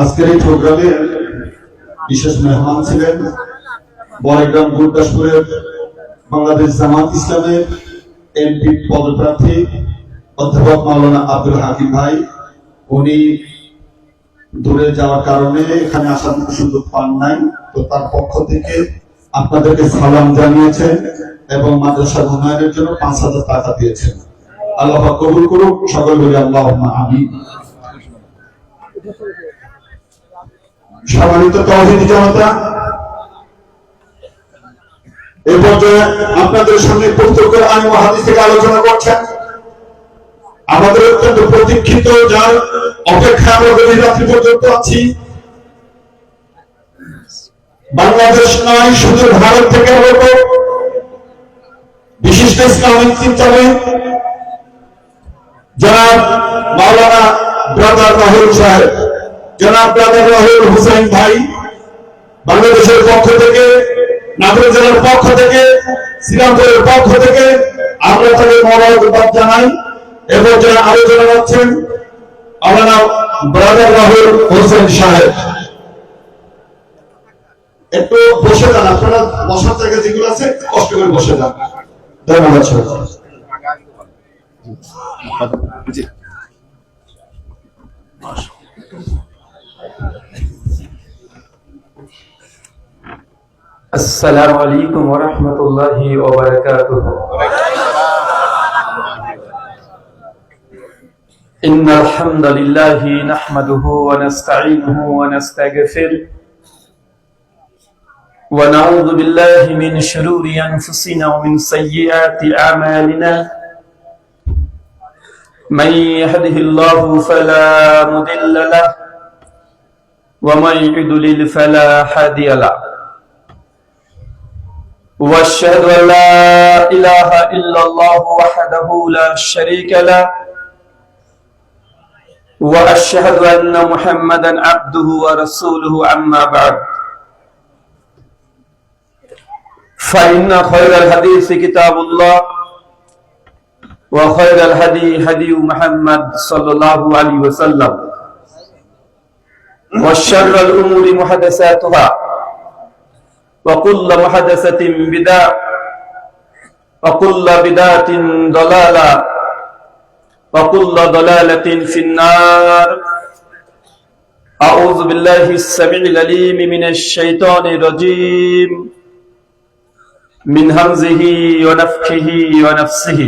আজকের এই প্রোগ্রামে বিশেষ মেহমান ছিলেন বড়গ্রাম গুরদাসপুরের বাংলাদেশ জামাত ইসলামের এমপি পদপ্রার্থী অধ্যাপক মাওলানা আব্দুল হাকিম ভাই। উনি দূরে যাওয়ার কারণে এখানে আসার সুযোগ পান নাই, তো তার পক্ষ থেকে আপনাদেরকে সালাম জানিয়েছেন এবং মাদ্রাসার উন্নয়নের জন্য ৫,০০০ টাকা দিয়েছেন। আল্লাহ পাক কবুল করুক, সকল বলি আল্লাহুম্মা আমিন। সম্মানিত তাওহীদি জনতা, এই পর্যায়ে আপনাদের সামনে পবিত্র কোরআন ও হাদিস থেকে আলোচনা করছেন আমাদের অত্যন্ত প্রতীক্ষিত, যার অপেক্ষা আমরা গভীর রাত্রি পর্যন্ত আছি। বাংলাদেশ নয়, শুধু ভারত থেকে আগত বিশিষ্ট ইসলামিক চিন্তাবিদ জনাব মাওলানা ব্রাদার রাহুল সাহেব, জনাব ব্রাদার রাহুল হুসাইন ভাই, বাংলাদেশের পক্ষ থেকে, নাটোর জেলার পক্ষ থেকে, শ্রীরামপুরের পক্ষ থেকে আমরা তাদের মোবারকবাদ জানাই। এরপর যারা আলোচনা করছেন মাওলানা ব্রাদার রাহুল হোসেন সাহেব। একটু বসে যান, আপনারা বসার জায়গা যেগুলো আছে কষ্ট করে বসে যান। ধন্যবাদ সবাই। السلام عليكم ورحمة الله وبركاته. إن الحمد لله نحمده ونستعينه ونستغفره ونعوذ بالله من شرور أنفسنا ومن سيئات أعمالنا. من يهده الله فلا مضل له ومن يضلل فلا هادي له. واشهد ان لا اله الا الله وحده لا شريك له واشهد ان محمدا عبده ورسوله اما بعد فان خير الحديث كتاب الله وخير الهدي هدي محمد صلى الله عليه وسلم وشر الامور محدثاتها وكل محدثة بدعة وكل بدعة ضلالة وكل ضلالة في النار. أعوذ بالله السميع العليم من الشيطان الرجيم من همزه ونفخه ونفسه.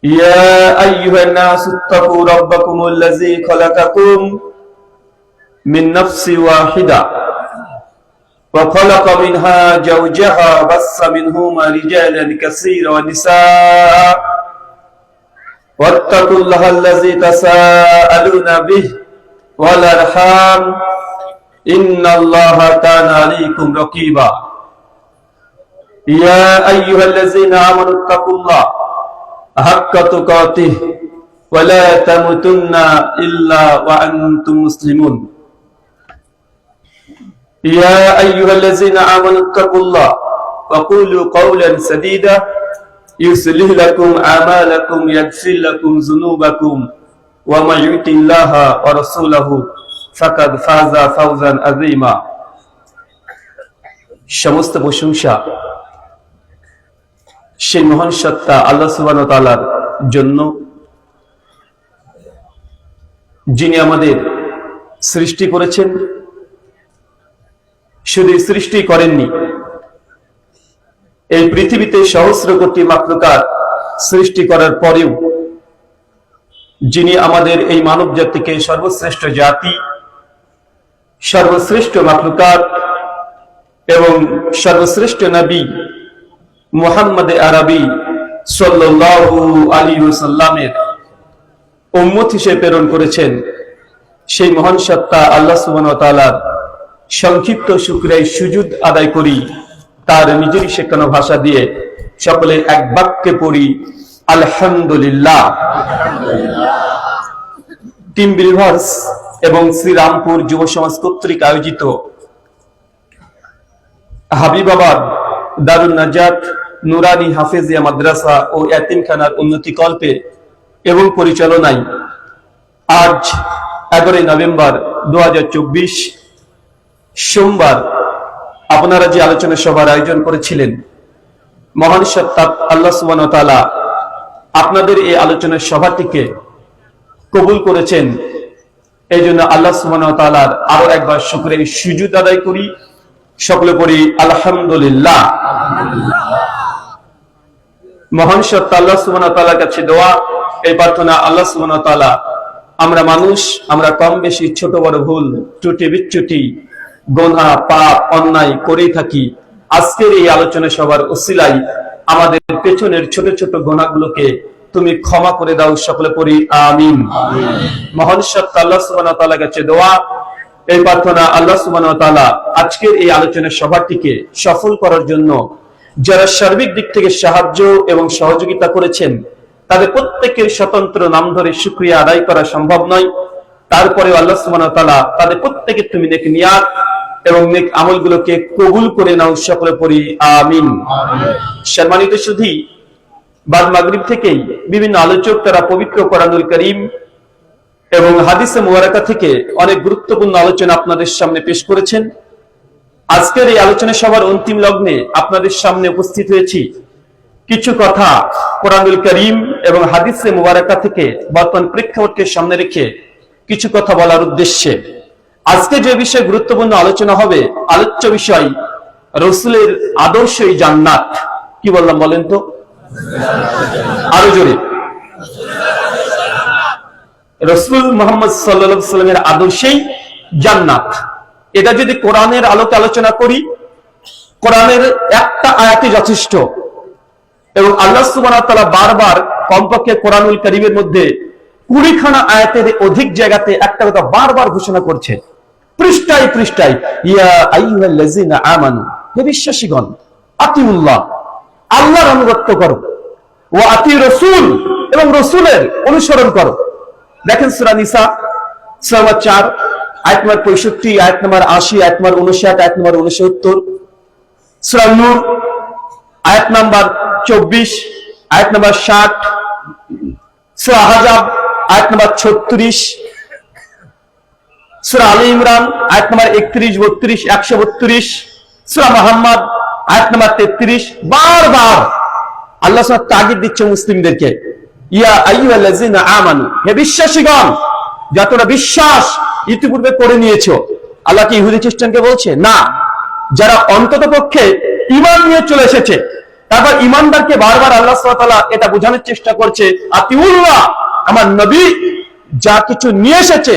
يا أيها الناس اتقوا ربكم الذي خلقكم من نفس واحدة وخلق منها زوجها بث منهما رجالا كثيرا ونساء واتقوا الله الذي تساءلون به والأرحام إن الله كان عليكم رقيبا. يا أيها الذين آمنوا اتقوا الله حق تقاته ولا تموتن إلا وأنتم مسلمون. يا أيها الذين آمنوا اتقوا الله وقولوا قولا سديدا يصلح لكم أعمالكم يغفر لكم ذنوبكم ومن يطع الله ورسوله فقد فاز فوزا عظيما. সমস্ত প্রশংসা সেই মহান সত্তা আল্লাহ সুবহানাহু ওয়া তাআলার জন্য, যিনি আমাদের সৃষ্টি করেছেন। শুধু সৃষ্টি করেননি, এই পৃথিবীতে সহস্র কোটি মাখলুকাত সৃষ্টি করার পরেও যিনি আমাদের এই মানব জাতিকে সর্বশ্রেষ্ঠ জাতি, সর্বশ্রেষ্ঠ মাখলুকাত এবং সর্বশ্রেষ্ঠ নবী মুহাম্মদ আরবি সাল্লাল্লাহু আলাইহি ওয়াসাল্লামের উম্মত হিসেবে প্রেরণ করেছেন, সেই মহান সত্তা আল্লাহ সুবহানাহু ওয়া তাআলার সংক্ষিপ্ত শুকরিয়া সুজুদ আদায় করি। তার নিজেরই শেখানো ভাষা দিয়ে সকলে এক বাক্যে পড়ি আলহামদুলিল্লাহ। টিম বিলভার্স এবং শ্রীরামপুর যুব সমাজ কর্তৃক আয়োজিত হাবিবাবাদ দারুন নাজাত নুরানি হাফেজিয়া মাদ্রাসা ও এতিমখানার উন্নতি কল্পে এবং পরিচালনায় আজ 11 নভেম্বর 2024 সোমবার আপনারা যে আলোচনা সভার আয়োজন করেছিলেন, মহান সত্তা আল্লাহ সুবহানাহু ওয়া তাআলা আপনাদের এই আলোচনা সভাটিকে কবুল করেছেন। এই জন্য আল্লাহ সুবহানাহু ওয়া তাআলার আরো একবার শুকরিয়া সুজুদ আদায় করি, সকলে পড়ি আলহামদুলিল্লাহ। মহান সত্তা আল্লাহ সুবহানাহু ওয়া তাআলার কাছে দোয়া, এই প্রার্থনা, আল্লাহ সুবহানাহু ওয়া তাআলা আমরা মানুষ, আমরা কম বেশি ছোট বড় ভুল ত্রুটি বিচ্যুতি গুনাহ পাপ অন্যায় করেই থাকি। আজকের এই আলোচনা সভার ওসিলায় আমাদের পেছনের ছোট ছোট গুনাহগুলোকে তুমি ক্ষমা করে দাও, সকলে পড়ি আমিন। মহান সত্তা আল্লাহ সুবহানাহু ওয়া তাআলার কাছে দোয়া, এই প্রার্থনা, আল্লাহ সুবহানাহু ওয়া তাআলা আজকের এই আলোচনা সভাটিকে সফল করার জন্য যারা সার্বিক দিক থেকে সাহায্য এবং সহযোগিতা করেছেন, তাদের প্রত্যেকের স্বতন্ত্র নাম ধরে শুকরিয়া আদায় করা সম্ভব নয়। তারপরেও আল্লাহ সুবহানাহু ওয়া তাআলা তাদের প্রত্যেকের তুমি নেক নিয়াত এবং নেক আমলগুলোকে কবুল করে নাও, সকলে পড়ি আমিন। সম্মানিত সুধী, বাদ মাগরিব থেকেই বিভিন্ন আলোচক তারা পবিত্র কোরআনুল কারীম এবং হাদিসে মুবারাকা থেকে অনেক গুরুত্বপূর্ণ আলোচনা আপনাদের সামনে পেশ করেছেন। আজকের এই আলোচনা সভার অন্তিম লগ্নে আপনাদের সামনে উপস্থিত হয়েছি কিছু কথা কোরআনুল কারীম এবং হাদিসে মুবারাকা থেকে বর্তমান প্রেক্ষাপটকে সামনে রেখে কিছু কথা বলার উদ্দেশ্যে। আজকে যে বিষয়ে গুরুত্বপূর্ণ আলোচনা হবে, আলোচ্য বিষয় রাসূলের আদর্শই জান্নাত। কি বললাম বলেন তো? আরো জোরে। রাসূল মুহাম্মদ সাল্লাল্লাহু আলাইহি ওয়াসাল্লামের আদর্শই জান্নাত। এটা যদি কোরআনের আলোকে আলোচনা করি, কোরআনের একটা আয়াতই যথেষ্ট। এবং আল্লাহ সুবহানাহু ওয়া তাআলা বারবার কমপক্ষে কোরআনুল কারীমের মধ্যে 20 খানা আয়াতের অধিক জায়গাতে একটা কথা বারবার ঘোষণা করছে, পৃষ্ঠায় পৃষ্ঠায়, ইয়া আইয়ুহাল্লাযিনা আমানু, হে বিশ্বাসীগণ, আতিউল্লাহ, আল্লাহর আনুগত্য করো, ওয়া আতি রাসূল, এবং রাসূলের অনুসরণ করো। দেখেন সূরা নিসা সূরা 4 আয়াত নম্বর 65, আয়াত নম্বর 80, আয়াত নম্বর 59, আয়াত নম্বর 69, সূরা নূর আয়াত নম্বর 24, আয়াত নম্বর 60, সূরা আহজাব আয়াত নম্বর 36, সূরা আলী ইমরান আয়াত নম্বর 31, 32, 132, সূরা মুহাম্মদ আয়াত নম্বর 33। বারবার আল্লাহ সুবহানাহু ওয়া তাআলা তাগিদ দিচ্ছে মুসলিমদেরকে, ইয়া আইয়ুহাল্লাযিনা আমানু, হে বিশ্বাসীগণ, যতটা বিশ্বাস ইতিপূর্বে করে নিয়েছো। আল্লাহ কি ইহুদি খ্রিস্টানকে বলছে? না, যারা অন্ততপক্ষে ঈমান নিয়ে চলে এসেছে। তারপর ঈমানদারকে বারবার আল্লাহ সুবহানাহু ওয়া তাআলা এটা বোঝানোর চেষ্টা করছে, আতিউল্লাহ, আমার নবী যা কিছু নিয়ে এসেছে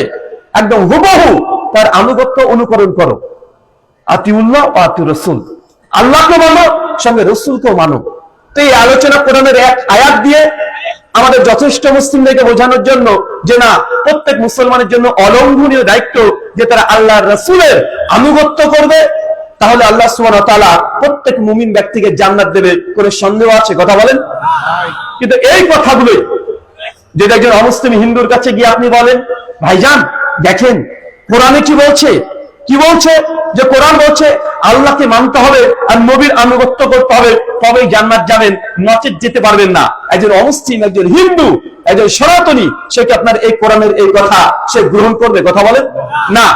একদম হুবহু তার আনুগত্য অনুকরণ করো। আতিউল্লাহ ওয়া আতিউর রাসূল, আল্লাহকে মানো, সঙ্গে রাসূলকেও মানো। তো এই আলোচনা কোরআনের এক আয়াত দিয়ে আমাদের যথেষ্ট মুসলিমদেরকে বোঝানোর জন্য যে না, প্রত্যেক মুসলমানের জন্য অলঙ্ঘনীয় দায়িত্ব যে তারা আল্লাহর রাসূলের আনুগত্য করবে, তাহলে আল্লাহ সুবহানাহু ওয়া তাআলা প্রত্যেক মুমিন ব্যক্তিকে জান্নাত দেবে। কোনো সন্দেহ আছে? কথা বলেন। কিন্তু এই কথাগুলো যদি একজন অমুসলিম হিন্দুর কাছে গিয়ে আপনি বলেন, ভাইজান দেখেন কোরআনে কি বলছে, কি বলছে, যে কোরআন বলছে আল্লাহকে মানতে হবে আর নবীর আনুগত্য করতে হবে, তবেই জান্নাত যাবেন, নচেত যেতে পারবেন না। একজন অমুসলিম, একজন হিন্দু, একজন সনাতনী, সে কি আপনার এই কোরআনের এই কথা সে গ্রহণ করবে? কথা বলেন না।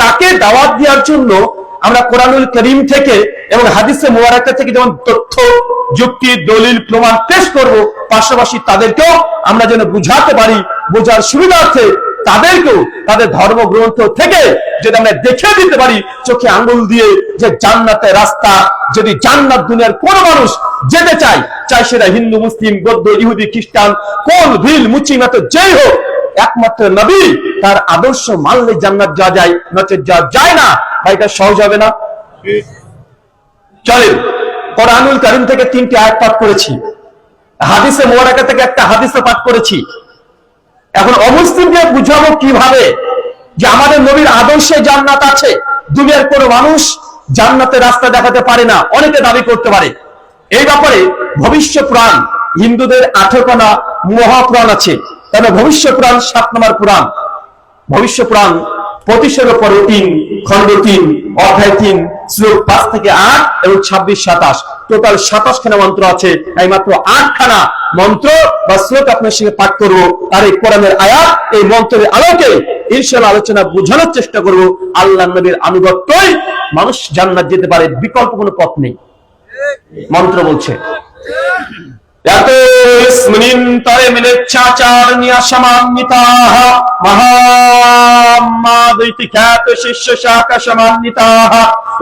তাকে দাওয়াত দেওয়ার জন্য আমরা কোরআনুল কারীম থেকে এবং হাদিসে মুবারাকা থেকে যেমন তথ্য, যুক্তি, দলিল, প্রমাণ পেশ করব, পাশাপাশি তাদেরকেও আমরা যেন বুঝাতে পারি, বোঝার সুবিধার্থে তাদেরকেও তাদের ধর্মগ্রন্থ থেকে যদি আমরা দেখে দিতে পারি চোখে আঙ্গুল দিয়ে যে জান্নাতের রাস্তা, যদি জান্নাত দুনিয়ার কোন মানুষ যেতে চায়, চাই সেটা হিন্দু, মুসলিম, বৌদ্ধ, ইহুদি, খ্রিস্টান, কোন ভিল মুচিমাত যেই হোক, একমাত্র নবী তার আদর্শ মানলে জান্নাত যাওয়া যায়, নচেত যাওয়া যায় না। ভাইটা সহজ হবে না? চলেন, কোরআনুল কারীম থেকে 3টি আয়াত পাঠ করেছি, হাদিসে মুবারাকা থেকে একটা হাদিসে পাঠ করেছি। এখন অমুসলিমকে বুঝাবো কিভাবে যে আমাদের নবীর আদর্শে জান্নাত আছে? দুনিয়ার কোন মানুষ জান্নাতের রাস্তা দেখাতে পারে না, অনেকে দাবি করতে পারে। এই ব্যাপারে ভবিষ্য পুরাণ, হিন্দুদের 18 খানা মহাপুরাণ আছে, তবে ভবিষ্য পুরাণ 7 নম্বর পুরাণ। ভবিষ্য পুরাণ 25 পর 3, খণ্ড 3, অধ্যায় 3, শ্লোক 5 থেকে 8 এবং 26-27, টোটাল 27 খানা মন্ত্র আছে। এই মাত্র 8 খানা মন্ত্র বা শ্লোক আপনার সঙ্গে পাঠ করবো, আর এই কোরআনের আয়াত এই মন্ত্রের আলোকে ইনশাআল্লাহ আলোচনা বোঝানোর চেষ্টা করব আল্লাহর নবীর আনুগত্যই মানুষ জান্নাত যেতে পারে, বিকল্প কোনো পথ নেই। মন্ত্র বলছে ইয়াতুসমিন তারে মিলে চাচার নিয়া সমান্বিতাহ মহামাদৈতি খ্যাত শিষ্য শাখা সমান্বিতাহ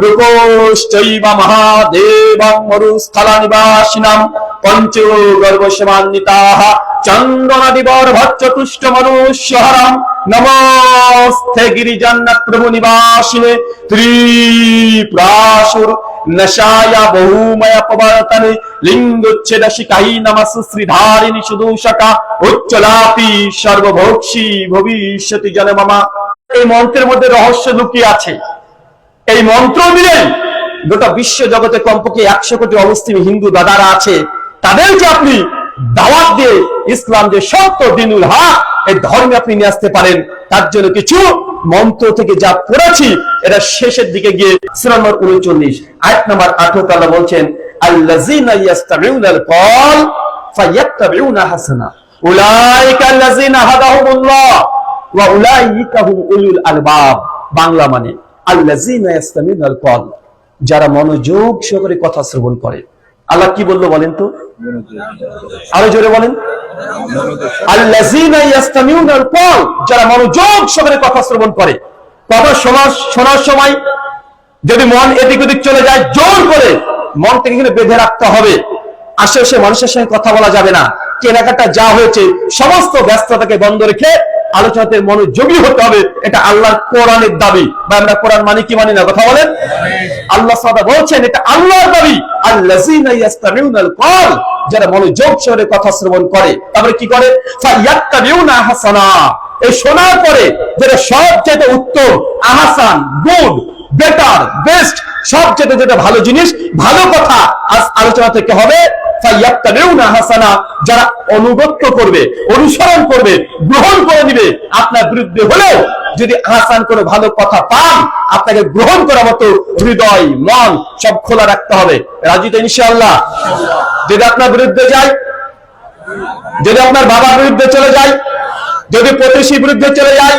রূপশ্চৈব মহাদেবং মরুস্থলা নিবাসিনাম পঞ্চগর্ভ সমান্বিতাহ চন্দনাদিবর ভচ্চতুষ্ট মনুষ্যহরম নমস্তে গিরিজান্নাথ প্রভু নিবাসিনে ত্রিপ্রাসুর নশায়া বহুময় পবর্তনে লিঙ্গোচ্ছেদশিকাই নমঃ শ্রীধারিণী সুদূষকা উচ্চলাপি সর্বভোক্ষী ভবিষ্যতি জনমমা। এই মন্ত্রের মধ্যে রহস্য লুকিয়ে আছে। এই মন্ত্র দিলে গোটা বিশ্ব জগতে কমপক্ষে 100 কোটি অমুসলিম হিন্দু দাদারা আছে, তাদেরকে আপনি দাওয়াত দিয়ে ইসলাম যে সত্য দিনুল হক এই ধর্মে আপনি নিয়ে আসতে পারেন। তার জন্য কিছু মন্ত্র থেকে যা পড়েছি এটা শেষের দিকে গিয়ে সূরা নূর 39 আয়াত নাম্বার 18 আল্লাহ বলছেন আল্লাযিনা ইয়াস্তামিউনাল কওল ফায়াত্তাবিউনা হাসানা উলাইকা আল্লাযিনা হাদাহুমুল্লাহ ওয়া উলাইকা হুম উলুল আলবাব। বাংলা মানে আল্লাযিনা ইয়াস্তামিউনাল কওল, যারা মনোযোগ সহকারে কথা শ্রবণ করে। আল্লাহ কি বললো বলেন তো, আরো জোরে বলেন। আল্লাযিনা ইয়াস্তামিউনাল কওল, যারা মনোযোগ সহকারে কথা শ্রবণ করে। কথা শোনার সময় যদি মন এদিক ওদিক চলে যায়, জোর করে মনটাকে কিন্তু বেঁধে রাখতে হবে। আশেপাশে মানুষের সঙ্গে কথা বলা যাবে না। কেনাকাটা যা হয়েছে সমস্ত ব্যস্ততাকে বন্ধ রেখে আলোচনাতে মনোযোগী হতে হবে। এটা আল্লাহর কোরআনের দাবি। বা আমরা কোরআন মানি কি মানি না, কথা বলেন। আল্লাহ সাদা বলছেন এটা আল্লাহর দাবি, আল্লাযিনা ইয়াস্তামিউনাল কওল, যারা মনোযোগ সহকারে কথা শ্রবণ করে। তারপরে কি করে, ফায়াত্তাবিউনা হাসানা, এই শোনার পরে যেটা সবচেয়ে উত্তম, আহসান, গুড, বেটার, বেস্ট, সবচেয়ে যেটা ভালো জিনিস, ভালো কথা আজ আলোচনা থেকে হবে। ফায়াত্তাবিউনা হাসানা, যারা অনুগত্য করবে, অনুসরণ করবে, গ্রহণ করে নিবে। আপনার বিরুদ্ধে হলেও যদি আহসান করে ভালো কথা পান, আপনাকে গ্রহণ করার মতো হৃদয় মন সব খোলা রাখতে হবে। রাজি তো ইনশাআল্লাহ? যদি আপনার বিরুদ্ধে যায়, যদি আপনার বাবার বিরুদ্ধে চলে যায়, যদি প্রতিবেশীর বিরুদ্ধে চলে যায়,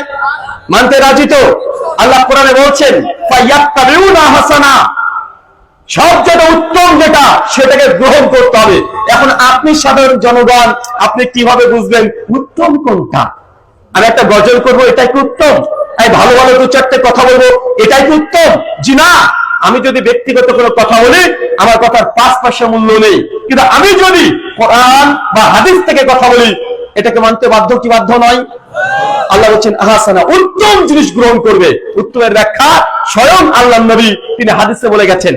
মানতে রাজি তো? আল্লাহ কোরআনে বলছেন ফায়াত্তাবিউনা হাসানা, সবচেয়ে উত্তম যেটা সেটাকে গ্রহণ করতে হবে। এখন আপনি সাধারণ জনগণ, আপনি কিভাবে বুঝবেন উত্তম কোনটা? আমি একটা গজল করবো, এটাই কি উত্তম? আমি ভালো ভালো 2-4টে কথা বলবো, এটাই কি উত্তম? জি না। আমি যদি ব্যক্তিগত কোনো কথা বলি, আমার কথার 5 পয়সা মূল্য নেই। কিন্তু আমি যদি কোরআন বা হাদিস থেকে কথা বলি, এটাকে মানতে বাধ্য কি বাধ্য নয়? আল্লাহ বলছেন আহসানা, উত্তম জিনিস গ্রহণ করবে। উত্তমের ব্যাখ্যা স্বয়ং আল্লাহর নবী তিনি হাদিসে বলে গেছেন।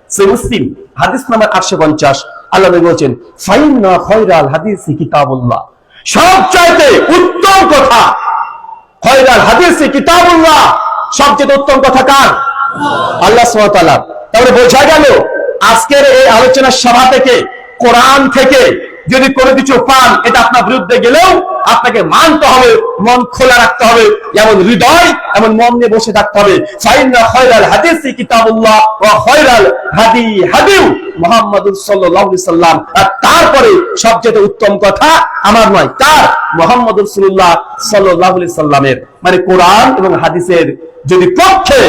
সহিহ মুসলিম হাদিস নাম্বার 850 আল্লাহ নবী বলেন ফাইন্না খায়রাল হাদিসি কিতাবুল্লাহ, সবচাইতে উত্তম কথা খায়রাল হাদিসি কিতাবুল্লাহ, সবচেয়ে উত্তম কথা কার? আল্লাহ সুবহানাহু ওয়া তাআলা। তাহলে বোঝা গেল আজকের এই আলোচনার সভা থেকে, কোরআন থেকে যদি কোনো কিছু পান, এটা আপনার বিরুদ্ধে গেলেও আপনাকে মানতে হবে, মন খোলা রাখতে হবে, এমন হৃদয় এমন মন নিয়ে বসে থাকতে হবে। ফাইন্না খায়রাল হাদিসি কিতাবুল্লাহ ওয়া খায়রাল হাদি হাদিউ মুহাম্মাদুর সাল্লাল্লাহু আলাইহি সাল্লাম। আর তারপরে সবচেয়ে উত্তম কথা আমার নয়, তার মুহাম্মদুর রাসূলুল্লাহ সাল্লাল্লাহু আলাইহি সাল্লামের। মানে কোরআন এবং হাদিসের যদি পক্ষে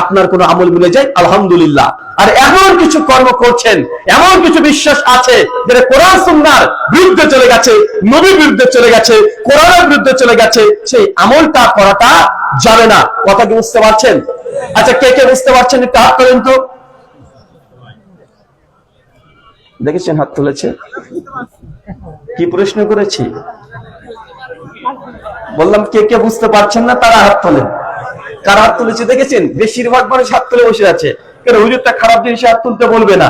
আপনার কোনো আমল মিলে যায় আলহামদুলিল্লাহ। আর এমন কিছু কর্ম করছেন, এমন কিছু বিশ্বাস আছে যেটা কোরআন সুন্নাহর বিরুদ্ধে চলে গেছে, নবীর বিরুদ্ধে চলে গেছে, কোরআনের বিরুদ্ধে চলে গেছে, সেই আমলটা করাটা যাবে না। কথা কি বুঝতে পারছেন? আচ্ছা, কে কে বুঝতে পারছেন একটু হাত তোলেন তো। দেখেছেন হাত তুলেছে? কি প্রশ্ন করেছি? বললাম কে কে বুঝতে পারছেন না তারা হাত তোলেন। কার হাত তুলেছে দেখেছেন? বেশিরভাগ মানুষ হাত তুলে বসে আছে। কেন হুজুরটা খারাপ জিনিসে হাত তুলতে বলবে না,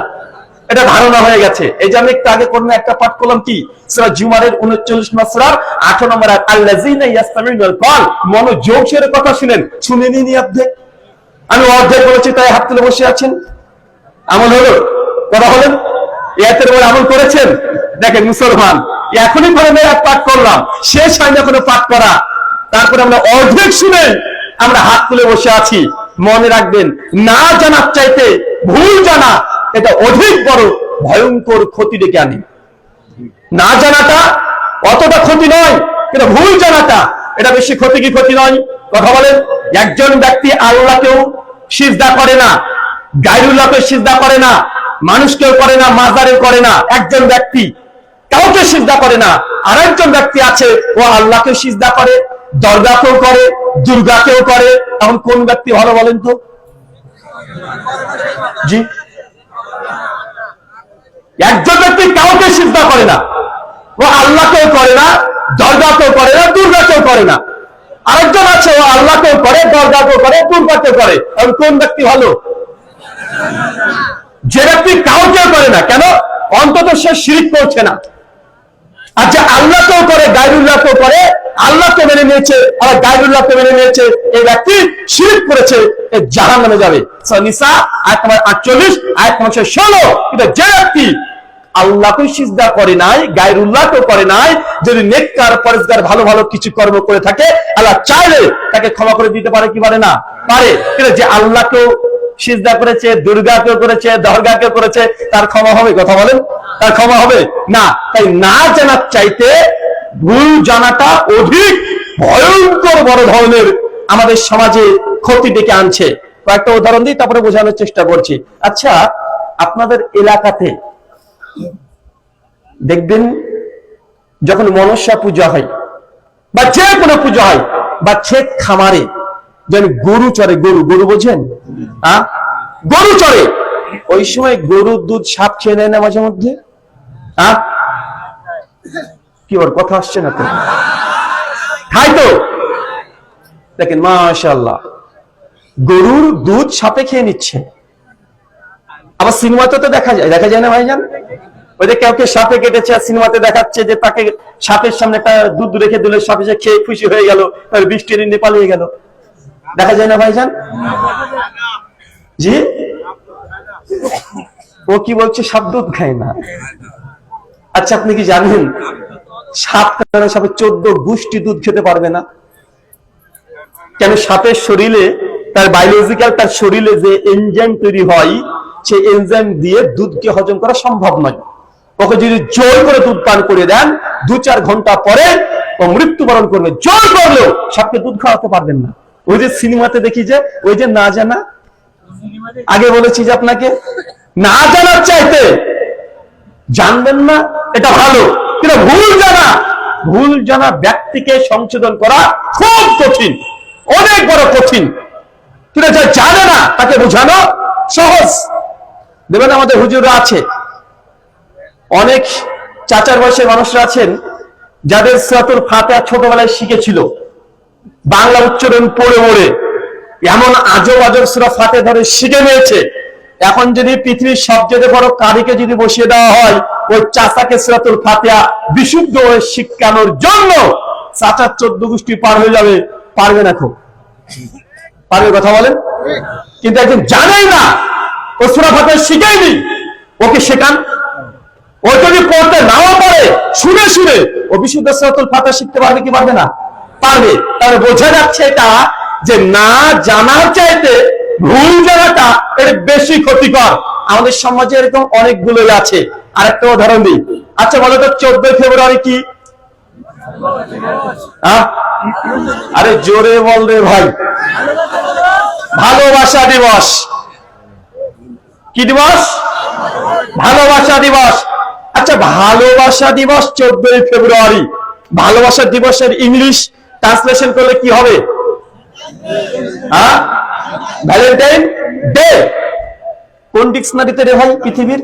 এটা ধারণা হয়ে গেছে। এই যে আমি একটু আগে করলাম, একটা পাঠ করলাম কি সূরা জুমারের 39 নম্বর সূরার 8 নম্বর আয়াত, আল্লাযিনা ইয়াসতামিউনাল কওল, মনোযোগ সহকারে কথা শুনেন। শুনেনি নি অর্ধেক? আমি অর্ধেক বলেছি তাই হাত তুলে বসে আছেন। আমল হলো? কথা বলেন। এতের পরে আমল করেছেন? দেখেন মুসলমান, এখনই করে মেয়ে পাঠ করলাম, শেষ হয়নি এখনো পাঠ করা, তারপরে আমরা অর্ধেক শুনে আমরা হাত তুলে বসে আছি। মনে রাখবেন, না জানার চাইতে ভুল জানা এটা অধিক বড় ভয়ঙ্কর ক্ষতি ডেকে আনে। না জানাটা অতটা ক্ষতি নয়, কিন্তু ভুল জানাটা এটা বেশি ক্ষতি কি ক্ষতি নয়? কথা বলেন? একজন ব্যক্তি আল্লাহকেও সিজদা করে না, গায়রুল্লাহকে সিজদা করে না, মানুষকেও করে না, মাজারেও করে না। একজন ব্যক্তি কাউকে সিজদা করে না। আর একজন ব্যক্তি আছে, ও আল্লাহকে সিজদা করে, দরগাকেও করে, দুর্গাকেও করে। এখন কোন ব্যক্তি ভালো বলেন তো? জি, একজন ব্যক্তি কাউকে সিজদা করে না, ও আল্লাহকেও করে না, দরগাকেও করে না, দুর্গাকেও করে না। আরেকজন আছে, ও আল্লাহকেও করে, দরগাকেও করে, দুর্গাকেও করে। এখন কোন ব্যক্তি ভালো? যে ব্যক্তি কাউকেও করে না। কেন? অন্তত সে শিরক করছে না। আর যে আল্লাহকেও করে, গায়রুল্লাহকেও করে, আল্লাহকে মেনে নিয়েছে আর গায়রুল্লাহকে মেনে নিয়েছে, এই ব্যক্তি শিরক করেছে, এ জাহান্নামে যাবে। সূরা নিসা আয়াত নম্বর 48, আয়াত নম্বর 16। কিন্তু যে ব্যক্তি আল্লাহকে সিজদা করে নাই, গায়রুল্লাহকে করে নাই, যদি নেককার পরেজগার ভালো ভালো কিছু কর্ম করে থাকে, আল্লাহ চাইলে তাকে ক্ষমা করে দিতে পারে কি পারে না? পারে। কিন্তু যে আল্লাহকেও সিজদা করেছে, দুর্গাকেও করেছে, দরগাকেও করেছে, তার ক্ষমা হবে? কথা বলেন, তার ক্ষমা হবে না। তাই না জানার চাইতে ভুল জানাটা অধিক ভয়ঙ্কর বড় ধরনের আমাদের সমাজে ক্ষতি ডেকে আনছে। কয়েকটা উদাহরণ দিই, তারপরে বোঝানোর চেষ্টা করছি। আচ্ছা, আপনাদের এলাকাতে দেখবেন যখন মনসা পূজা হয় বা যে কোনো পূজা হয়, বা ক্ষেত খামারে যেন গরু চড়ে, গরু বোঝেন? গরু চড়ে, ওই সময় গরুর দুধ সাপ খেয়ে নেয় না মাঝে মধ্যে? কি বল, কথা আসছে না তো? খাই তো। দেখেন মাশাআল্লাহ, গরুর দুধ সাপে খেয়ে নিচ্ছে। আবার সিনেমাতে তো দেখা যায় না ভাইজান? ওই যে কাউকে সাপে কেটেছে, আর সিনেমাতে দেখাচ্ছে যে তাকে সাপের সামনে একটা দুধ রেখে দিলে সাপে সে খেয়ে খুশি হয়ে গেল, তার বৃষ্টির দিনে পালিয়ে গেল। দেখা যায় না ভাইজান? জি, ও কি বলছে? সাপ দুধ খায় না। আচ্ছা, আপনি কি জানেন সাপ 14 গোষ্ঠী দুধ খেতে পারবে না? কেন? সাপের শরীরে, তার বায়োলজিক্যাল, তার শরীরে যে এনজাইম তৈরি হয়, সেই এনজাইম দিয়ে দুধকে হজম করা সম্ভব নয়। ওকে যদি জোর করে দুধ পান করে দেন, 2-4 ঘন্টা পরে ও মৃত্যুবরণ করবে। জোর করলেও সাপকে দুধ খাওয়াতে পারবেন না। ওই যে সিনেমাতে দেখি যে, ওই যে না জানা, আগে বলেছি যে আপনাকে, না জানার চাইতে জানবেন না, এটা ভালো। কিন্তু ভুল জানা ব্যক্তিকে সংশোধন করা খুব কঠিন, অনেক বড় কঠিন। কিন্তু যা জানে না তাকে বোঝানো সহজ। দেখবেন আমাদের হুজুররা আছে, অনেক চাচার বয়সের মানুষরা আছেন যাদের সূরাতুল ফাতিহা ছোটবেলায় শিখেছিল, বাংলা উচ্চারণ পড়ে পড়ে এমন আজব আজব সূরা ফাতিহা ধরে শিখে নিয়েছে। এখন যদি পৃথিবীর সবচেয়ে বড় কারিকে যদি বসিয়ে দেওয়া হয়, ওই চাচাকে সূরাতুল ফাতিহা বিশুদ্ধ হয়ে শিক্ষানোর জন্য, চাচার 14 গোষ্ঠী পার হয়ে যাবে। পারবে না? খুব পারবে? কথা বলেন। কিন্তু একজন জানেই না, ও সূরা ফাতিহা শিখেইনি, ওকে শেখান। ও যদি পড়তে নাও পারে, শুনে শুনে ও বিশুদ্ধ সূরাতুল ফাতিহা শিখতে পারবে কি পারবে না? পারবে। তাহলে বোঝা যাচ্ছে এটা যে না জানার চাইতে ভুল জানাটা এর বেশি ক্ষতিকর। আমাদের সমাজে এরকম অনেকগুলোই আছে। আরেকটা উদাহরণ দিই। আচ্ছা বলো তো, 14 ফেব্রুয়ারি কি? আরে জোরে বল রে ভাই। ভালোবাসা দিবস। কি দিবস? ভালোবাসা দিবস। আচ্ছা, ভালোবাসা দিবস 14 ফেব্রুয়ারি। ভালোবাসা দিবসের ইংলিশ ট্রান্সলেশন করলে কি হবে? Valentine day. কোন ডিকশনারিতে রে ভাই পৃথিবীর?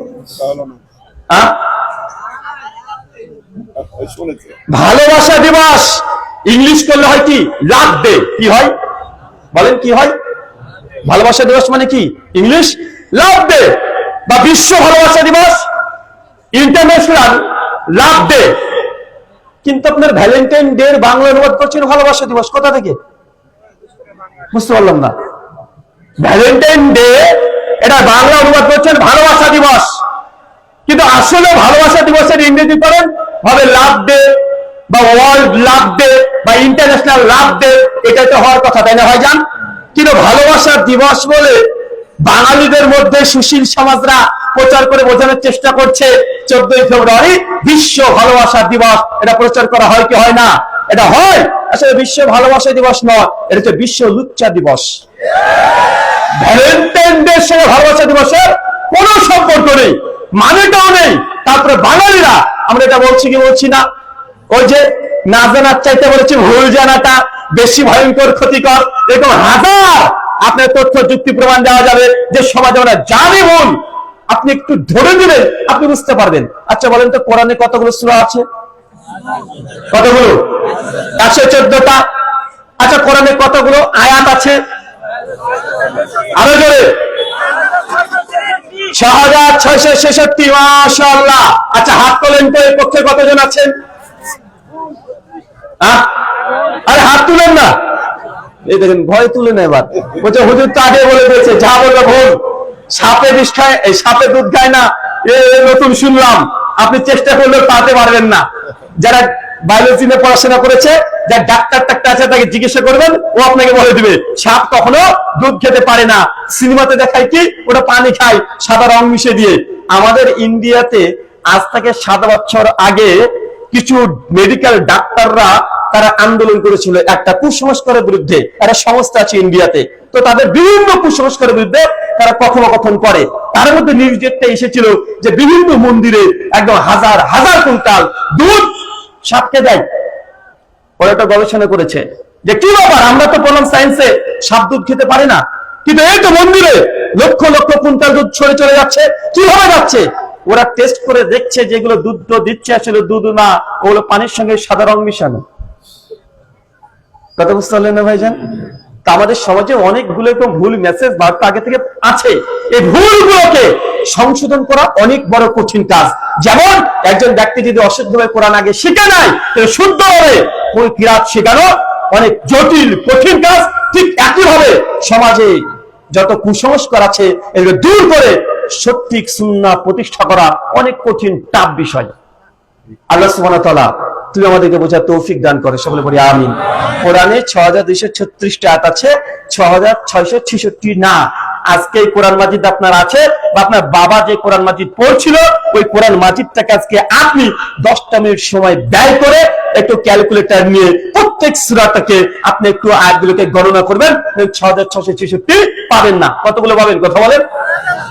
ভালোবাসা দিবস ইংলিশ করলে হয় কি? লাভ ডে। কি হয় বলেন? কি হয়? ভালোবাসা দিবস মানে কি? ইংলিশ লাভ ডে, বা বিশ্ব ভালোবাসা দিবস, ইন্টারন্যাশনাল লাভ ডে। কিন্তু আপনার ভ্যালেন্টাইন ডে এর বাংলা অনুবাদ করছেন ভালোবাসা দিবস। কোথা থেকে? বুঝতে পারলাম না। ভ্যালেন্টাইন ডে এটা বাংলা অনুবাদ করছেন ভালোবাসা দিবস, কিন্তু আসলে ভালোবাসা দিবসের ইংরেজি করেন হবে লাভ ডে, বা ওয়ার্ল্ড লাভ ডে, বা ইন্টারন্যাশনাল লাভ ডে। এটা তো হওয়ার কথা, তাই না ভাইজান? কিন্তু ভালোবাসা দিবস বলে বাঙালিদের মধ্যে সুশীল সমাজরা প্রচার করে বোঝানোর চেষ্টা করছে 14ই ফেব্রুয়ারি বিশ্ব ভালোবাসা দিবস। এটা প্রচার করা হয় কি হয় না? এটা হয়। আসলে বিশ্ব ভালোবাসা দিবস নয়, এটা হচ্ছে বিশ্ব লুচ্চা দিবস। ভ্যালেন্টাইন ডের সঙ্গে ভালোবাসা দিবসের কোনো সম্পর্ক নেই, মানেটাও নেই। তারপরে বাঙালিরা, আমরা এটা বলছি কি বলছি না? ওই যে না জানার চাইতে বলেছি ভুল জানাটা বেশি ভয়ঙ্কর ক্ষতিকর। এরকম হাজার আপনার তথ্য যুক্তি প্রমাণ দেওয়া যাবে যে সমাজে আমরা জানি ভুল। আপনি একটু ধরে দিলেন, আপনি বুঝতে পারবেন। আচ্ছা বলেন তো, কোরআনে কতগুলো সূরা আছে? কতগুলো? 114টা। আচ্ছা কোরআনে কতগুলো আয়াত আছে? আরো জোরে। 6666। মাশাআল্লাহ। আচ্ছা হাত তোলেন তো, এর পক্ষে কতজন আছেন? আরে হাত তুলেন না, এই দেখেন ভয় তুলে না। এবার বলছে হুজুর তো আগে বলে দিয়েছে, যা বললো ভুল। সাপে বিষ খায়, এই সাপে দুধ খায় না, এ নতুন শুনলাম। আপনি চেষ্টা করলেও পাতে পারবেন না। যারা বায়োলজি নিয়ে পড়াশোনা করেছে, যার ডাক্তার টাক্তার আছে, তাকে জিজ্ঞাসা করবেন, ও আপনাকে বলে দিবে সাপ কখনো দুধ খেতে পারে না। সিনেমাতে দেখায় কি, ওটা পানি খায় সাদা রং মিশে দিয়ে। আমাদের ইন্ডিয়াতে আজ থেকে 7 বছর আগে কিছু মেডিকেল ডাক্তাররা তারা আন্দোলন করেছিল একটা কুসংস্কারের বিরুদ্ধে। একটা সংস্থা আছে ইন্ডিয়াতে, তো তাদের বিভিন্ন কুসংস্কারের বিরুদ্ধে তারা কথোপকথন করে। তার মধ্যে নিউজটা এসেছিল যে বিভিন্ন মন্দিরে একদম হাজার হাজার কুইন্টাল দুধ সাপকে দেয়। ওরা একটা গবেষণা করেছে যে কি ব্যাপার, আমরা তো বললাম সায়েন্সে সাপ দুধ খেতে পারে না, কিন্তু এই তো মন্দিরে লক্ষ লক্ষ কুইন্টাল দুধ ছড়ে চলে যাচ্ছে, কিভাবে যাচ্ছে? ওরা টেস্ট করে দেখছে যেগুলো দুধ দিচ্ছে আসলে দুধ না, ওগুলো পানির সঙ্গে সাদা রং মিশানো। কথা বুঝতে পারলেন না ভাইজান? তা আমাদের সমাজে অনেকগুলো এরকম ভুল মেসেজ বার্তা আগে থেকে আছে। এই ভুলগুলোকে সংশোধন করা অনেক বড় কঠিন কাজ। যেমন একজন ব্যক্তি যদি অশুদ্ধভাবে কোরআন আগে শিখে নাই, তাহলে শুদ্ধভাবে কোন কিরাত শেখানো অনেক জটিল কঠিন কাজ। ঠিক একইভাবে সমাজে যত কুসংস্কার আছে এগুলো দূর করে সঠিক সুন্নাহ প্রতিষ্ঠা করা অনেক কঠিন টাফ বিষয়। আল্লাহ সুবহানাহু ওয়া তাআলা তুমি আমাদেরকে বোঝার তৌফিক দান করে, সকলে বলি আমিন। কোরআনে 6236টা আয়াত আছে, 6666 না। আজকে এই কোরআন মাজিদ আপনার আছে, বা আপনার বাবা যে কোরআন মাজিদ পড়ছিল ওই কোরআন মাজিদটাকে আজকে আপনি 10টা মিনিট সময় ব্যয় করে একটু ক্যালকুলেটর নিয়ে প্রত্যেক সূরাটাকে আপনি একটু আয়াতগুলোকে গণনা করবেন, 6666 পাবেন না। কতগুলো পাবেন? কথা বলেন।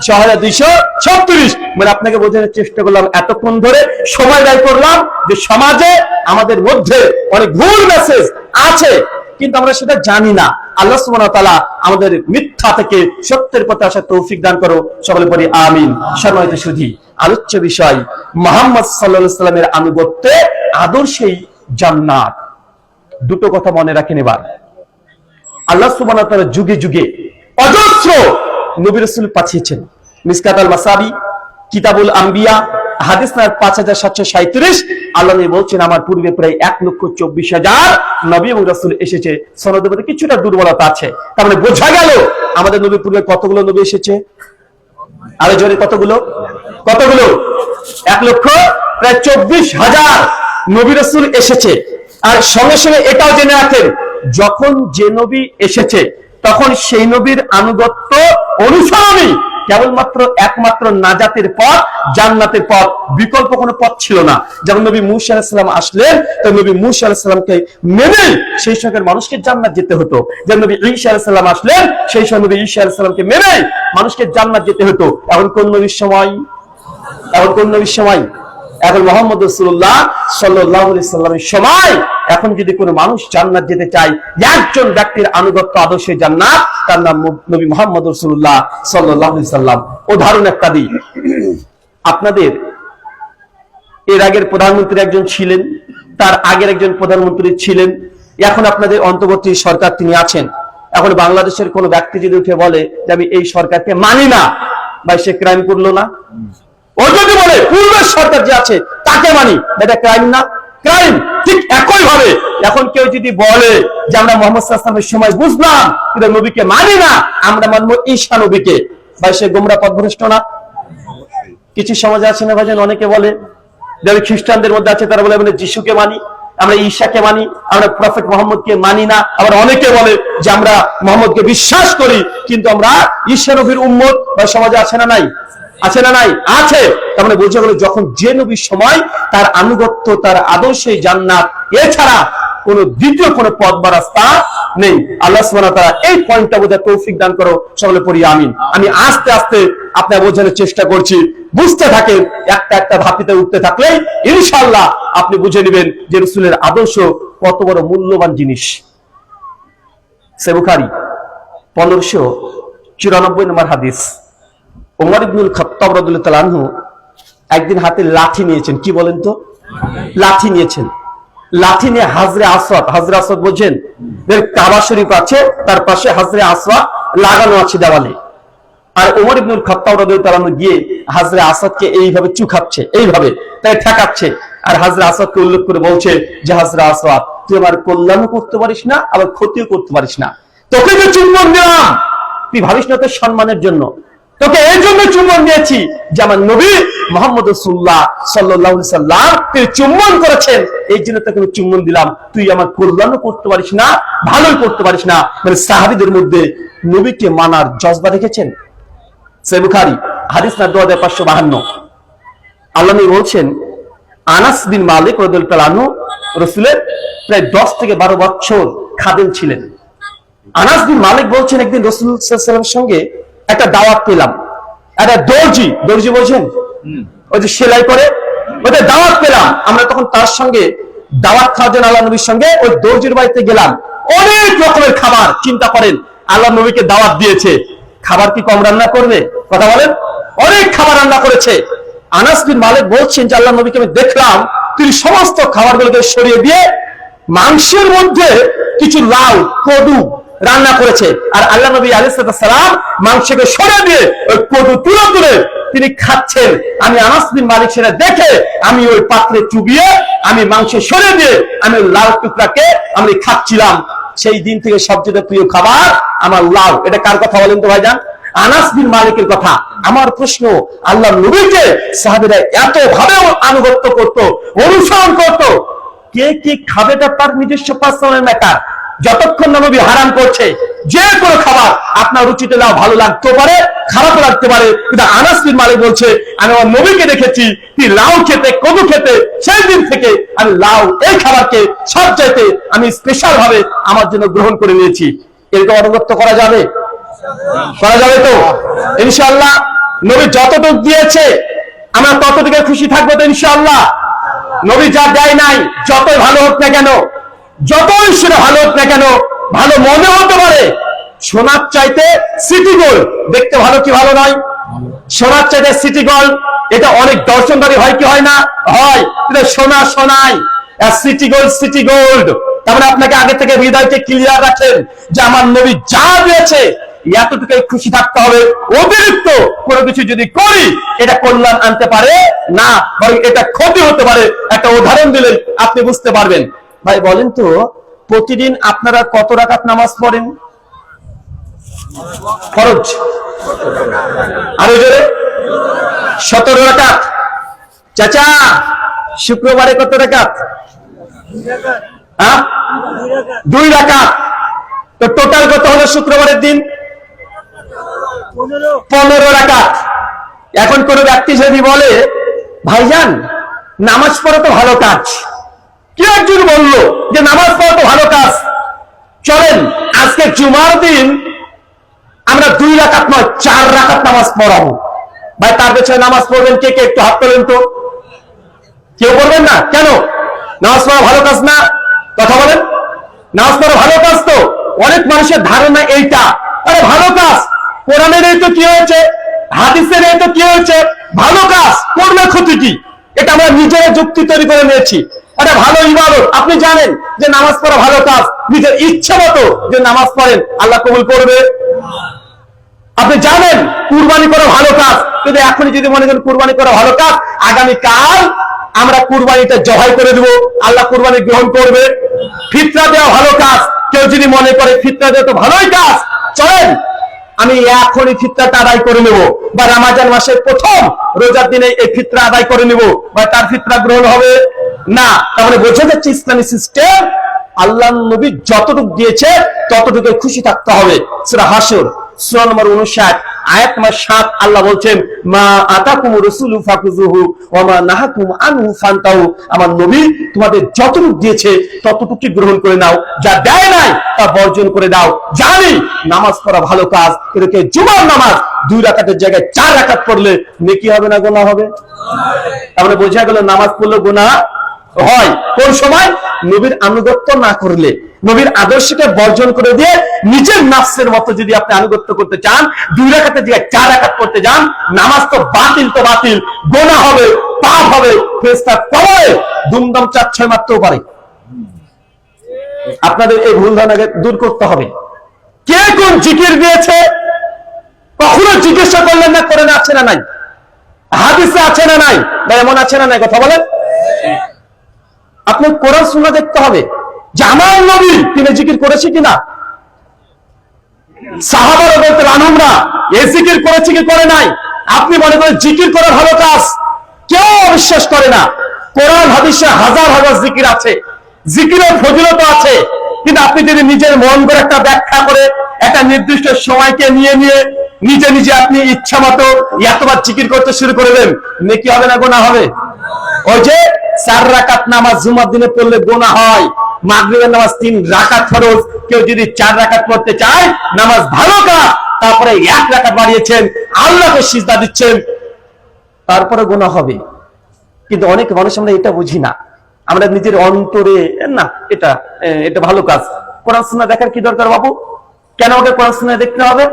6236। মানে আপনাকে বোঝানোর চেষ্টা করলাম, এতক্ষণ ধরে সময় ব্যয় করলাম যে সমাজে আমাদের মধ্যে অনেক ভুল মেসেজ আছে, কিন্তু আমরা সেটা জানি না। আল্লাহ সুবহানাহু ওয়া তাআলা আমাদের মিথ্যা থেকে সত্যের পথে আসার তৌফিক দান করো, সকলে পড়ি আমিন। সম্মানিত সুধী, আলোচ্য বিষয় মুহাম্মদ সাল্লাল্লাহু আলাইহি ওয়াসাল্লামের আনুগত্যে আদর্শেই জান্নাত। দুটো কথা মনে রাখেন। এবার আল্লাহ সুবহানাহু ওয়া তাআলা যুগে যুগে অজস্র নবী রাসূল পাঠিয়েছেন। মিসকাত আল মাসাবি, কিতাবুল আম্বিয়া, হাদিস নাম্বার 5737। আল্লাহ নবী বলছেন আমার পূর্বে প্রায় 1,24,000 নবী এবং রাসূল এসেছে। সনদের মধ্যে কিছুটা দুর্বলতা আছে, তার মানে বোঝা গেল আমাদের নবীর পূর্বে কতগুলো নবী এসেছে? আরো জোরে কতগুলো? কতগুলো? 1,24,000 নবী রাসূল এসেছে। আর সঙ্গে সঙ্গে এটাও জেনে রাখেন, যখন যে নবী এসেছে তখন সেই নবীর আনুগত্য অনুসরণই কেবলমাত্র একমাত্র নাজাতের পথ, জান্নাতের পথ, বিকল্প কোনো পথ ছিল না। যেমন নবী মূসা আলাইহিস সালাম আসলেন, তো নবী মূসা আলাইহিস সালামকে মেনে সেই সঙ্গে মানুষকে জান্নাত যেতে হতো। যেমন নবী ঈসা আলাইহিস সালাম আসলেন, সেই সময় নবী ঈসা আলাইহিস সালামকে মেনে মানুষকে জান্নাত যেতে হতো। এখন কোন নবীর সময়? এখন কোন নবীর সময়? এখন মুহাম্মদ রাসূলুল্লাহ সাল্লাল্লাহু আলাইহি সাল্লামের সময়। এখন যদি কোনো মানুষ জান্নাত যেতে চায়, একজন ব্যক্তির আনুগত্য আদর্শে জান্নাত, তার নাম নবী মুহাম্মদ রাসূলুল্লাহ সাল্লাল্লাহু আলাইহি সাল্লাম। উদাহরণ একটা দিই, আপনাদের এর আগের প্রধানমন্ত্রী একজন ছিলেন, তার আগের একজন প্রধানমন্ত্রী ছিলেন, এখন আপনাদের অন্তর্বর্তী সরকার তিনি আছেন। এখন বাংলাদেশের কোনো ব্যক্তি যদি উঠে বলে যে আমি এই সরকারকে মানি না, ভাই সে ক্রাইম করলো না? ও যদি বলে পূর্বের সরকার যে আছে তাকে মানি, এটা ক্রাইম না? ক্রাইম। ঠিক একই ভাবে এখন কেউ যদি বলে যে আমরা মুহাম্মদ সাল্লাল্লাহু আলাইহি ওয়াসাল্লামের সময় বুঝলাম কিন্তু নবীকে মানি না, আমরা মানবো ঈসা নবীকে, ভাই সে গোমরাহ পথভ্রষ্ট না? কিছু সমাজে আছে না ভাইজান, অনেকে বলে, যারা খ্রিস্টানদের মধ্যে আছে তারা বলে আমরা যিশুকে মানি, আমরা ঈসাকে মানি, আমরা প্রফেট মোহাম্মদকে মানি না। আবার অনেকে বলে যে আমরা মোহাম্মদকে বিশ্বাস করি, কিন্তু আমরা ঈসা নবীর উম্মত বা সমাজে আছে না নাই? আছে না নাই? আছে। তার মানে বোঝা গেল যখন যে নবীর সময় তার আনুগত্য, তার আদর্শে জান্নাত, এছাড়া কোন দ্বিতীয় কোন পথ বা রাস্তা নেই। আল্লাহ সুবহানাহু ওয়া তাআলা এই পয়েন্টটা বোঝার তৌফিক দান করো, সকলে পড়ি আমিন। আমি আস্তে আস্তে আপনার বোঝানোর চেষ্টা করছি, বুঝতে থাকেন, একটা একটা ধাপিতে উঠতে থাকলে ইনশাআল্লাহ আপনি বুঝে নেবেন যে রাসূলের আদর্শ কত বড় মূল্যবান জিনিস। সহিহ বুখারী 1594 নম্বর হাদিস। ওমর ইবনুল খাত্তাব রাদিয়াল্লাহু তাআলা আনহু একদিন হাতে লাঠি নিয়েছেন। কি বলেন তো? লাঠি নিয়েছেন। লাঠি নিয়ে হাজরে আসওয়াদ, হাজরে আসওয়াদ বোঝেন? কাবা শরীফ আছে, তার পাশে হাজরে আসওয়াদ লাগানো আছে দেওয়ালে। আর ওমর ইবনুল খাত্তাব রাদিয়াল্লাহু তাআলা আনহু গিয়ে হাজরে আসওয়াদকে এইভাবে চুখাচ্ছে, এইভাবে তাই ঠেকাচ্ছে, আর হাজরে আসওয়াদকে উল্লেখ করে বলছে যে হাজরে আসওয়াদ, তুই আমার কল্যাণও করতে পারিস না, আবার ক্ষতিও করতে পারিস না। তোকে যে চুম্বন দিলাম, তুই ভাবিস না তোর সম্মানের জন্য, তোকে এই জন্য চুম্বন দিয়েছি যে আমার নবী মুহাম্মদ রাসূলুল্লাহ সাল্লাল্লাহু আলাইহি সাল্লাম তিনি চুম্বন করেছেন, এই জন্য তোকে চুম্বন দিলাম। তুই আমার কল্যাণও করতে পারিস না, ভালোই করতে পারিস না। মানে সাহাবীদের মধ্যে নবীকে মানার জজবা দেখেছেন। সহিহ বুখারী হাদিস নাম্বার 2552। আল্লাহ নবী বলছেন, আনাস বিন মালিক রাদিয়াল্লাহু তাআলা আনহু রাসূলের প্রায় 10 থেকে 12 বছর খাদেম ছিলেন। আনাস বিন মালিক বলছেন, একদিন রাসূল সাল্লাল্লাহু আলাইহি ওয়াসাল্লামের সঙ্গে একটা দাওয়াত পেলাম। একটা দর্জি বোঝেন, ওই যে সেলাই করে, ওদের দাওয়াত পেলাম। আমরা তখন তার সঙ্গে দাওয়াত খাওয়ার জন্য আল্লাহ নবীর সঙ্গে ওই দর্জির বাড়িতে গেলাম। অনেক রকমের খাবার, চিন্তা করেন, আল্লাহ নবীকে দাওয়াত দিয়েছে, খাবার কি কম রান্না করবে? কথা বলেন, অনেক খাবার রান্না করেছে। আনাস বিন মালিক বলছেন যে আল্লাহ নবীকে আমি দেখলাম তিনি সমস্ত খাবারগুলোকে সরিয়ে দিয়ে মাংসের মধ্যে কিছু লাউ, কদু রান্না করেছে, আর আল্লাহ নবী আলাইহিস সালাম মাংসকে সরিয়ে দিয়ে ওই কদু তুলে তুলে তিনি খাচ্ছেন। আমি আনাস বিন মালিক সেটা দেখে আমি ওই পাত্রে চুবিয়ে আমি মাংস সরিয়ে দিয়ে আমি লাউ টুকরাকে আমি খাচ্ছিলাম। সেই দিন থেকে সবচেয়ে প্রিয় খাবার আমার লাউ। এটা কার কথা বলেন তো ভাইজান? আনাস বিন মালিকের কথা। আমার প্রশ্ন, আল্লাহ নবীকে সাহাবীরা এত ভাবে আনুগত্য করত, অনুসরণ করত, কে কি খাবেটা তার নিজস্ব পার্সোনাল ম্যাটার। যতক্ষণ না নবী হারাম করছে, যে কোনো খাবার আপনার রুচিতে নাও ভালো লাগতে পারে, খারাপ লাগতে পারে, কিন্তু আনাস বিন মালিক বলছে আমি আমার নবীকে দেখেছি তিনি লাউ খেতে, কদু খেতে, সেই দিন থেকে আমি লাউ এই খাবারকে সব চাইতে আমি স্পেশাল ভাবে আমার জন্য গ্রহণ করে নিয়েছি। এরকম অনুগত্য করা যাবে? করা যাবে তো ইনশাআল্লাহ। নবী যতটুকু দিয়েছে আমরা ততটুকু খুশি থাকবো তো ইনশাআল্লাহ। নবী যা দেয় নাই, যতই ভালো হোক না কেন, যতই সেটা ভালো হোক না কেন, ভালো মনে হতে পারে, সোনার চাইতে সিটি গোল্ড দেখতে ভালো কি ভালো নয়? সোনার চাইতে সিটি গোল্ড, এটা অনেক দর্শনকারী হয় কি হয় না? হয়। সোনা Sonai, city gold city gold. তারপরে আপনাকে আগে থেকে হৃদয়কে ক্লিয়ার রাখেন যে আমার নবী যা দিয়েছে এতটুকুই খুশি থাকতে হবে। অতিরিক্ত কোনো কিছু যদি করি এটা কল্যাণ আনতে পারে না, বরং এটা ক্ষতি হতে পারে। একটা উদাহরণ দিলে আপনি বুঝতে পারবেন। ভাই বলেন তো, প্রতিদিন আপনারা কত রাকাত নামাজ পড়েন? ফরজ আরো জোরে 17 রাকাত। চাচা শুক্রবারে কত রাকাত? 2 রাকাত। তো টোটাল কত হলো শুক্রবারের দিন? 15 রাকাত। এখন কোন ব্যক্তি যদি বলে ভাইজান নামাজ পড়া তো ভালো কাজ, কি একজন বললো যে নামাজ পড়া তো ভালো কাজ, চলেন আজকে জুমার দিন আমরা 2 রাকাত নয় 4 রাকাত নামাজ পড়াবো। ভাই তার পেছনে নামাজ পড়বেন কে কে? একটু হাত তোলেন তো। কেউ বলবেন না? কেন? নামাজ পড়া ভালো কাজ না? কথা বলেন, নামাজ পড়া ভালো কাজ তো। অনেক মানুষের ধারণা এইটা, আরে ভালো কাজ, কোরআনের এই তো কি হয়েছে, হাদিসের এই তো কি হয়েছে, ভালো কাজ করলে ক্ষতি কি? এটা আমরা নিজেরা যুক্তি তৈরি করে নিয়েছি। এটা ভালো ইবাদত, আপনি জানেন যে নামাজ পড়া ভালো কাজ, নিজের ইচ্ছা মতো যে নামাজ পড়েন আল্লাহ কবুল করবে। আপনি জানেন কুরবানি করা ভালো কাজ, কিন্তু এখনই যদি মনে করেন কুরবানি করা ভালো কাজ, আগামীকাল আমরা কুরবানিটা জবাই করে দেব, আল্লাহ কুরবানি গ্রহণ করবে। ফিতরা দেওয়া ভালো কাজ, কেউ যদি মনে করে ফিতরা দেওয়া তো ভালোই কাজ, চলেন আমি এখনই ফিতরাটা আদায় করে নেব, বা রমজান মাসের প্রথম রোজার দিনে এই ফিতরা আদায় করে নেব, বা তার ফিতরা গ্রহণ হবে না। তাহলে বোঝা যাচ্ছে ইসলামী সিস্টেম আল্লাহ নবী যতটুকু দিয়েছে ততটুকু খুশি থাকতে হবে। সূরা হাসর সূরা নম্বর 59 আয়াত নম্বর 7 আল্লাহ বলছেন, মা আতাকুমুর রাসূলু ফাকুযুহু ওয়া মা নাহাকুম আনহু ফান্তাহু। আমার নবী তোমাদের যতটুকু দিয়েছে ততটুকু গ্রহণ করে নাও, যা দেয় নাই তা বর্জন করে দাও। জানি নামাজ পড়া ভালো কাজ, এটাকে জুমার নামাজ 2 রাকাতের জায়গায় 4 রাকাত পড়লে নেকি হবে না গুনাহ হবে? তাহলে বোঝা গেল নামাজ পড়লে গুনাহ হয়। কোন সময়? নবীর আনুগত্য না করলে, নবীর আদর্শকে বর্জন করে দিয়ে নিজের নাফসের মতো যদি আপনি আনুগত্য করতে চান, 2 রাকাতের জায়গায় 4 রাকাত করতে যান, নামাজ তো বাতিল, তো বাতিল, গুনাহ হবে, পাপ হবে, ফেরেশতা কবরে দুমদাম 4-6 মারতেও পারে। আপনাদের এই ভুল ধারণাকে দূর করতে হবে। কে কোন জিকির দিয়েছে কখনো জিজ্ঞাসা করলেন না? করে না আছে না নাই? হাদিসে আছে না নাই? বা এমন আছে না নাই? কথা বলেন। আপনি কোরআন সুন্নাহ দেখতে হবে যে আমার নবী তিনি জিকির করেছে কিনা। সাহাবারা বলতে আনুমরা এই জিকির করেছে কি করে নাই। আপনি মনে করেন জিকির করা ভালো কাজ, কেউ অবিশ্বাস করে না। কোরআন হাদিসে হাজার হাজার জিকির আছে, জিকিরের ফজিলত আছে, কিন্তু আপনি যদি নিজের মন করে একটা ব্যাখ্যা করে একটা নির্দিষ্ট সময়কে নিয়ে নিয়ে নিজে নিজে আপনি ইচ্ছা মতো এতবার জিকির করতে শুরু করে দেন, নেকি হবে না গুনাহ হবে? ওই যে 4 রাকাত নামাজ জুমার দিনে পড়লে গুনাহ হয়, মাগরিবের নামাজ 3 রাকাত ফরজ, কেউ যদি 4 রাকাত পড়তে চায় নামাজ ভালো কাজ, তারপরে 1 রাকাত বাড়িয়েছেন, আল্লাহকে সিজদা দিচ্ছেন, তারপরে গুনাহ হবে। কিন্তু অনেক মানুষ আমরা এটা বুঝি না, আমরা নিজের অন্তরে না এটা ভালো কাজ। কোরআন সুন্নাহ দেখার কি দরকার বাবু? কেন আমাকে কোরআন সুন্নাহ দেখতে হবে?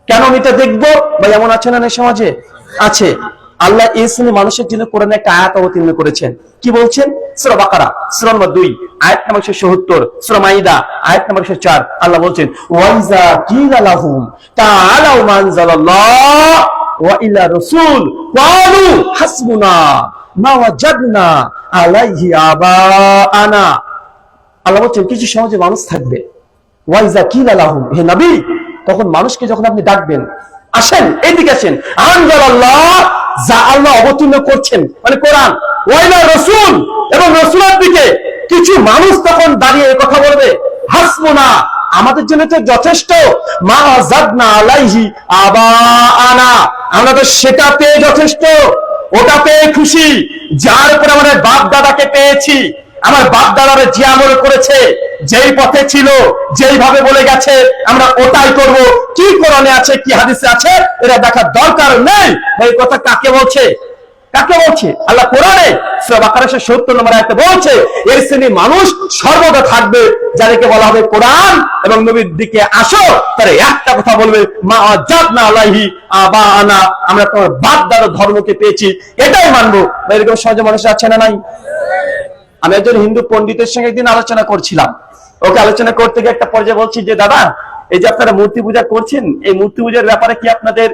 কেন আমি এটা দেখবো? ভাই এমন আছে না সমাজে? আছে। আল্লাহ এই শ্রেণীর মানুষের জন্য কোরআনে একটা আয়াত অবতীর্ণ করেছেন। কি বলছেন? সূরা বাকারা সূরা নম্বর 2 আয়াত নম্বর 177, সূরা মাইদা আয়াত নম্বর 104 আল্লাহ বলছেন, ওয়াইজা কিলা লাহুম তাআলাউ মানজালাল্লাহ ওয়া ইলা রাসূল ক্বালু হাসবুনা মা ওয়াজাদনা আলাইহি আবাআনা। আল্লাহ বলছেন কিছু সমাজে মানুষ থাকবে, ওয়াইজা কিলা লাহুম, হে নবী তখন মানুষকে যখন আপনি ডাকবেন, আসেন এইদিকে আসেন, আনজালাল্লাহ যা আল্লাহ অবতীর্ণ করছেন মানে কোরআন, ওয়াইলা রাসূল এবং রাসূলের দিকে কিছু মানুষ তখন দাঁড়িয়ে এই কথা বলবে, হাসবুনা আমাদের জন্য তো যথেষ্ট, মা যাদনা আলাইহি আবাআনা আমরা তো সেটা পেয়ে যথেষ্ট, ওটা পেয়ে খুশি, যার উপর আমাদের বাপ দাদাকে পেয়েছি, আমার বাপ দাদারা যে আমল করেছে, যেই পথে ছিল, যেইভাবে বলে গেছে আমরা ওটাই করব। কি কোরআনে আছে কি হাদিসে আছে এটা দেখার দরকার নেই। এই কথা কাকে বলছে? কাকে বলছে? আল্লাহ কোরআনে সূরা বাকারা 70 নম্বর আয়াতে বলছে এই শ্রেণীর মানুষ সর্বদা থাকবে যাদেরকে বলা হবে কোরআন এবং নবীর দিকে আসো, তারা একটা কথা বলবে, মা ওয়াজাদনা আলাইহি আবাআনা আমরা তোমার বাপ দাদার ধর্মকে পেয়েছি, এটাই মানবো। এরকম সহজে মানুষ আছে না নাই? আমি একজন হিন্দু পণ্ডিতের সঙ্গে একদিন আলোচনা করছিলাম। ওকে আলোচনা করতে গিয়ে একটা পর্যায়ে বলছি যে দাদা এই যে আপনারা মূর্তি পূজা করছেন, এই মূর্তি পূজার ব্যাপারে কি আপনাদের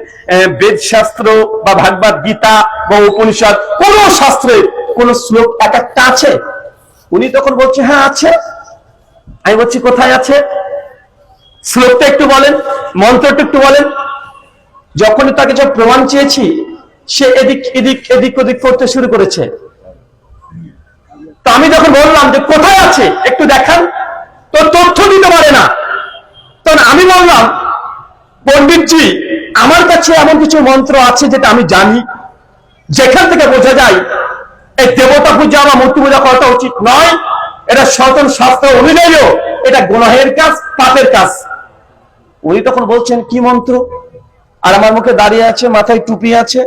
বেদ শাস্ত্র বা ভাগবত গীতা বা উপনিষদ কোন শাস্ত্রে কোন শ্লোক এক একটা আছে? উনি তখন বলছে হ্যাঁ আছে। আমি বলছি কোথায় আছে? শ্লোকটা একটু বলেন, মন্ত্রটা একটু বলেন। যখনই তাকে যে প্রমাণ চেয়েছি সে এদিক এদিক এদিক ওদিক করতে শুরু করেছে। তো আমি যখন বললাম যে কোথায় আছে একটু দেখান, তো তথ্য দিতে পারে না। তখন আমি বললাম পণ্ডিতজি আমার কাছে এমন কিছু মন্ত্র আছে যেটা আমি জানি, যেখান থেকে বোঝা যায় এই দেবতা পূজা বা মূর্তি পূজা করাটা উচিত নয়, এটা সনাতন শাস্ত্র অনুযায়ীও এটা গুনাহের কাজ, পাপের কাজ। উনি তখন বলছেন কি মন্ত্র? আর আমার মুখে দাঁড়িয়ে আছে, মাথায় টুপি আছে,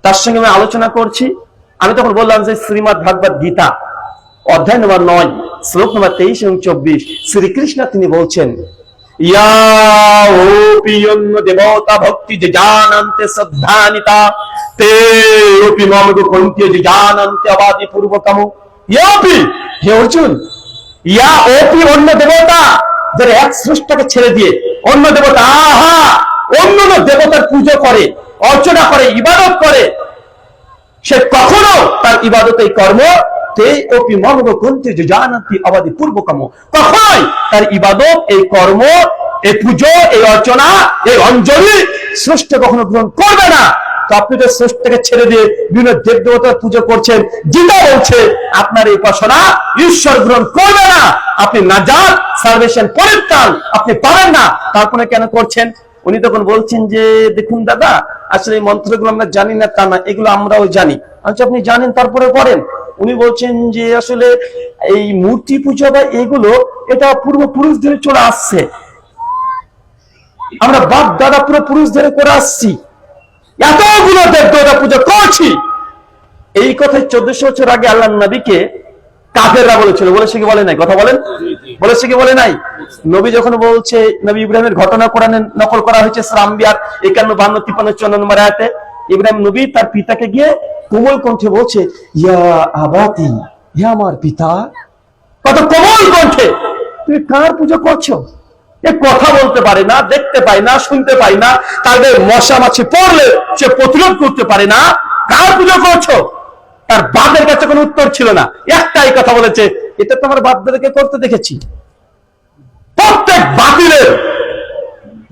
তার সঙ্গে আমি আলোচনা করছি। আমি তখন বললাম যে শ্রীমদ ভাগবত গীতা অধ্যায় নম্বর 9 শ্লোক নম্বর 23 এবং 24 শ্রীকৃষ্ণ তিনি বলছেন, ইয়া ওপি অন্য দেবতা ভক্তি যে জানন্তে শ্রদ্ধানিতা তে ওপি মমগো কন্তি যে জানন্তে অবাদি পূর্বকম। ইয়াপি হে অর্জুন, ইয়া ওপি অন্য দেবতা যারা এক স্রষ্টাকে ছেড়ে দিয়ে অন্য দেবতা অন্য দেবতার পুজো করে, অর্চনা করে, ইবাদত করে, সে কখনো তার ইবাদত এই কর্ম কখনোই তার ইবাদত এই কর্ম এই পুজো এই অর্চনা এই অঞ্জলি স্রষ্টা কখনো গ্রহণ করবে না। তো আপনি তো স্রষ্টাকে ছেড়ে দিয়ে বিভিন্ন দেব দেবতার পুজো করছেন। যেটা বলছে আপনার এই উপাসনা ঈশ্বর গ্রহণ করবে না, আপনি নাজাত সালভেশন পরিত্রাণ আপনি পাবেন না, তারপরে কেন করছেন? উনি তখন বলছেন যে দেখুন দাদা, আসলে এই মন্ত্রগুলো আমরা জানি না তা না, এগুলো আমরাও জানি। আচ্ছা আপনি জানেন তারপরে করেন? উনি বলছেন যে আসলে এই মূর্তি পূজা বা এগুলো এটা পূর্বপুরুষ ধরে চলে আসছে, আমরা বাপ দাদা পুরুষ ধরে করে আসছি, এতগুলো দেব দেবতা পূজা করছি। এই কথায় 1400 বছর আগে আল্লাহ নবীকে কাফেররা বলেছিল, বলেছে কি বলে নাই? কথা বলেন, বলেছে কি বলে নাই? নবী যখন বলছে, নবী ইব্রাহিমের ঘটনা কোরআনে নকল করা হয়েছে সূরা আম্বিয়ার 51, 52, 53, 54 নম্বর আয়াতে। ইব্রাহিম নবী তার পিতাকে গিয়ে কোমল কণ্ঠে বলছে, ইয়া আবাতি, হে আমার পিতা। কত কোমল কণ্ঠে! তুমি কার পূজা করছো? এ কথা বলতে পারে না, দেখতে পায় না, শুনতে পায় না, তাদের মশা মাছি পড়লে সে প্রতিরোধ করতে পারে না, কার পূজা করছো? তার বাপের কাছে কোনো উত্তর ছিল না, একটাই কথা বলেছে, এটা তো আমার বাপ দাদাকে করতে দেখেছি। প্রত্যেক বাতিলের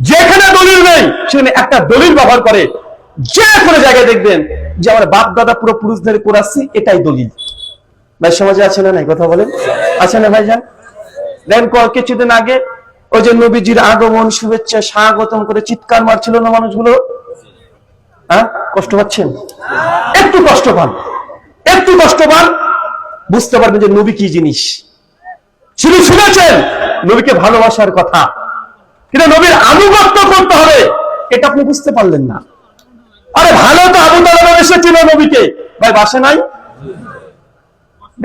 যেখানে দলিল নেই সেখানে একটা দলিল ব্যবহার করে, যে কোনো জায়গায় দেখবেন যে আমার বাপ দাদা পুরুষ ধরে করে আসছি, এটাই দলিল। ভাই সমাজে আছে না নাই? কথা বলেন, আছে না ভাইজান? দেখেন কিছুদিন আগে ওই যে নবীজির আগমন শুভেচ্ছা স্বাগতম করে চিৎকার মারছিল না মানুষগুলো? হ্যাঁ, কষ্ট পাচ্ছেন? একটু কষ্ট পান, একটু কষ্ট পান, বুঝতে পারবেন যে নবী কি জিনিস। শুধু শুনেছেন নবীকে ভালোবাসার কথা, কিন্তু নবীর আনুগত্য করতে হবে এটা আপনি বুঝতে পারলেন না। আরে ভালো তো আবু তালেব এসেছিল নবীকে, ভাই বাসে নাই?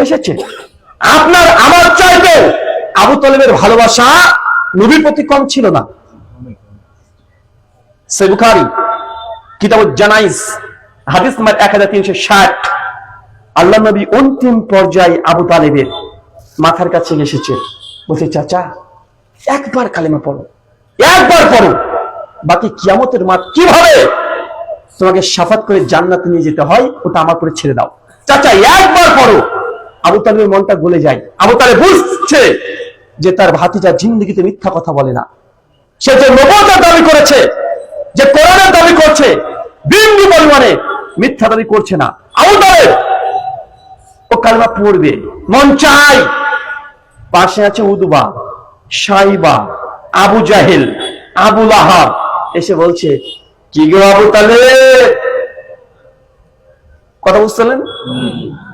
এসেছে। আপনার আমার চাইতে আবু তালেবের ভালোবাসা নবীর প্রতি কম ছিল না। সহিহ বুখারী কিতাবুল জানাইজ হাদিস নাম্বার 1360, আল্লাহ নবী অন্তিম পর্যায়ে আবু তালেবের মাথার কাছে এসেছে, বলছে চাচা একবার কালেমা পড়ো, একবার পড়ো, বাকি কিয়ামতের মাঠ কিভাবে তোমাকে শাফাত করে জান্নাতে নিয়ে যেতে হয় ওটা আমার করে ছেড়ে দাও, চাচা একবার পড়ো। আবু তালেবের মনটা গলে যায়। আবু তালেব বুঝছে যে তার ভাতিজা জিন্দেগিতে মিথ্যা কথা বলে না, সে যে নবুয়তের দাবি করেছে, যে কোরআনের দাবি করছে, বিন্দু পরিমাণে মিথ্যা দাবি করছে না। আবু তালেব ও কালেমা পড়বে, মন চাই। পাশে আছে উদবা, সাইবা, আবু জাহেল, আবু লাহাব, এসে বলছে কি গো আবু তালেব, কথা বুঝলেন?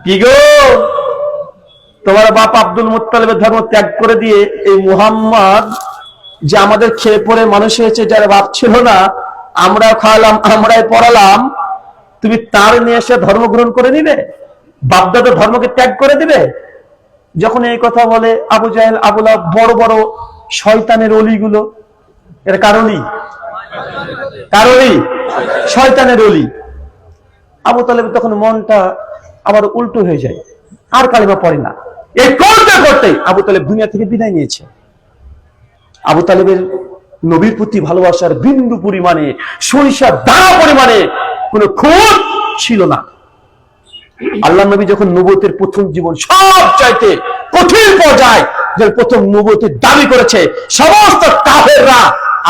কি গো, তোমার বাপ আব্দুল মুত্তালিবের ধর্ম ত্যাগ করে দিয়ে এই মুহাম্মদ যে আমাদের খেয়ে পড়ে মানুষ হয়েছে, যার বাপ ছিল না, আমরা খাওয়ালাম, আমরাই পড়ালাম, তুমি তার নিয়ে এসে ধর্ম গ্রহণ করে নিবে, বাপদাদার ধর্মকে ত্যাগ করে দিবে? যখন এই কথা বলে আবু জাহেল, আবু লাহাব, বড় বড় শয়তানের অলিগুলো, এর কারণই শয়তানের অলি, আবু তালেব তখন মনটা আবার উল্টো হয়ে যায়, আর কালেমা পড়ে না। এই করতে করতে আবু তালেব দুনিয়া থেকে বিদায় নিয়েছে। আবু তালেবের নবীর প্রতি ভালোবাসার বিন্দু পরিমাণে, সরিষার দানা পরিমাণে কোনো খুঁত ছিল না। আল্লাহ নবী যখন নবুয়তের প্রথম জীবন সব চাইতে কঠিন পর্যায়ে প্রথম নবুয়তের দাবি করেছে, সমস্ত কাফেররা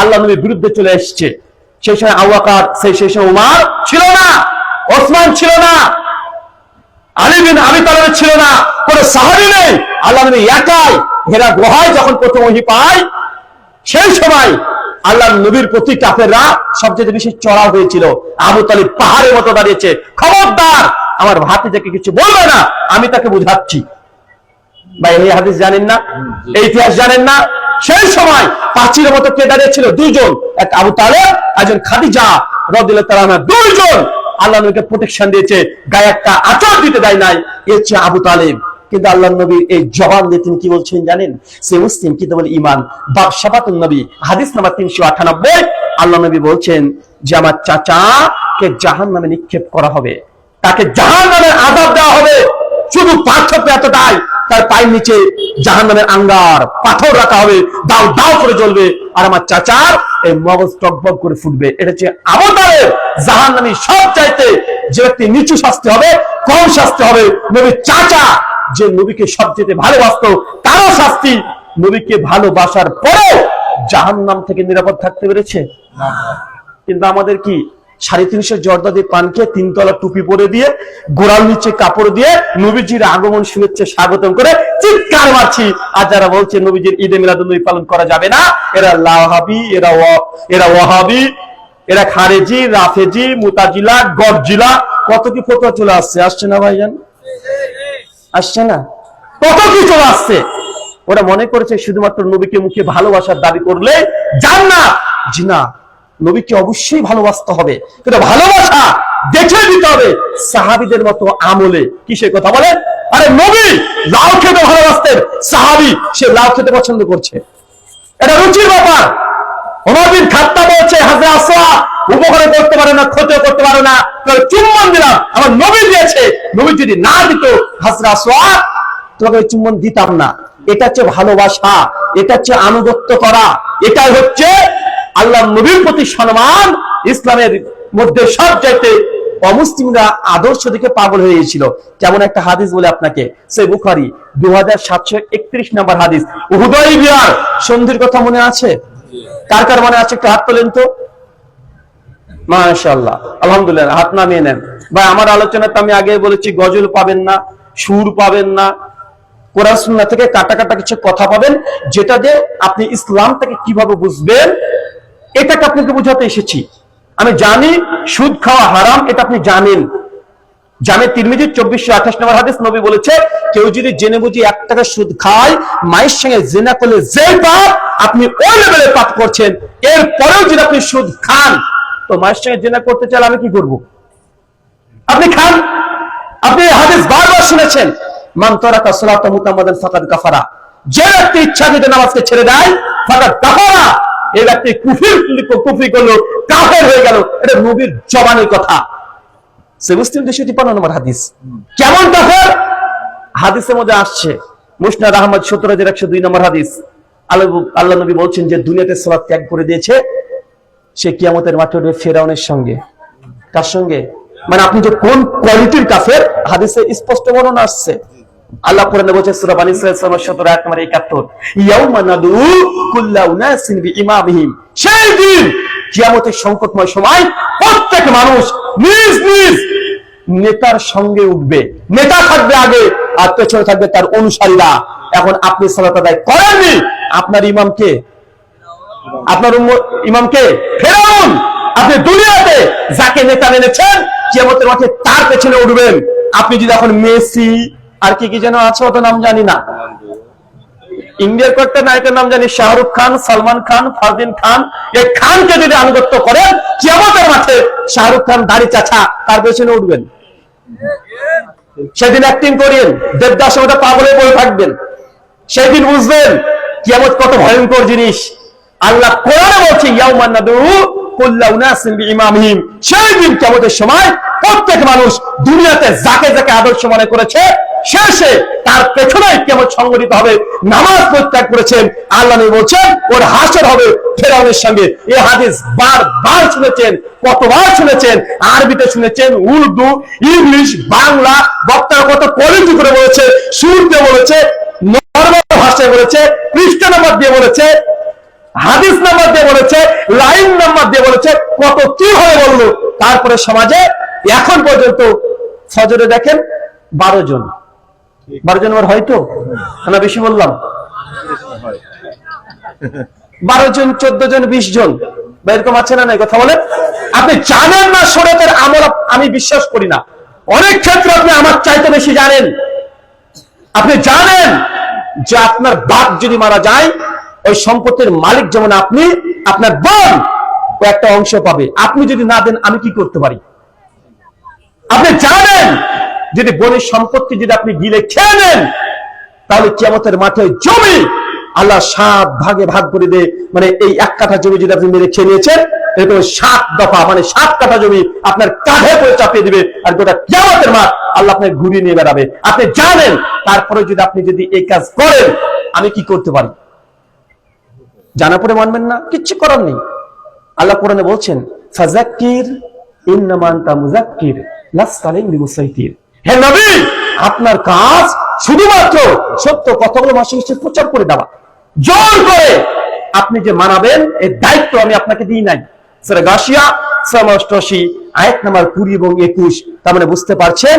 আল্লাহ নবীর বিরুদ্ধে চলে এসেছে। সেই সময় আবু বকর, সেই সময় উমর ছিল না, ওসমান ছিল না, আলী বিন আবি তালেব ছিল না, কোন সাহাবী নেই। আল্লাহ নবী একাই হেরা গুহায় যখন প্রথম ওহী পায়, সেই সময় আল্লাহ নবীর প্রতি কাফেররা সবচেয়ে বেশি চড়াও হয়েছিল। আবু তালিব পাহাড়ের মতো দাঁড়িয়েছে, খবরদার আমার ভাতিজাকে কিছু বলবে না, আমি তাকে বুঝাচ্ছি। ভাই এই হাদিস জানেন না, এই ইতিহাস জানেন না? সেই সময় প্রাচীরের মতো কে দাঁড়িয়েছিল? দুইজন, এক আবু তালেব, একজন খাদিজা রাদিয়াল্লাহু তাআলা আনহা, দুইজন আল্লাহ নবীকে প্রোটেকশন দিয়েছে, গায়ে একটা আঁচড় দিতে দেয় নাই, এ হচ্ছে আবু তালেব। কিন্তু আল্লাহ নবীর এই জবান দিয়ে তিনি কি বলছেন জানেন? সে মুসলিম কিতাবুল ঈমান বাব শাফাতুন নবী হাদিস নাম্বার 398, আল্লাহ নবী বলছেন যে আমার চাচাকে জাহান্নামে নিক্ষেপ করা হবে, তাকে জাহান্নামের আযাব দেওয়া হবে। শুধু পার্থক্য এতটাই, তার পায়ের নিচে জাহান্নামের আঙ্গার পাথর রাখা হবে, দাও দাও করে জ্বলবে, আর আমার চাচার এই মগজ টকবক করে ফুটবে। এটা হচ্ছে আবু তালেব জাহান্নামী। সব চাইতে যে ব্যক্তি নিচু শাস্তি হবে, কম শাস্তি হবে নবীর চাচা, যে নবীকে সবচেয়ে ভালোবাসতো, তারও শাস্তি। নবীকে ভালোবাসার পরেও জাহান্নাম থেকে নিরাপদ থাকতে পেরেছে? কিন্তু আমাদের কি 350 জর্দা দিয়ে পান খেয়ে 3 তলা টুপি পরে দিয়ে গোড়াল নিচে কাপড় দিয়ে নবীজির আগমন শুভেচ্ছা স্বাগতম করে চিৎকার মারছি। আর যারা বলছে নবীজির ঈদে মিলাদুন্নবী পালন করা যাবে না, এরা লাহাবি, এরা ওয়াহাবি, এরা খারেজি, রাফেজি, মুতাজিলা, গরজিলা, কত কি ফতোয়া চলে আসছে না ভাইজান? আসছে না? কত কি চলে আসছে। ওরা মনে করেছে শুধুমাত্র নবীকে মুখে ভালোবাসার দাবি করলে জান্নাত। জি না, নবীকে অবশ্যই ভালোবাসতে হবে, কিন্তু ভালোবাসা দেখে দিতে হবে সাহাবীদের মতো আমলে। কিসের কথা বলেন? আরে নবী লাউ খেতে ভালোবাসতেন, সাহাবী সে লাউ খেতে পছন্দ করছে, এটা রুচির ব্যাপার। ওমর বিন খাত্তাব বলছে, হযরত আসওয়া উপকার করতে পারে না, ক্ষতিও করতে পারে না, তবে চুম্বন দিলাম, আমার নবী দিয়েছে, নবী যদি না দিত হযরত আসওয়া তোমাকে চুম্বন দিতাম না। এটা হচ্ছে ভালোবাসা, এটা হচ্ছে আনুগত্য করা, এটাই হচ্ছে আল্লাহ নবীর প্রতি সম্মান। ইসলামের মধ্যে সবচাইতে অমুসলিমরা আদর্শ দিকে পাগল হয়ে গিয়েছিল। যেমন একটা হাদিস বলে আপনাকে, সহিহ বুখারী 2731 নম্বর হাদিস, হুদাইবিয়ার সন্ধির কথা মনে আছে? কার কার মনে আছে? একটু হাত তোলেন তো। মাশাআল্লাহ, আলহামদুলিল্লাহ, হাত নামিয়ে নেন। ভাই আমার আলোচনাতে আমি আগে বলেছি গজল পাবেন না, সুর পাবেন না, কোরআন সুন্নাহ থেকে কাটা কাটা কিছু কথা পাবেন, যেটা দিয়ে আপনি ইসলামটাকে কিভাবে বুঝবেন এটাকে আপনাকে বোঝাতে এসেছি। আমি জানি সুদ খাওয়া হারাম, এটা আপনি জানেন। জামে তিরমিজি 2428 নম্বর হাদিস, নবী বলেছে কেউ যদি জেনে বুঝে 1 টাকা সুদ খায়, মায়ের সঙ্গে জিনা করলে যে পাপ, আপনি ওই লেভেলে পাপ করছেন। এরপরেও যদি আপনি সুদ খান, তো মায়ের সঙ্গে জিনা করতে চাইলে আমি কি করব? আপনি খান। আপনি হাদিস বারবার শুনেছেন, মান তারাকা সালাতা মুতাম্মাদান ফাকাদ কাফারা, যে ব্যক্তি ইচ্ছাকৃত নামাজকে ছেড়ে দেয় ফাকাদ কাফারা, এই ব্যক্তি কুফরি করলো, কাফের হয়ে গেল। এটা নবীর জবানের কথা। সহিহ মুসলিম 253 নম্বর হাদিস। কেমন কাফের? হাদিসের মধ্যে আসছে, মুসনাদ আহমদ 17102 নম্বর হাদিস, আল্লাহ নবী বলছেন যে দুনিয়াতে সালাত ত্যাগ করে দিয়েছে, সে কিয়ামতের মাঠে উঠবে ফেরাউনের সঙ্গে। কার সঙ্গে? মানে আপনি যে কোন কোয়ালিটির কাফের, হাদিসে স্পষ্ট বর্ণনা আসছে। আল্লাহ কোরআনে বলেছে সূরা বানী ইসরাঈল 17 আয়াত নম্বর 71, ইয়াউমা নাদু কুল্লা উনাসিন বিইমামিহিম, সেই দিন কিয়ামতের সংকটময় সময় প্রত্যেক মানুষ নিজ নিজ নেতার সঙ্গে উঠবে। নেতা থাকবে আগে আর পেছনে থাকবে তার অনুসারীরা। এখন আপনি সালাত আদায় করেননি, আপনার ইমামকে, আপনার ইমামকে ফেরাউন। আপনি দুনিয়াতে যাকে নেতা মেনেছেন, কিয়ামতের মাঠে তার পেছনে উঠবেন। আপনি যদি এখন মেসি আর কি কি যেন আছে, অত নাম জানি না, ইন্ডিয়ার কয়েকটা নায়কের নাম জানি, শাহরুখ খান, সালমান খান, ফারদিন খান, এই খানকে যদি আনুগত্য করেন, কিয়ামতের মাঠে শাহরুখ খান দাড়ি চাচা তার পেছনে উঠবেন। সেদিন অ্যাক্টিং করেন, দেবদাসের মতো পাগলে পড়ে থাকবেন। সেদিন বুঝবেন কিয়ামত কত ভয়ঙ্কর জিনিস। আল্লাহ কোরআনে বলছে ইয়াউমা নাদু কুল্লা উনাসিন বিইমামিহিম, সেই দিন কিয়ামতের সময় প্রত্যেক মানুষ দুনিয়াতে যাকে যাকে আদর্শ মনে করেছে, শেষে তার পেছনেই কিয়ামত সংঘটিত হবে। নামাজ পরিত্যাগ করেছেন, আল্লাহ নবী বলছেন ওর হাসর হবে ফেরাউনের সঙ্গে। এই হাদিস বারবার শুনেছেন, কতবার শুনেছেন, আরবিতে শুনেছেন, উর্দু, ইংলিশ, বাংলা, বক্তারা কত কোয়ালিটি করে বলেছে, সুর দিয়ে বলেছে, নরমাল ভাষায় বলেছে, পৃষ্ঠা নাম্বার দিয়ে বলেছে, হাদিস নাম্বার দিয়ে বলেছে, লাইন নাম্বার দিয়ে বলেছে, কত কি হয়ে বললো। তারপরে সমাজে এখন পর্যন্ত ফজরে দেখেন 12 জন আমার হয়তো না বেশি বললাম, 12 জন, 14 জন, 20 জন বা এরকম আছে না? নাই কথা বলে। আপনি জানেন না শরীয়তের আমল, আমি বিশ্বাস করি না। অনেক ক্ষেত্রে আপনি আমার চাইতে বেশি জানেন। আপনি জানেন যে আপনার বাপ যদি মারা যায়, ওই সম্পত্তির মালিক যেমন আপনি, আপনার বোন ও একটা অংশ পাবে। আপনি যদি না দেন আমি কি করতে পারি? আপনি জানেন যদি বোনের সম্পত্তি যদি আপনি গিলে খেয়ে নেন, তাহলে কিয়ামতের মাঠে জমি আল্লাহ 7 ভাগে ভাগ করে দেয়। মানে এই 1 কাঠা জমি যদি আপনি মেরে খেয়ে নিয়েছেন, এরকম 7 দফা, মানে 7 কাঠা জমি আপনার কাঁধে করে চাপিয়ে দিবে, আর গোটা কিয়ামতের মাঠ আল্লাহ আপনাকে ঘুরিয়ে নিয়ে বেড়াবে। আপনি জানেন, তারপরে যদি আপনি এই কাজ করেন, আমি কি করতে পারি? জানা পরে মানবেন না, কিচ্ছু করার নেই। আল্লাহ কোরআনে বলছেন ফাযাক্কির ইন্নামা আনতা মুযাক্কির লাস্তা আলাইহিম বিমুসাইতির, হে নবী আপনার কাজ শুধুমাত্র সত্য কথাগুলো মানুষের প্রচার করে দেওয়া। জোর করে আপনি যে মানাবেন, এই দায়িত্ব আমি আপনাকে দিই নাই। সূরা গাশিয়া সূরা 88 আয়াত নাম্বার 20 এবং 21। তার মানে বুঝতে পারছেন,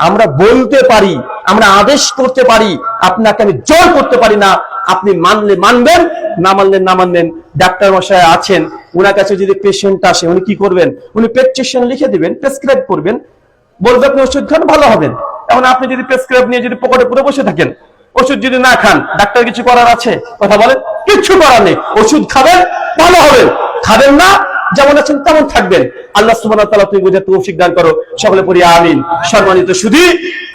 আমরা বলতে পারি, আমরা আদেশ করতে পারি, আপনাকে আমি জোর করতে পারি না। আপনি মানলে মানবেন, না মানলে না মানবেন। ডাক্তার মশাই আছেন, ওনার কাছে যদি পেশেন্ট আসে, উনি কি করবেন? উনি প্রেসক্রিপশন লিখে দিবেন, প্রেসক্রাইব করবেন, বলবে আপনি ওষুধ খান, ভালো হবেন। এখন আপনি যদি প্রেসক্রাইব নিয়ে যদি পকেটে পুরো বসে থাকেন, ওষুধ যদি না খান, ডাক্তার কিছু করার আছে? কথা বলেন, কিচ্ছু করার নেই। ওষুধ খাবেন, ভালো হবেন, খাবেন না, যেমন আছেন তেমন থাকবেন। আল্লাহ সুবহানাহু ওয়া তাআলা তুমি বুঝে তৌফিক দান করো, সকলে পড়ি আমিন। সম্মানিত সুধী,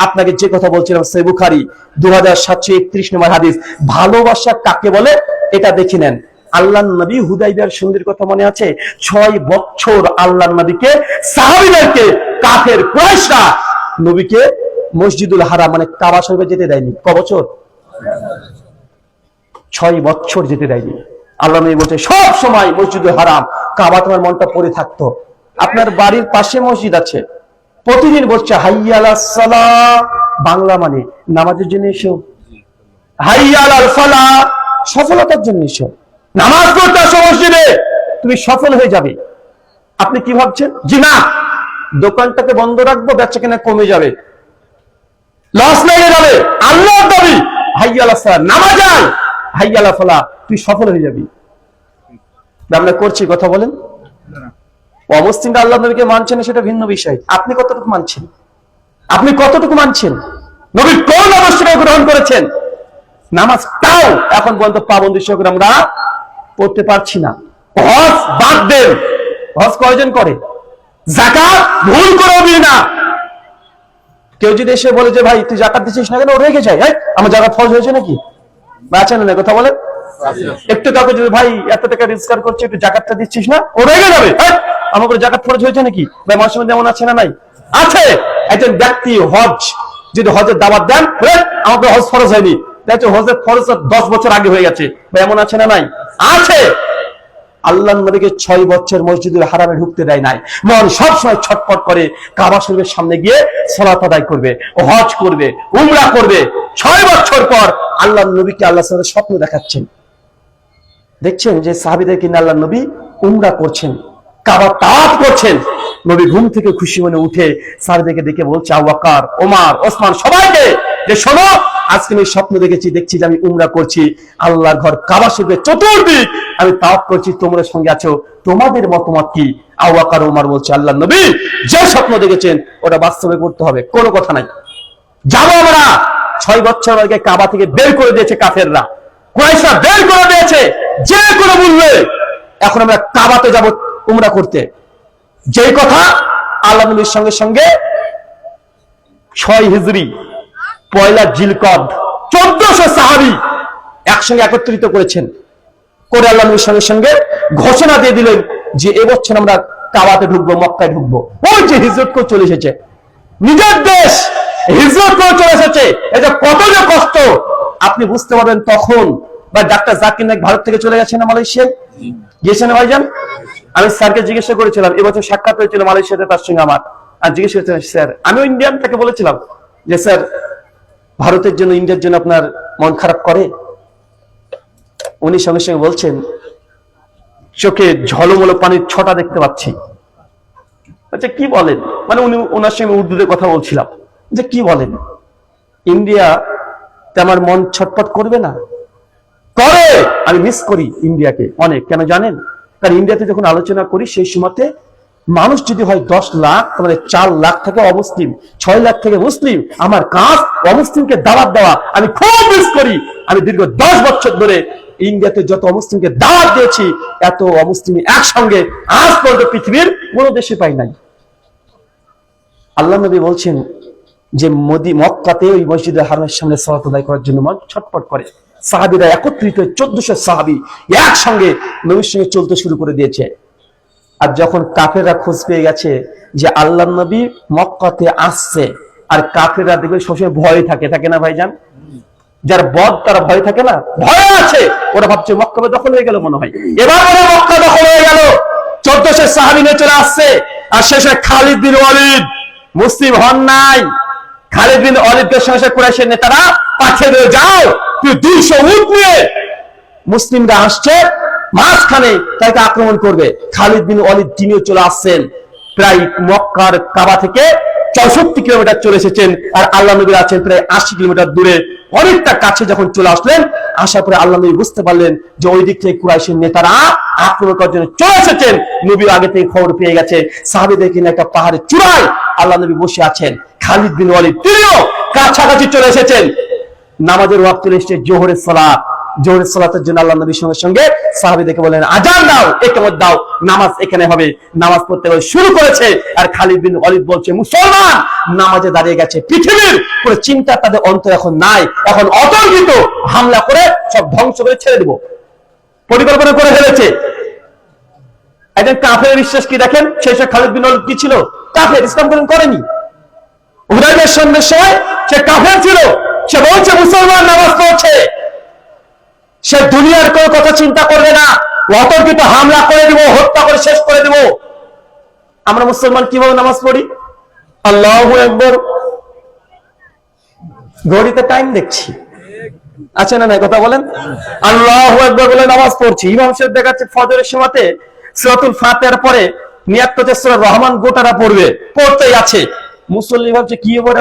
আপনাকে যে কথা বলছিলাম, সহিহ বুখারী 2731 নম্বর হাদিস, ভালোবাসা কাকে বলে এটা দেখে নেন। আল্লাহর নবী হুদাইবিয়ার সন্ধির কথা মনে আছে? 6 বছর আল্লাহর নবীকে, সাহাবীদেরকে কাফের কুরাইশরা নবীকে মসজিদুল হারাম মানে কাবা শরীফে যেতে দেয়নি। ক বছর? 6 বছর যেতে দেয়নি। আল্লাহ নবী বলছে সব সময় মসজিদুল হারাম, কাবা তোমার মনটা পড়ে থাকতো। আপনার বাড়ির পাশে মসজিদ আছে, প্রতিদিন বলছে হাইয়া আলাস সালাহ, বাংলা মানে নামাজের জন্য এসো, হাইয়া আলাল ফালাহ সফলতার জন্য এসো, নামাজ পড়তে আসো মসজিদে, তুমি সফল হয়ে যাবে। আপনি কি ভাবছেন? জি না, দোকানটাকে বন্ধ রাখবো, বেচা কেনা কমে যাবে, লস লেগে যাবে। আল্লাহর দাবি হাইয়া আলাস সালাহ, নামাজ আয়, হাইয়া আলাল ফালাহ, তুই সফল হয়ে যাবি। আমরা করছি, কথা বলেন। অমুসলিমরা আল্লাহ নবীকে মানছেন সেটা ভিন্ন বিষয়। আপনি কতটুকু মানছেন? আপনি কতটুকু মানছেন? নবীর কোন আদর্শকে গ্রহণ করেছেন? নামাজটাও এখন পর্যন্ত পাবন্দি সহকারে আমরা পড়তে পারছি না। হজ বাদ দেন, হজ কয়জন করে? যাকাত ভুল করে দিই না। কেউ যদি এসে বলে যে ভাই তুই যাকাত দিচ্ছিস না কেন, ও রেগে যায়, আমার যাকাত ফরজ হয়েছে নাকি? বাঁচেন না, কথা বলেন। একটু কাউকে যদি ভাই এত টাকা রোজগার করছে, একটু জাকাতটা দিচ্ছিস না, ও রেগে যাবে, আমার করে জাকাত ফরজ হয়েছে নাকি? ভাই মানুষের মধ্যে এমন আছে না নাই? আছে। একজন ব্যক্তি হজ যদি হজের দাওয়াত দেন, আমাকে হজ ফরজ হয়নি, হজের ফরজ 10 বছর আগে হয়ে গেছে, ভাই এমন আছে না নাই? আছে। আল্লাহর নবীকে 6 বছর মসজিদুল হারামে ঢুকতে দেয় নাই। মন সবসময় ছটফট করে কাবা শরীফের সামনে গিয়ে সালাত আদায় করবে, হজ করবে, উমরা করবে। 6 বছর পর আল্লাহর নবীকে আল্লাহ সাল্লাল্লাহু স্বপ্ন দেখাচ্ছেন, দেখছেন যে সাহাবীদের কিনা আল্লাহর নবী উমরা করছেন, কাবা তাওয়াফ করছেন। নবী ঘুম থেকে খুশি মনে উঠে সাহাবীদেরকে দেখে বলছে, আবু বকর, ওমর, ওসমান সবাইকে, যে শোনো, আজকে আমি স্বপ্ন দেখেছি যে আমি উমরা করছি, আল্লাহর ঘর কাবা শরীফের চতুর্দিক আমি তাওয়াফ করছি, তোমরা সঙ্গে আছো, তোমাদের মতামত কি? আবু বকর, ওমর বলছে, আল্লাহর নবী যে স্বপ্ন দেখেছেন ওটা বাস্তবে করতে হবে, কোনো কথা নাই, যাবো আমরা। 6 বছর আগে কাবা থেকে বের করে দিয়েছে কাফেররা, কুরাইশরা বের করে দিয়েছে যে কোনো মূল্যে। এখন আমরা কাবাতে যাব উমরা করতে। যেই কথা আল্লাহ নবীর সঙ্গে সঙ্গে 6 হিজরি 1 জিলকদ 1400 সাহাবী একসঙ্গে একত্রিত করেছেন, করে আল্লাহ নবীর সঙ্গে সঙ্গে ঘোষণা দিয়ে দিলেন যে এবছর আমরা কাবাতে ঢুকবো, মক্কায় ঢুকবো। ওই যে হিজরত করে চলে এসেছে, নিজের দেশ হিজরত করে চলে এসেছে, এটা কত যে কষ্ট আপনি বুঝতে পারবেন তখন। বা ডাক্তার জাকির নাইক ভারত থেকে চলে গেছেন না মালয়েশিয়া, গিয়েছেন ভাইজান? আমি স্যারকে জিজ্ঞাসা করেছিলাম, এবছর সাক্ষাৎ হয়েছিল মালয়েশিয়াতে তার সঙ্গে আমার, আর জিজ্ঞাসা করেছিলাম স্যার, আমিও ইন্ডিয়ান, তাকে বলেছিলাম যে স্যার ভারতের জন্য, ইন্ডিয়ার জন্য আপনার মন খারাপ করে? উনি সঙ্গে সঙ্গে বলছেন, চোখে ঝলমলো পানির ছটা দেখতে পাচ্ছি। আচ্ছা কি বলেন? মানে উনি ওনার সঙ্গে উর্দুতে কথা বলছিলাম, যে কি বলেন, ইন্ডিয়া আমার মন ছটফট করবে না? করে। আমি মিস করি ইন্ডিয়াকে অনেক, কেন জানেন? কারণ ইন্ডিয়াতে যখন আলোচনা করি সেই সময়তে মানুষ যদি হয় 10 লাখ, তাহলে 4 লাখ থেকে অমুসলিম, 6 লাখ থেকে মুসলিম। আমার কাজ অমুসলিমকে দাওয়াত দেওয়া, আমি খুব মিস করি। আমি দীর্ঘ 10 বছর ধরে ইন্ডিয়াতে যত অমুসলিমকে দাওয়াত দিয়েছি, এত অমুসলিম একসঙ্গে আজ পর্যন্ত পৃথিবীর কোন দেশে পাই নাই। আল্লাহ নবী বলছেন যে মক্কাতে ওই মসজিদে হারামের সামনে সালাত আদায় করার জন্য মন ছটফট করে। সাহাবীরা একত্রিত 1400 সাহাবী একসঙ্গে নবীর সঙ্গে চলতে শুরু করে দিয়েছে। আর যখন কাফেররা খোঁজ পেয়ে গেছে যে আল্লাহর নবী মক্কাতে আসছে, আর কাফেররা দেখবে সবসময় ভয় থাকে না ভাইজান? যার বদ তারা ভয় থাকে না, ভয় আছে। ওরা ভাবছে মক্কা দখল হয়ে গেল মনে হয়, এবার মক্কা দখল হয়ে গেল। 1400 সাহাবী নিয়ে চলে আসছে, আর শেষে খালিদ বিন ওয়ালিদ মুসলিম হন নাই। খালিদ বিন ওয়ালিদের সঙ্গে কুরাইশের নেতারা পাঠিয়ে দিয়ে, যাও তুই 200 উট নিয়ে, মুসলিমরা আসছে, মাঝখানে তাকে আক্রমণ করবে। খালিদ বিন ওয়ালিদ তিনিও চলে আসছেন, প্রায় মক্কার কাবা থেকে 64 কিলোমিটার চলে এসেছেন, আর আল্লাহ নবী আছেন প্রায় 80 কিলোমিটার দূরে। অনেকটা কাছে যখন চলে আসলেন, আসার পরে আল্লাহ নবী বুঝতে পারলেন যে ওই দিক থেকে কুরাইশের নেতারা আক্রমণ করার জন্য চলে এসেছেন। নবী আগে থেকে খবর পেয়ে গেছে। সাহাবীদের কিনা একটা পাহাড়ের চূড়ায় আল্লাহ নবী বসে আছেন। খালিদ বিন ওয়ালিদ তিনিও কাছাকাছি চলে এসেছেন। নামাজের ওয়াক্ত চলে এসেছে, জোহরের সালাত। জোহরের সালাতের জন্য আল্লাহ নবীর সঙ্গে সঙ্গে সাহাবীদেরকে বলেন, আজান দাও, ইকামত দাও, নামাজ এখানে হবে। নামাজ পড়তে শুরু করেছে, আর খালিদ বিন ওয়ালিদ বলছে, মুসলমান নামাজে দাঁড়িয়ে গেছে। পৃথিবীর কোনো চিন্তা তাদের অন্তর এখন নাই, এখন অতর্কিত হামলা করে সব ধ্বংস করে ছেড়ে দিব পরিকল্পনা করে ফেলেছে। একজন কাফের বিশ্বাস কি দেখেন, সেই সময় খালিদ বিন ওয়ালিদ কি ছিল? কাফের, ইসলাম গ্রহণ করেনি। হুদায়বিয়ার সন্ধির সময় সে কাফের ছিল। সে বলছে মুসলমান নামাজ পড়ছে, সে দুনিয়ার কোনো কথা চিন্তা করবে না, অতর্কিত হামলা করে দিব, হত্যা করে শেষ করে দিব। আমরা মুসলমান কিভাবে নামাজ পড়ি? আল্লাহু আকবার, ঘড়িতে টাইম দেখছি, আচ্ছা না কথা বলেন, আল্লাহু আকবার বলে নামাজ পড়ছি। ইমাম সাহেব দেখাচ্ছে ফজরের সময়তে সূরাতুল ফাতিহার পরে নিয়াত সূরা রহমান গোটাটা পড়বে, পড়তেই আছে। মুসল্লি ভাবছে কি এবার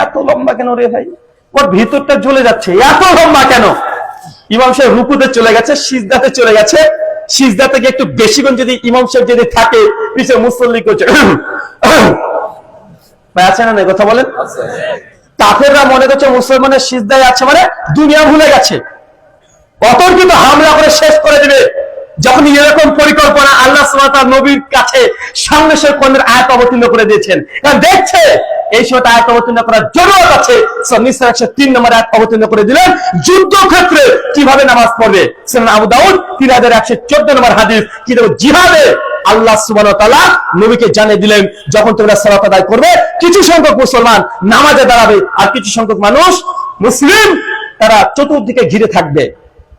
এত লম্বা কেন রে ভাই, ওর ভিতরটা জ্বলে যাচ্ছে, এত লম্বা কেন? ইমাম সাহেব রুকুতে চলে গেছে, সিজদাতে চলে গেছে। সিজদা থেকে একটু বেশিক্ষণ যদি ইমাম সাহেব যদি থাকে, পিছনে মুসল্লি করছে ভাই, আছে না কথা বলেন। কাফেররা মনে করছে মুসলমানের সিজদায় আছে মানে দুনিয়া ভুলে গেছে, অতর্কিত হামলা করে শেষ করে দিবে। যখন এরকম পরিকল্পনা আল্লাহ সুবহানাহু ওয়া তাআলা নবীর কাছে সামনে সে কোরআনের আয়াত অবতীর্ণ করে দিয়েছেন, কারণ দেখছে এই সময় আয়াত অবতীর্ণ করার জরুরত আছে। সূরা নিসা 103 নম্বর আয়াত অবতীর্ণ করে দিলেন যুদ্ধক্ষেত্রে কিভাবে নামাজ পড়বে। সুনান আবু দাউদ 3114 নম্বর হাদিস, কিভাবে জিহাদে আল্লাহ সুবহানাহু ওয়া তাআলা নবীকে জানিয়ে দিলেন, যখন তোমরা সালাত আদায় করবে, কিছু সংখ্যক মুসলমান নামাজে দাঁড়াবে, আর কিছু সংখ্যক মানুষ মুসলিম তারা চতুর্দিকে ঘিরে থাকবে।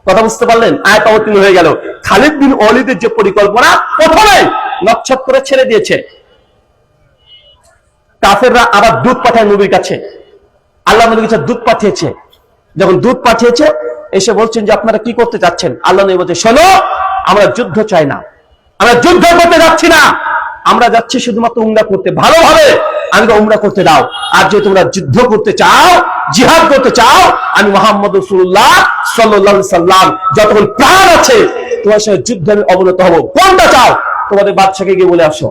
কথা বুঝতে পারলেন? আয়াত অবতীর্ণ হয়ে গেল। খালিদ বিন ওয়ালিদের যে পরিকল্পনা প্রথমে নকশাত করে ছেড়ে দিয়েছে। কাফেররা আবার দূত পাঠায় নবীর কাছে, আল্লাহ নবীর কাছে দূত পাঠিয়েছে। যখন দূত পাঠিয়েছে, এসে বলছেন যে আপনারা কি করতে যাচ্ছেন? আল্লাহ নবী বলছে, শোনো, আমরা যুদ্ধ চাই না, আমরা যুদ্ধ করতে যাচ্ছি না, আমরা যাচ্ছি শুধুমাত্র উমরা করতে। ভালোভাবে আমাকে উমরা করতে দাও। আর যদি তোমরা যুদ্ধ করতে চাও, জিহাদ করতে চাও, আমি মুহাম্মদ রাসূলুল্লাহ সাল্লাল্লাহু আলাইহি সাল্লাম যতক্ষণ প্রাণ আছে তোমার সঙ্গে যুদ্ধে আমি অবনত হব। কোনটা চাও? তোমাদের বাদশাকে গিয়ে বলে আসো।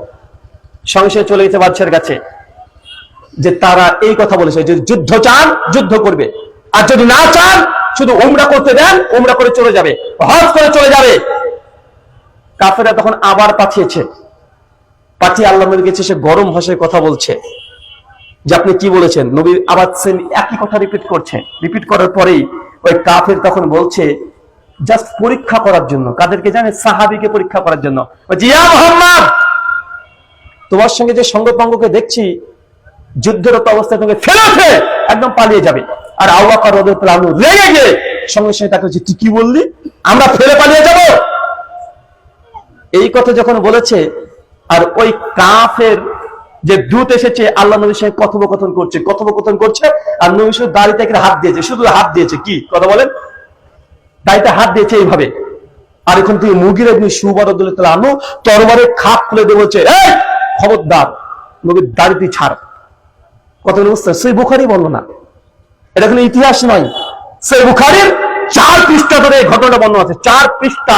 সঙ্গে সঙ্গে চলে গেছে বাদশার কাছে, যে তারা এই কথা বলেছে, যদি যুদ্ধ চান যুদ্ধ করবে, আর যদি না চান শুধু উমরা করতে দেন, উমরা করে চলে যাবে, হজ করে চলে যাবে। কাফেররা তখন আবার পাঠিয়েছে, পাঠিয়ে আল্লাহ নবীর কাছে সে গরম ভাষায় কথা বলছে যে আপনি কি বলেছেন। নবী আবার একই কথা রিপিট করছে। রিপিট করার পরেই ওই কাফের তখন বলছে, জাস্ট পরীক্ষা করার জন্য। কাদেরকে জানে? সাহাবীকে পরীক্ষা করার জন্য। ইয়া মুহাম্মদ, তোমার সঙ্গে যে সঙ্গপঙ্গকে দেখছি যুদ্ধরত অবস্থায় তোমাকে ফেলে একদম পালিয়ে যাবে। আর আবু বকর রাদিয়াল্লাহু আনহু রেগে গিয়ে সঙ্গে সঙ্গে তাকে বলছে, তুই কি বললি, আমরা ফেলে পালিয়ে যাব? এই কথা যখন বলেছে, আর ওই কাফের যে দূত এসেছে আল্লাহ নবীর সঙ্গে কথোপকথন করছে, আর নবী শুধু দাড়িতে হাত দিয়েছে, শুধু হাত দিয়েছে। কি কথা বলেন? দাড়িতে হাত দিয়েছে এইভাবে। আর এখন তুই মুগীরা ইবনে শুবা রাদিয়াল্লাহু আনহু তরবারে খাপ খুলে দিয়ে বলছে, এই খবরদার, নবীর দাড়িতে ছাড়। কথা বুঝছেন? সহিহ বুখারী বর্ণনা, এটা কোনো ইতিহাস নয়। সহিহ বুখারীর 4 পৃষ্ঠা ধরে এই ঘটনাটা বর্ণনা আছে, 4 পৃষ্ঠা।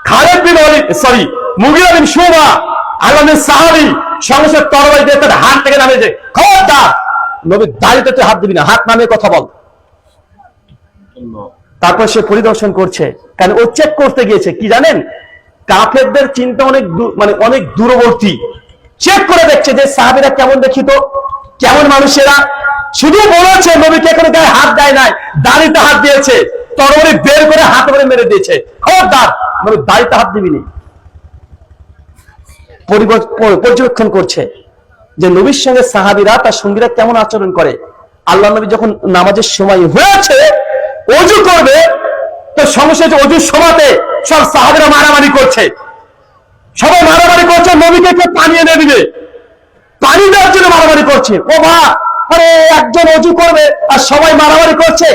খালিদ বিন ওয়ালিদ, মুগীরা বিন শুবা, আল্লাহর সাহাবী, সঙ্গে সঙ্গে তরবারি দিয়ে তার হাত থেকে নামিয়েছে, খবরদার, নবীর দাড়িতে তুই হাত দিবি না, হাত নামিয়ে কথা বল। তারপর সে পরিদর্শন করছে, কারণ ও চেক করতে গিয়েছে। কি জানেন? কাফেরদের চিন্তা অনেক দূরবর্তী। চেক করে দেখছে যে সাহাবীরা কেমন দেখিত, কেমন মানুষেরা। শুধু বলেছে নবীকে এখানে গায়ে হাত দেয় নাই, দাড়িতে হাত দিয়েছে, তরবারি বের করে হাত ধরে মেরে দিয়েছে, খবরদার, নবীর দাড়িতে হাত দিবি না। পর্যবেক্ষণ করছে যে নবীর সঙ্গে সাহাবীরা, তার সঙ্গীরা কেমন আচরণ করে। আল্লাহ নবী যখন নামাজের সময় হয়েছে, ওযু করবে, তো সঙ্গে সঙ্গে ওযুর সময়তে সব সাহাবীরা মারামারি করছে, সবাই মারামারি করছে। নবীকে কেউ পানি এনে দিবে, পানি দেওয়ার জন্য মারামারি করছে। ও মা, আরে একজন ওযু করবে আর সবাই মারামারি করছে।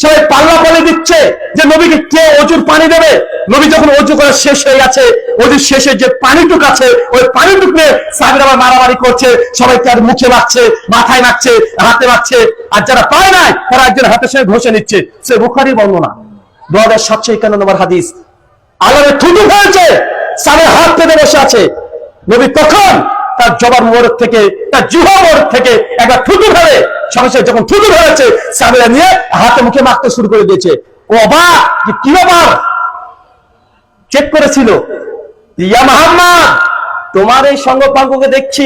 সবাই পাল্লা পাল্লি দিচ্ছে যে নবীকে কে অজুর পানি দেবে। নবী যখন অজু করা শেষ হয়ে গেছে, অজুর শেষে যে পানিটুক আছে ওই পানিটুক নিয়ে সাহাবীরা আবার মারামারি করছে, সবাই তার মুখে মাখছে, মাথায় মাখছে, হাতে মাখছে, আর যারা পায় নাই তারা একজন হাতের সঙ্গে ঘষে নিচ্ছে। সে বুখারীর বর্ণনা 2751 নম্বর হাদিস। আল্লাহর থুতু ফেলছে, সাহাবীরা হাত পেতে বসে আছে। নবী তখন তার জবান মোবারক থেকে, তার জিহ্বা মোবারক থেকে একবার থুতু ফেলে, সঙ্গে সঙ্গে যখন থুতু ফেলেছে সাহাবীরা নিয়ে হাতে মুখে মাখতে শুরু করে দিয়েছে। ও অবাক, কি ব্যাপার? চেক করেছিল, ইয়া মুহাম্মদ, তোমার এই সঙ্গপাঙ্গকে দেখছি,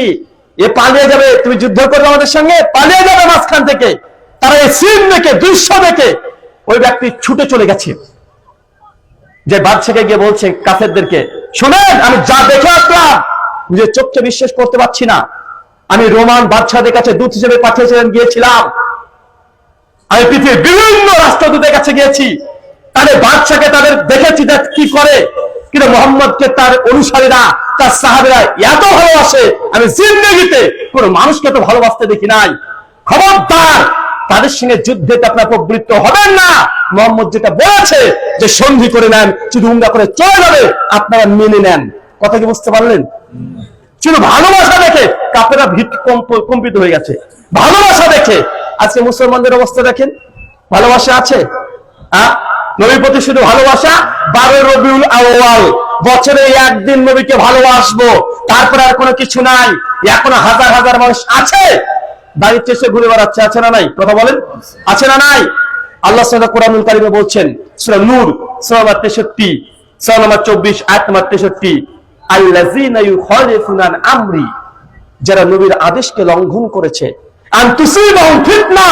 এ পালিয়ে যাবে, তুমি যুদ্ধ করবে আমাদের সঙ্গে, পালিয়ে যাবে মাঝখান থেকে। তারা এই সিন দেখে, দৃশ্য দেখে ওই ব্যক্তি ছুটে চলে গেছে, যে বাদশাকে গিয়ে বলছে কাফেরদেরকে, শুনেন আমি যা দেখে আসলাম নিজের চোখকে বিশ্বাস করতে পারছি না। আমি রোমান বাদশাদের কাছে দূত হিসেবে পাঠিয়েছিলেন, গিয়েছিলাম, আমি পৃথিবীর বিভিন্ন রাষ্ট্রদূতের কাছে গিয়েছি, তাদের বাদশাকে তাদের দেখেছি কি করে, কিন্তু মোহাম্মদকে তার অনুসারীরা, তার সাহাবীরা এত ভালোবাসে, আমি জিন্দেগিতে কোন মানুষকে তো ভালোবাসতে দেখি নাই। খবরদার, তাদের সঙ্গে যুদ্ধে আপনারা প্রবৃত্ত হবেন না। মোহাম্মদ যেটা বলেছে যে সন্ধি করে নেন, শুধু উমরা করে চলে যাবে, আপনারা মেনে নেন। কথা কি বুঝতে পারলেন? শুধু ভালোবাসা দেখে কাপেরা ভিত কম্পিত হয়ে গেছে, ভালোবাসা দেখে। আজকে মুসলমানদের অবস্থা দেখেন, ভালোবাসা আছে? নবীর প্রতি শুধু ভালোবাসা, 12 রবিউল আউয়াল, বছরে একদিন নবীকে ভালোবাসবো, তারপরে আর কোনো কিছু নাই। এখনো হাজার হাজার মানুষ আছে দাঁড়িয়ে চেষ্টা ঘুরে বেড়াচ্ছে, আছে না নাই? কথা বলেন, আছে না নাই? আল্লাহ সুবহানাহু কোরআনুল কারীমে বলছেন, সূরা নূর সূরা নম্বর 63, সূরা নম্বর 24 আয়াত নম্বর 63, আল্লাযীনা ইউখালিফুনা আন আমরি, যারা নবীর আদেশকে লঙ্ঘন করেছে, আন তুসিবাহুম ফিতনা,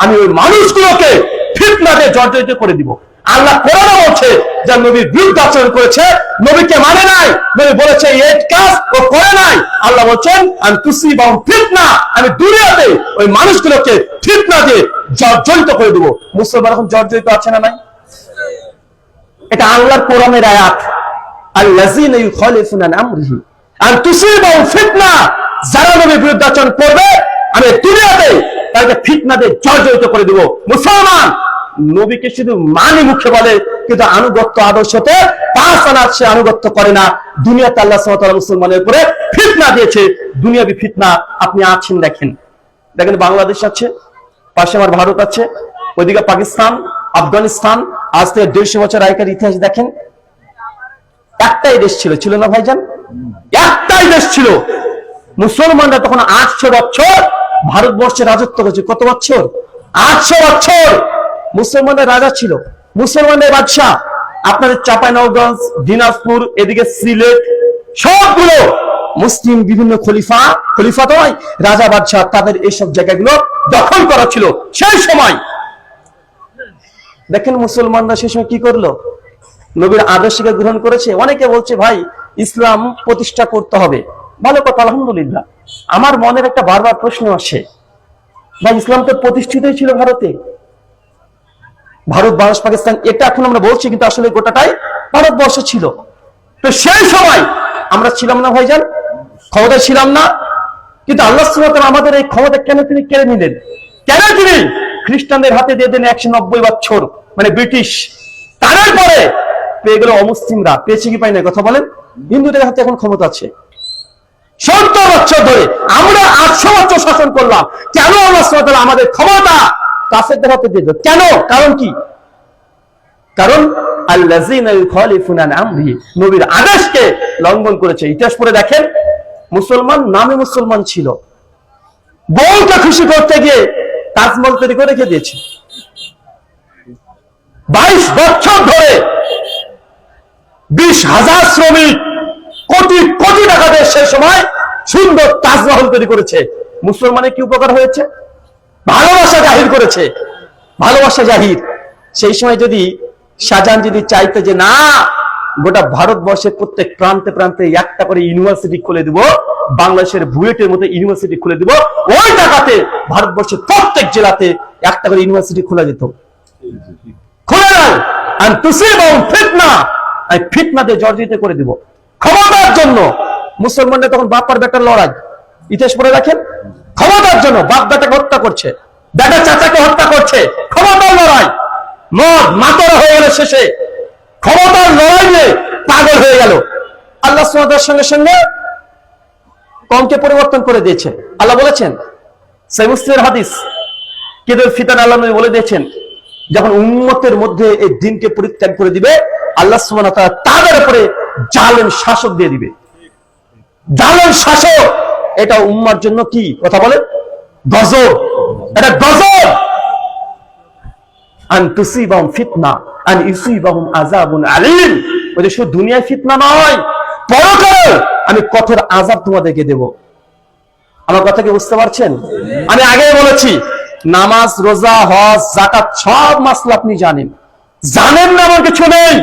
আমি ওই মানুষগুলোকে ফিতনাতে জর্জরিত করে দিব। আল্লাহ কোরআনে বলছে যারা নবীর বিরুদ্ধে আচরণ করেছে, নবীকে মানে নাই, নবী বলেছে এই কাজ ও করে নাই, আল্লাহ বলছেন আন তুসিবাহুম ফিতনা, আমি দুনিয়াতে ওই মানুষগুলোকে ফিতনা দিয়ে জর্জরিত করে দিব। মুসলমান এখন জর্জরিত আছে না নাই? এটা আল্লাহর কোরআনের আয়াত। আল্লাযীনা ইউখালিফুনা আন আমরিহি আন তুসিবাহুম ফিতনা, যারা নবীর বিরুদ্ধে আচরণ করবে আমি দুনিয়াতে তাকে ফিতনা দিয়ে জর্জরিত করে দিব। মুসলমান নবীকে শুধু মানে মুখে বলে, কিন্তু আনুগত্য আদর্শতে 5 আনা সে আনুগত্য করে না। দুনিয়াতে আল্লাহ সুবহানাহু ওয়া তাআলা মুসলমানের উপরে ফিতনা দিয়েছে, দুনিয়াবি ফিতনা। আপনি আছেন, দেখেন দেখেন, বাংলাদেশ আছে, পাশে আমার ভারত আছে, ওইদিকে পাকিস্তান, আফগানিস্তান। আজ থেকে 150 বছর আগেকার ইতিহাস দেখেন, একটাই দেশ ছিল, ছিল না ভাইজান? একটাই দেশ ছিল। মুসলমানরা তখন 800 বছর ভারতবর্ষে রাজত্ব করেছে। কত বছর? 800 বছর মুসলমানরা রাজা ছিল, মুসলমানদের বাদশাহ। আপনাদের চাঁপাইনবাবগঞ্জ, দিনাজপুর, এদিকে সিলেট, সবগুলো মুসলিম বিভিন্ন খলিফা, খলিফা তো নয়, রাজা বাদশাহ, তাদের এইসব জায়গাগুলো দখল করা ছিল সেই সময়। দেখেন মুসলমানরা সেই সময় কি করলো? নবীর আদর্শকে গ্রহণ করেছে। অনেকে বলছে ভাই ইসলাম প্রতিষ্ঠা করতে হবে, ভালো কথা, আলহামদুলিল্লাহ। আমার মনের একটা বারবার প্রশ্ন আসে, ভাই ইসলাম তো প্রতিষ্ঠিতই ছিল ভারতে, ভারত, বাংলাদেশ, পাকিস্তান, এটা এখন আমরা বলছি, কিন্তু আসলে গোটাটাই ভারতবর্ষ ছিল। তো সেই সময় আমরা ছিলাম না ভাইজান? ক্ষমতায় ছিলাম না? কিন্তু আল্লাহ সুবহানাহু ওয়া তাআলা আমাদের এই ক্ষমতা কেন তিনি কেড়ে নিলেন? কেন তিনি খ্রিস্টানদের হাতে দিয়ে দেন 190 বছর, মানে ব্রিটিশ। তারপরে পেয়ে গেল অমুসলিমরা, পেয়েছে কি পাই না? কথা বলেন। হিন্দুদের হাতে এখন ক্ষমতা আছে। 70 বছর ধরে আমরা 800 বছর শাসন করলাম, কেন আল্লাহ সুবহানাহু ওয়া তাআলা আমাদের ক্ষমতা কাফেরদের হাতে দিয়ে দিল? কেন? কারণ কি? কারণ আল্লাযীনা ইউখালিফুনা আন আমরিহি, নবীর আদেশকে লঙ্ঘন করেছে। ইতিহাস পড়ে দেখেন, মুসলমান নামে মুসলমান ছিল, বউকে খুশি করতে গিয়ে তাজমহল তৈরি করে রেখে দিয়েছে। 22 বছর ধরে 20,000 শ্রমিক কোটি কোটি টাকা দিয়ে সেই সময় সুন্দর তাজমহল তৈরি করেছে। মুসলমানের কি উপকার হয়েছে? ভালোবাসা জাহির করেছে, ভালোবাসা জাহির। সেই সময় যদি শাহজাহান যদি চাইতে যে না, গোটা ভারতবর্ষের প্রত্যেক প্রান্তে প্রান্তে একটা করে ইউনিভার্সিটি খুলে দিব, বাংলাদেশের বুয়েটের মতো ইউনিভার্সিটি খুলে দিব, ওই টাকাতে ভারতবর্ষের প্রত্যেক জেলাতে একটা করে ইউনিভার্সিটি খোলা যেত। খুলে নাই, আর তুসিবাহুম ফিতনা, আমি ফিতনা দিয়ে জর্জরিত করে দিব ক্ষমতার জন্য। মুসলমানরা তখন বাপার বেটার লড়াই, ইতিহাস পড়ে রাখেন। ক্ষমতার জন্য বাপ বেটাকে হত্যা করছে, বেটা চাচাকে হত্যা করছে, ক্ষমতার লড়াই। মদ মাতরা হয়ে গেল, শেষে ক্ষমতার লড়াইয়ে পাগল হয়ে গেল। আল্লাহ সুবহানাহু ওয়া তাআলার সঙ্গে সঙ্গে কমকে পরিবর্তন করে দিয়েছে। আল্লাহ বলেছেন, সহিহ মুসলিমের হাদিস, ঈদুল ফিতর আল্লাহ নবী বলে দিয়েছেন, যখন উম্মতের মধ্যে এই দিনকে পরিত্যাগ করে দিবে, আল্লাহ সুবহানাহু ওয়া তাআলা তাদের উপরে জালেম শাসক দিয়ে দিবে। জালেম শাসক, এটা উম্মার জন্য কি কথা বলে? গজব। এটা গজব। আন তুসিবাহুম ফিতনা আন ইউসিবাহুম আযাবুন আলীম। ওই যে শুধু দুনিয়ায় ফিতনা নয়, পরকালে আমি কঠোর আযাব তোমাদেরকে দেব। আমার কথা কি বুঝতে পারছেন? আমি আগেই বলেছি, নামাজ, রোজা, হজ, যাকাত সব মাসলা আপনি জানেন, জানেন না এমন কিছু নেই।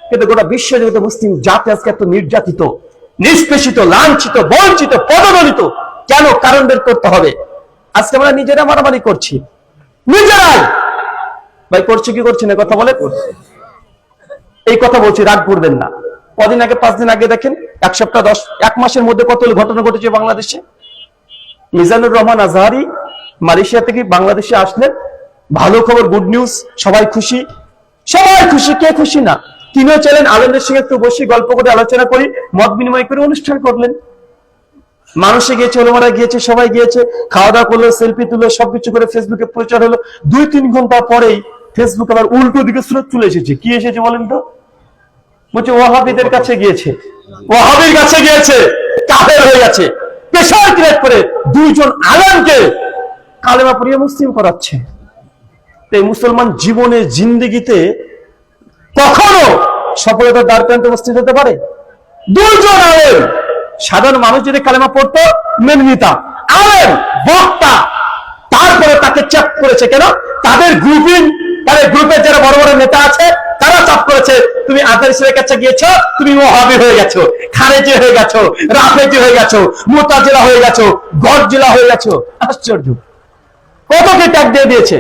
কিন্তু গোটা বিশ্ব জগতে মুসলিম জাতি আজকে এত নির্যাতিত, নিষ্পেষিত, লাঞ্ছিত, বঞ্চিত, পদদলিত কেন? কারণ বের করতে হবে। আজকে আমরা নিজেরা মারামারি করছি, নিজেরাই। ভাই করছি কি করছি না কথা বলে? এই কথা বলছি, রাগ করবেন না। কদিন আগে, 5 দিন আগে দেখেন, 1 সপ্তাহ 1 মাসের মধ্যে কত ঘটনা ঘটেছে বাংলাদেশে। মিজানুর রহমান আজহারি মালয়েশিয়া থেকে বাংলাদেশে আসলেন, ভালো খবর, গুড নিউজ, সবাই খুশি। সবাই খুশি, কে খুশি না? তিনিও চাইলেন আলেমদের সঙ্গে একটু বসে গল্প করে আলোচনা করি, মত বিনিময় করে অনুষ্ঠান করলেন। মানুষে গিয়েছে, ওলামারা গিয়েছে, সবাই গিয়েছে, খাওয়া দাওয়া করলো, সেলফি তুললো, সবকিছু করে ফেসবুকে প্রচার হলো। 2-3 ঘন্টা পরেই ফেসবুক আবার উল্টো দিকে স্রোত চলে এসেছে। কি এসেছে বলেন তো? বলছে ওয়াহাবিদের কাছে গিয়েছে, ওয়াহাবির কাছে গিয়েছে, কাফের হয়ে গেছে। প্রেসার ক্রিয়েট করে 2 জন আলেমকে কালেমা পড়িয়ে মুসলিম করাচ্ছে। এই মুসলমান জীবনে, জিন্দেগিতে কখনো সফলতার দ্বার প্রান্তে উপস্থিত হতে পারে? 2 জন আলেম। সাধারণ মানুষ যদি কালেমা পড়তো মেনে নিতাম, আলেম বক্তা, তারপরে তাকে চাপ করেছে কেন? তাদের গ্রুপিং, তাদের গ্রুপের যারা বড় বড় নেতা আছে তারা চাপ করেছে, তুমি আজহার ইসলামের কাছে গিয়েছো, তুমি ওয়াহাবি হয়ে গেছো, খারেজি হয়ে গেছো, রাফেজি হয়ে গেছো, মুতাজিলা হয়ে গেছো, গরজিলা হয়ে গেছো। আশ্চর্য, কত কি ট্যাগ দিয়ে দিয়েছে।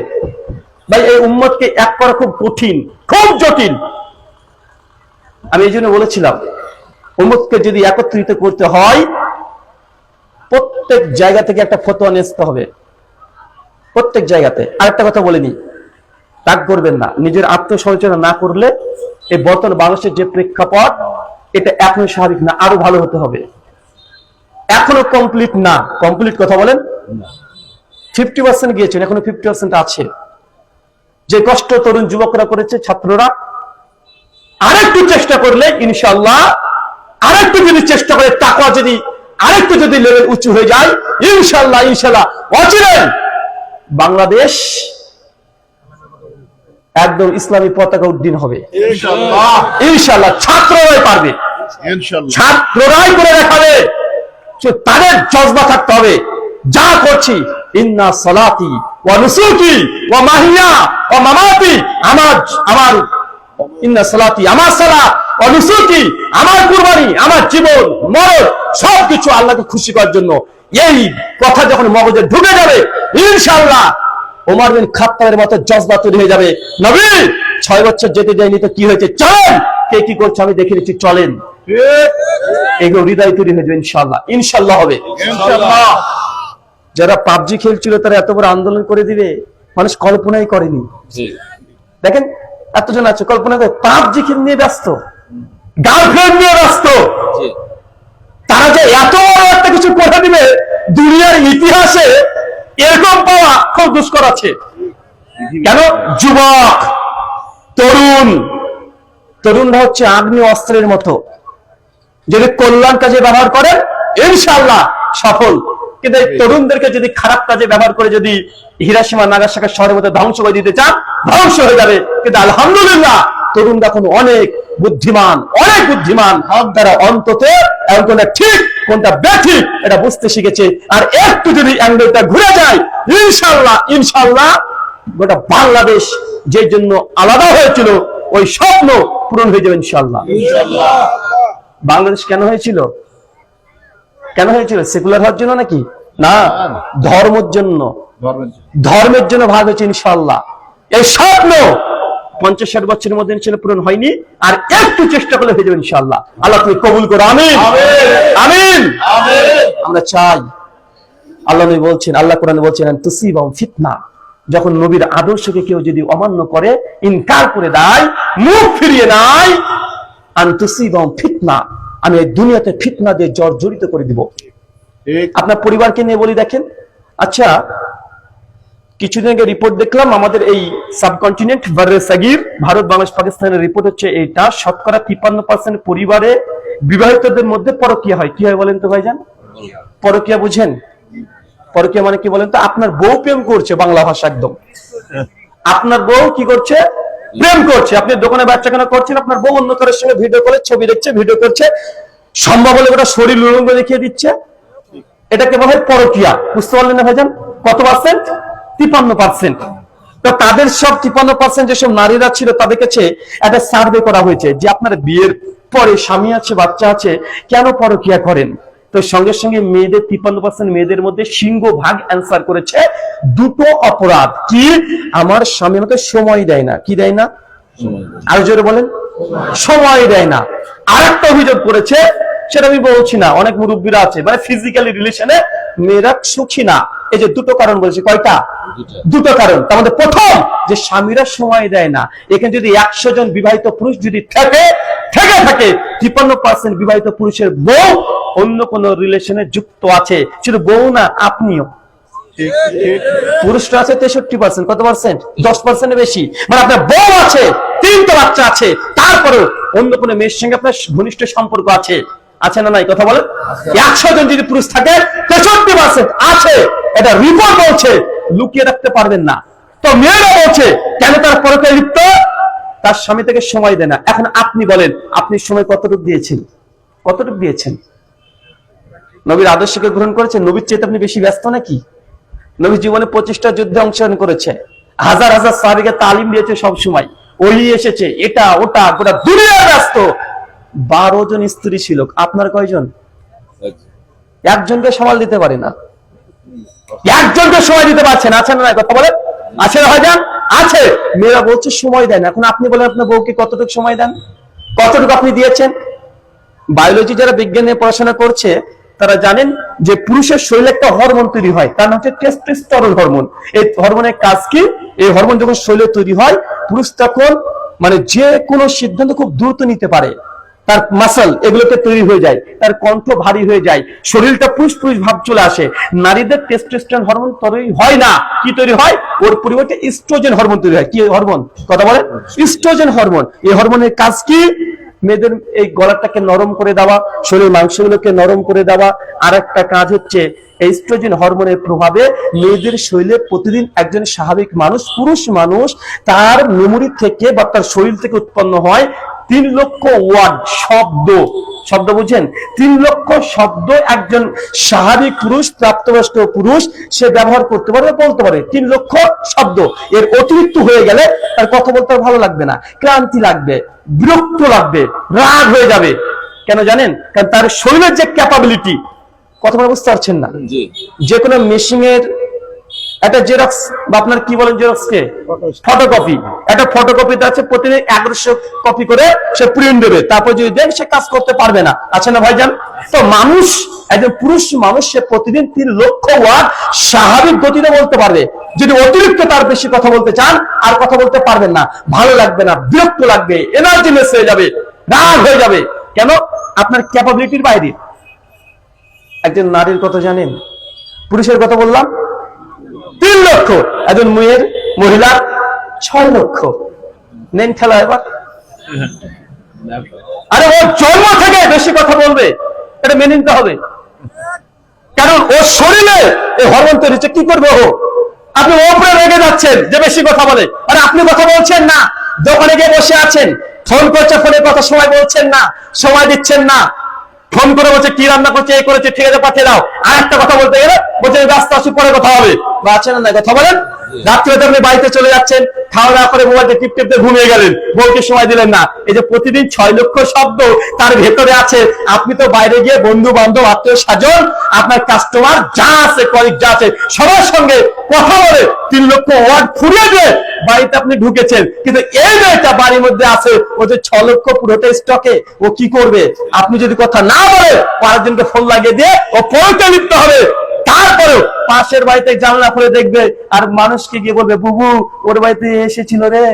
ভাই এই উম্মতকে এক করা খুব কঠিন, খুব জটিল। আমি এই জন্য বলেছিলাম, উম্মতকে যদি একত্রিত করতে হয়, প্রত্যেক জায়গা থেকে একটা ফতোয়া নিয়ে আসতে হবে, প্রত্যেক জায়গাতে। আরেকটা কথা বলিনি, রাগ করবেন না, নিজের আত্মসমালোচনা না করলে এই বর্তমান বাংলাদেশের যে প্রেক্ষাপট, এটা এখনো স্বাভাবিক না, আরো ভালো হতে হবে। এখনো কমপ্লিট না। কমপ্লিট কথা বলেন, 50% গিয়েছেন, এখনো 50% আছে। যে কষ্ট তরুণ যুবকরা করেছে, ছাত্ররা, আরেকটু চেষ্টা করলে ইনশাআল্লাহ, আরেকটু যদি চেষ্টা করে, তাকওয়া যদি আরেকটু যদি লেভেল উঁচু হয়ে যায়, ইনশাআল্লাহ ইনশাআল্লাহ অচিরেই বাংলাদেশ একদম ইসলামী পতাকা উড্ডীন হবে ইনশাআল্লাহ। ইনশাআল্লাহ ছাত্ররাই পারবে, ইনশাআল্লাহ ছাত্ররাই করে দেখাবে। তাদের জজবা থাকতে হবে, যা করছি, ইন্না সালাতি ওয়া নুসুকি ওয়া মাহিয়া ওয়া মামাতি, আমার ইন্না সালাতি, আমার সালাত, ওয়া নুসুকি, আমার কুরবানি, আমার জীবন মরণ সবকিছু আল্লাহকে খুশি করার জন্য। এই কথা যখন মগজে ঢুকে যাবে, ইনশাআল্লাহ ওমর বিন খাত্তাবের মতো জজবা তৈরি হয়ে যাবে। নবী 6 বছর যেতে যায়নি তো কি হয়েছে, চলেন, কে কি করছে আমি দেখে নিচ্ছি, চলেন। এগুলো হৃদয় তৈরি হয়ে যাবে ইনশাআল্লাহ, ইনশাআল্লাহ হবে ইনশাআল্লাহ। যারা পাবজি খেলছিল তারা এত বড় আন্দোলন করে দিবে, মানুষ কল্পনাই করেনি। দেখেন এতজন আছে কল্পনা করে পাবজি খেল নিয়ে ব্যস্ত, গার্লফ্রেন্ড নিয়ে ব্যস্ত, তারা যে এত বড় একটা কিছু করে দিবে, দুনিয়ার ইতিহাসে এরকম পাওয়া খুব দুষ্কর আছে। কেন? যুবক, তরুণরা হচ্ছে আগ্নেয় অস্ত্রের মতো, যদি কল্যাণ কাজে ব্যবহার করেন ইনশাআল্লাহ সফল। কিন্তু এই তরুণদেরকে যদি খারাপ কাজে ব্যবহার করে, যদি হিরোশিমা নাগাসাকি শহরের মধ্যে ধ্বংস করে দিতে চান, ধ্বংস হয়ে যাবে। কিন্তু আলহামদুলিল্লাহ তরুণরা এখন অনেক বুদ্ধিমান, অনেক বুদ্ধিমান। তারা অন্তত কোনটা ঠিক কোনটা বেঠিক এটা বুঝতে শিখেছে। আর একটু যদি অ্যাঙ্গেলটা ঘুরে যায়, ইনশাআল্লাহ ইনশাআল্লাহ গোটা বাংলাদেশ যে জন্য আলাদা হয়েছিল, ওই স্বপ্ন পূরণ হয়ে যাবে ইনশাআল্লাহ। বাংলাদেশ কেন হয়েছিল? কেন হয়েছিল? সেকুলার হওয়ার জন্য নাকি? না, ধর্মের জন্য, ধর্মের জন্য ভাগ হয়েছে ইনশাআল্লাহ। এই স্বপ্ন 50-60 বছরের মধ্যে ইনশাআল্লাহ পূরণ হয়নি, আর একটু চেষ্টা করলে হয়ে যাবে ইনশাআল্লাহ। আল্লাহ তুমি কবুল করো, আমিন আমিন। আমরা চাই, আল্লাহ নবী বলছেন, আল্লাহ কোরআনে বলছেন, তুসিবাহুম ফিতনা, যখন নবীর আদর্শকে কেউ যদি অমান্য করে, ইনকার করে দেয়, মুখ ফিরিয়ে নেয়, আনতুসিবাহুম ফিতনা, আমি এই দুনিয়াতে ফিতনা দিয়ে জর্জরিত করে দিব। আপনার পরিবারকে নিয়ে বলি, দেখেন, আচ্ছা কিছুদিন আগে রিপোর্ট দেখলাম, আমাদের এই সাবকন্টিনেন্ট বারে সাগির, ভারত বাংলাদেশ পাকিস্তানের রিপোর্ট হচ্ছে এইটা, শতকরা 53% পরিবারে বিবাহিতদের মধ্যে পরকীয়া হয়। কি হয় বলেন তো ভাইজান? পরকীয়া বুঝেন? পরকীয়া মানে কি বলেন তো? আপনার বউ প্রেম করছে, বাংলা ভাষা একদম, আপনার বউ কি করছে? প্রেম করছে। আপনি দোকানে বাচ্চা কেনা করছেন, আপনার বউ অন্য কারোর সঙ্গে ভিডিও কলে ছবি দেখছে, ভিডিও করছে, সম্ভব হলে ওটা শরীর উলঙ্গ দেখিয়ে দিচ্ছে, এটাকে বলা হয় পরকীয়া। বুঝতে পারলেন না ভাইজান? কত পার্সেন্ট? 53%। তো তাদের সব 53% যেসব নারীরা ছিল, তাদের কাছে একটা সার্ভে করা হয়েছে যে আপনার বিয়ের পরে স্বামী আছে, বাচ্চা আছে, কেন পরকীয়া করেন? তো সঙ্গে সঙ্গে মেয়েদের 53% মেয়েদের মধ্যে সিংহভাগ অ্যান্সার করেছে দুটো অপরাধ। কি? আমার স্বামী আমাকে সময় দেয় না। কি দেয় না? আরো জোরে বলেন। সময় দেয় না। আরেকটা অভিযোগ করেছে, সেটা আমি বলছি না, অনেক মুরব্বীরা আছে, মানে ফিজিক্যালি রিলেশনে মেয়েরা সুখী না। এই যে দুটো কারণ বলেছে। কয়টা? দুটো কারণ। তার মধ্যে প্রথম, যে স্বামীরা সময় দেয় না। এখানে যদি 100 জন বিবাহিত পুরুষ যদি থাকে 53% বিবাহিত পুরুষের বউ অন্য কোন রিলেশনে যুক্ত আছে। শুধু বউ না, আপনিও। পুরুষরা আছে 63%। কত পার্সেন্ট? 10% বেশি। মানে আপনার বউ আছে, 3টা বাচ্চা আছে, তারপরেও অন্য কোন মেয়ের সঙ্গে আপনার ঘনিষ্ঠ সম্পর্ক আছে। আছে না নাই? কথা বলেন। 100 জন যদি পুরুষ থাকে 63% আছে, এটা রিপোর্ট বলছে, লুকিয়ে রাখতে পারবেন না। তো মেয়েরা বলছে কেন তার পরকীয়ায় লিপ্ত? তার স্বামী থেকে সময় দেয় না। এখন আপনি বলেন, আপনি সময় কতটুকু দিয়েছেন? কতটুকু দিয়েছেন? নবীর আদর্শকে গ্রহণ করেছেন? নবীর চেয়ে আপনি বেশি ব্যস্ত নাকি? নবী জীবনে 25টা যুদ্ধে অংশগ্রহণ করেছে, হাজার হাজার সাহাবীকে তালিম দিয়েছে, সব সময় ওলি এসেছে, এটা ওটা, গোটা দুনিয়া ব্যস্ত। 12 জন স্ত্রী ছিল, আপনার কয়জন? একজনকে সামাল দিতে পারে না, একজনকে সময় দিতে পারছেন। আছে না? কথা বলেন। আছে না ভাইজান? আছে। মেয়েরা বলছে সময় দেন। এখন আপনি বলেন আপনার বউকে কতটুকু সময় দেন? কতটুকু আপনি দিয়েছেন? বায়োলজি যারা বিজ্ঞান নিয়ে পড়াশোনা করছে, তারা জানেন যে পুরুষের শরীরে একটা হরমোন তৈরি হয়, তার নাম হচ্ছে টেস্টোস্টেরন হরমোন। এই হরমোনের কাজ কি? এই হরমোন যখন শরীরে তৈরি হয়, পুরুষ তখন মানে যে কোনো সিদ্ধান্ত খুব দ্রুত নিতে পারে, তার মাসল এগুলোতে তৈরি হয়ে যায়, তার কণ্ঠ ভারী হয়ে যায়, শরীরটা পুরুষ পুরুষ ভাব চলে আসে। নারীদের টেস্টোস্টেরন হরমোন তৈরি হয় না। কি তৈরি হয়? ওর পরিবর্তে ইস্ট্রোজেন হরমোন তৈরি হয়। কি হরমোন? কথা বলেন। Oestrogen hormone. এই হরমোনের কাজ কি? মেয়েদের এই গলাটাকে নরম করে দেওয়া, শরীরের মাংসগুলোকে নরম করে দেওয়া। আর একটা কাজ হচ্ছে এস্ট্রোজেন হরমোনের প্রভাবে মেয়েদের শরীরে প্রতিদিন একজন স্বাভাবিক মানুষ, পুরুষ মানুষ, তার মেমোরি থেকে বা তার শরীর থেকে উৎপন্ন হয় 3 লক্ষ ওয়ার্ড, শব্দ। শব্দ বুঝেন? 3 লক্ষ শব্দ একজন স্বাভাবিক পুরুষ, প্রাপ্তবয়স্ক পুরুষ সে ব্যবহার করতে পারে, বলতে পারে। 3 লক্ষ শব্দ। এর অতিরিক্ত হয়ে গেলে তার কথা বলতে ভালো লাগবে না, ক্লান্তি লাগবে, বিরক্ত লাগবে, রাগ হয়ে যাবে। কেন জানেন? কারণ তার শরীরের যে ক্যাপাবিলিটি, কথা বলে বুঝতে পারছেন না? যে কোনো মেশিনের একটা জেরক্স, বা আপনার কি বলেন জেরক্সকে? ফটোকপি। একটা ফটোকপিতে আছে প্রতিদিন 1100 কপি করে সে প্রিন্ট দেবে, তারপর যদি দেন সে কাজ করতে পারবে না। আছে না ভাইজান? তো মানুষ, একজন পুরুষ মানুষ, সে প্রতিদিন 3 লক্ষ ওয়ার্ড স্বাভাবিক গতিতে বলতে পারবে। যদি অতিরিক্ত তার বেশি কথা বলতে চান, আর কথা বলতে পারবেন না, ভালো লাগবে না, বিরক্ত লাগবে, এনার্জি লেস হয়ে যাবে, রাগ হয়ে যাবে। কেন? আপনার ক্যাপাবিলিটির বাইরে। একজন নারীর কথা জানেন? পুরুষের কথা বললাম 3 লক্ষ, একজন মহিলা 6 লক্ষ। নেন খেলা এবার। আরে ও জন্ম থেকে বেশি কথা বলবে, এটা মেনে নিতে হবে, কারণ ওর শরীরে এই হরমোন তৈরি হচ্ছে। কি করবে ও? আপনি ওপরে রেগে যাচ্ছেন যে বেশি কথা বলে, আর আপনি কথা বলছেন না, দোকানে গিয়ে বসে আছেন, ফোন করছে, ফোনের কথা সময় বলছেন না, সময় দিচ্ছেন না, ফোন করে বলছে কি রান্না করছে, এই করেছে, ঠিক আছে পাঠিয়ে দাও। আর একটা কথা বলতে গেলে বলছে ব্যস্ত আছি, পরে কথা হবে। বা আছেন না? কথা বলেন। রাত্রে আপনি বাড়িতে চলে যাচ্ছেন, খাওয়া দাওয়া করে মোবাইলটা টিপতে ঘুমিয়ে গেলেন, বউকে সময় দিলেন না। এই যে প্রতিদিন 6 লক্ষ শব্দ তার ভেতরে আছে। আপনি তো বাইরে গিয়ে বন্ধু বান্ধব, আত্মীয় স্বজন, আপনার কাস্টমার যা আছে, কলিগ যা আছে, সবার সঙ্গে কথা বলে 3 লক্ষ ওয়ার্ড ফুরিয়ে দিয়ে বাড়িতে আপনি ঢুকেছেন, কিন্তু এই মেয়েটা বাড়ির মধ্যে আছে, ও যে 6 লক্ষ পুরোটা স্টকে। ও কি করবে? আপনি যদি কথা না বলে, আরেকজনকে ফোন লাগিয়ে দিয়ে ও পরকীয়ায় লিপ্ত হবে। তারপরেও পাশের বাড়িতে জানলা খুলে দেখবে আর মানুষকে গিয়ে বলবে বুবু ওর বাড়িতে এসেছিল রে।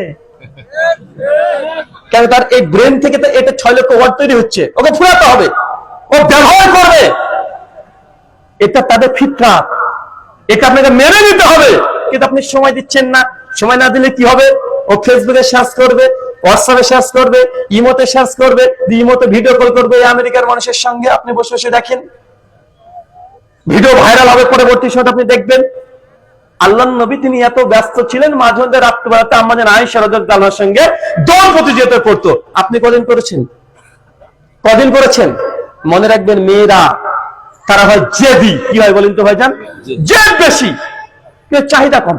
কেন? তার এই ব্রেন থেকে তো এটা 6 লক্ষ ওয়াট তৈরি হচ্ছে, ওকে ফুরাতে হবে, ও ব্যবহার করবে। এটা তাদের ফিতরাত, এটা আপনাকে মেনে নিতে হবে। কিন্তু আপনি সময় দিচ্ছেন না। সময় না দিলে কি হবে? ও ফেসবুকে সার্চ করবে, হোয়াটসঅ্যাপে সার্চ করবে, ইমোতে সার্চ করবে, ইমোতে ভিডিও কল করবে আমেরিকার মানুষের সঙ্গে। আপনি বসে বসে দেখেন, ভিডিও ভাইরাল হবে, পরবর্তী সময় আপনি দেখবেন। আল্লাহর নবী তিনি এত ব্যস্ত ছিলেন, মাঝে মধ্যে রাত্রিবেলাতে আমাদের আয়েশা রাদিয়াল্লাহু আনহার সঙ্গে দৌড় প্রতিযোগিতা করতো। আপনি কদিন করেছেন? কদিন করেছেন? মনে রাখবেন, মেয়েরা তারা হয় জেদি। কি হয় বলেন তো ভাইজান? জেদ বেশি, চাহিদা কম।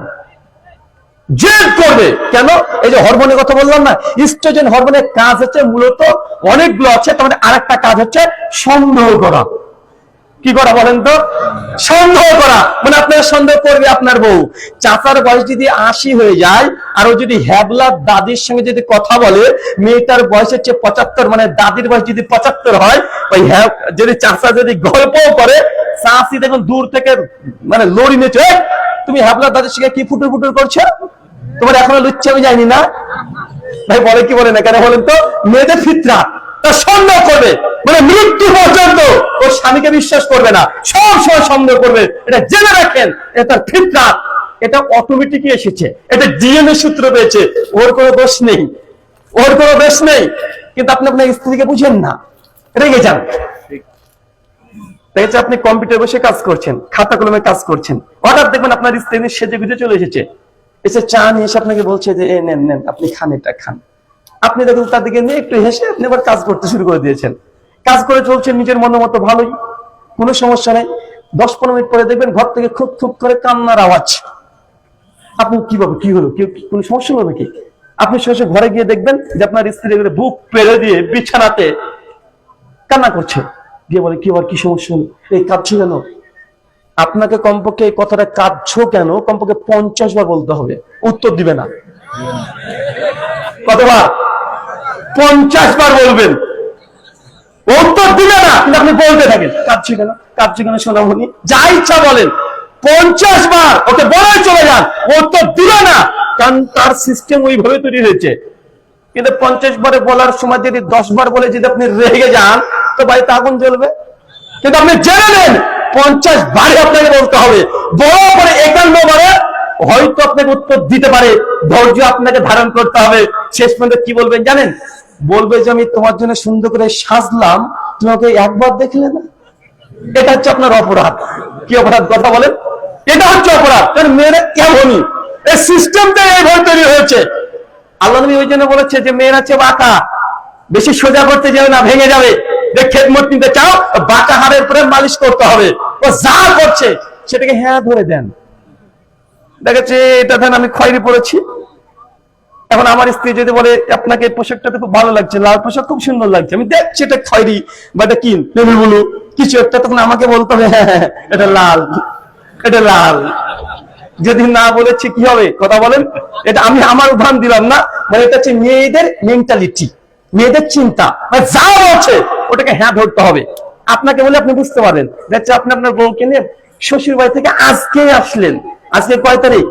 জেদ করবে কেন? এই যে হরমোনের কথা বললাম না, ইস্ট্রোজেন হরমোনের কাজ হচ্ছে মূলত অনেকগুলো আছে। তার মানে আরেকটা কাজ হচ্ছে সন্দেহ করা। কি করা বলেন তো? সন্দেহ করা। মানে আপনার সন্দেহ করবে আপনার বউ। চাচার বয়স যদি 80 হয়ে যায় আর ও যদি হ্যাবলার দাদির সঙ্গে যদি কথা বলে, মেয়েটার বয়স হচ্ছে 75, মানে দাদির বয়স যদি 75 হয়, ওই যদি চাচা যদি গল্পও করে, চাচি দেখুন দূর থেকে মানে লড়ি নেচে, তুমি হ্যাবলার দাদির সঙ্গে কি ফুটুর ফুটুর করছো? তোমার এখনো লুচ্ছে আমি জানি না। ভাই বলে কি বলে না কেন বলেন তো? মেয়েদের ফিতরাত, তার সন্দেহ করবে, মানে মৃত্যু পর্যন্ত ওর স্বামীকে বিশ্বাস করবে না, সব সময় সন্দেহ করবে। এটা জেনে রাখেন, এটা তার ফিতরাত, এটা অটোমেটিকই এসেছে, এটা ডিএনএ সূত্র পেয়েছে। ওর কোনো দোষ নেই, ওর কোনো দোষ নেই। কিন্তু আপনি আপনার স্ত্রীকে বুঝেন না, রেগে যান। দেখেছে আপনি কম্পিউটার বসে কাজ করছেন, খাতা কলমে কাজ করছেন, হঠাৎ দেখবেন আপনার স্ত্রী সেজে গুজে চলে এসেছে, এসে চা নিয়ে এসে আপনাকে বলছে যে নেন নেন আপনি খান, এটা খান। আপনি দেখুন তার দিকে নিয়ে একটু হেসে আপনি আবার কাজ করতে শুরু করে দিয়েছেন। কাজ করে চলছেন নিজের মনের মতো, ভালোই, কোনো সমস্যা নেই। 10-15 মিনিট পরে দেখবেন ঘর থেকে খুব খুব করে কান্নার আওয়াজ। আপনি কিভাবে, কি হলো, কোনো সমস্যা হলো নাকি? আপনি শেষে ঘরে গিয়ে দেখবেন যে আপনার স্ত্রী বুক পেরে দিয়ে বিছানাতে কান্না করছে। গিয়ে বলে কি, কি সমস্যা হলো, এই কাঁদছো কেন? আপনাকে কমপক্ষে এই কথাটা কাঁদছো কেন কমপক্ষে 50 বার বলতে হবে, উত্তর দিবে না। কতবার? 50 বার বলবেন, উত্তর দিবে না। কিন্তু আপনি বলতে থাকেন কাঁদছো কেন, কাঁদছো কেন সোনামণি, যা ইচ্ছা বলেন, 50 বার ওকে বলে চলে যান, উত্তর দিবে না। কারণ তার সিস্টেম ওইভাবে তৈরি হয়েছে। কিন্তু 50 বারে বলার সময় যদি 10 বার বলে যদি আপনি রেগে যান, তো বাড়িতে আগুন জ্বলবে। কিন্তু আপনি জেনে নেন 50 বারে আপনাকে বলতে হবে, বড় করে 51 বারে হয়তো আপনাকে উত্তর দিতে পারে। ধৈর্য আপনাকে ধারণ করতে হবে। শেষ পর্যন্ত কি বলবেন জানেন? বলবে যে আমি তোমার জন্য সুন্দর করে সাজলাম, তোমাকে একবার দেখলে না। এটা হচ্ছে আপনার অপরাধ। কি অপরাধ কথা বলেন? এটা হচ্ছে অপরাধ। কারণ মেয়েরা কেমনই, এই সিস্টেমটা এইভাবে তৈরি হয়েছে। আল্লাহ নবী ওই জন্য বলেছে যে মেয়েরা হচ্ছে বাঁকা, বেশি সোজা করতে যাবে না, ভেঙে যাবে। খেদমত নিতে চাও, বাঁকা হাড়ের পরে মালিশ করতে হবে। ও যা করছে সেটাকে হ্যাঁ ধরে দেন। দেখেছে এটা দেন আমি খয়েরি পড়েছি, এখন আমার স্ত্রী যদি বলে আপনাকে পোশাকটা তো খুব ভালো লাগছে, লাল পোশাক খুব সুন্দর লাগছে, আমি দেখছি এটা খয়েরি বা এটা কি নেভি ব্লু কিছু একটা, তখন আমাকে বলতে হবে হ্যাঁ এটা লাল, এটা লাল। যদি না বলেছি কি হবে কথা বলেন? এটা আমি আমার উদাহরণ দিলাম না, মানে এটা হচ্ছে মেয়েদের মেন্টালিটি, মেয়েদের চিন্তা, মানে যা বলছে ওটাকে হ্যাঁ ধরতে হবে। আপনাকে বলে আপনি বুঝতে পারবেন। দেখছে আপনি আপনার বউকে নিয়ে শ্বশুর বাড়ি থেকে আজকে আসলেন, আজকে কয় তারিখ?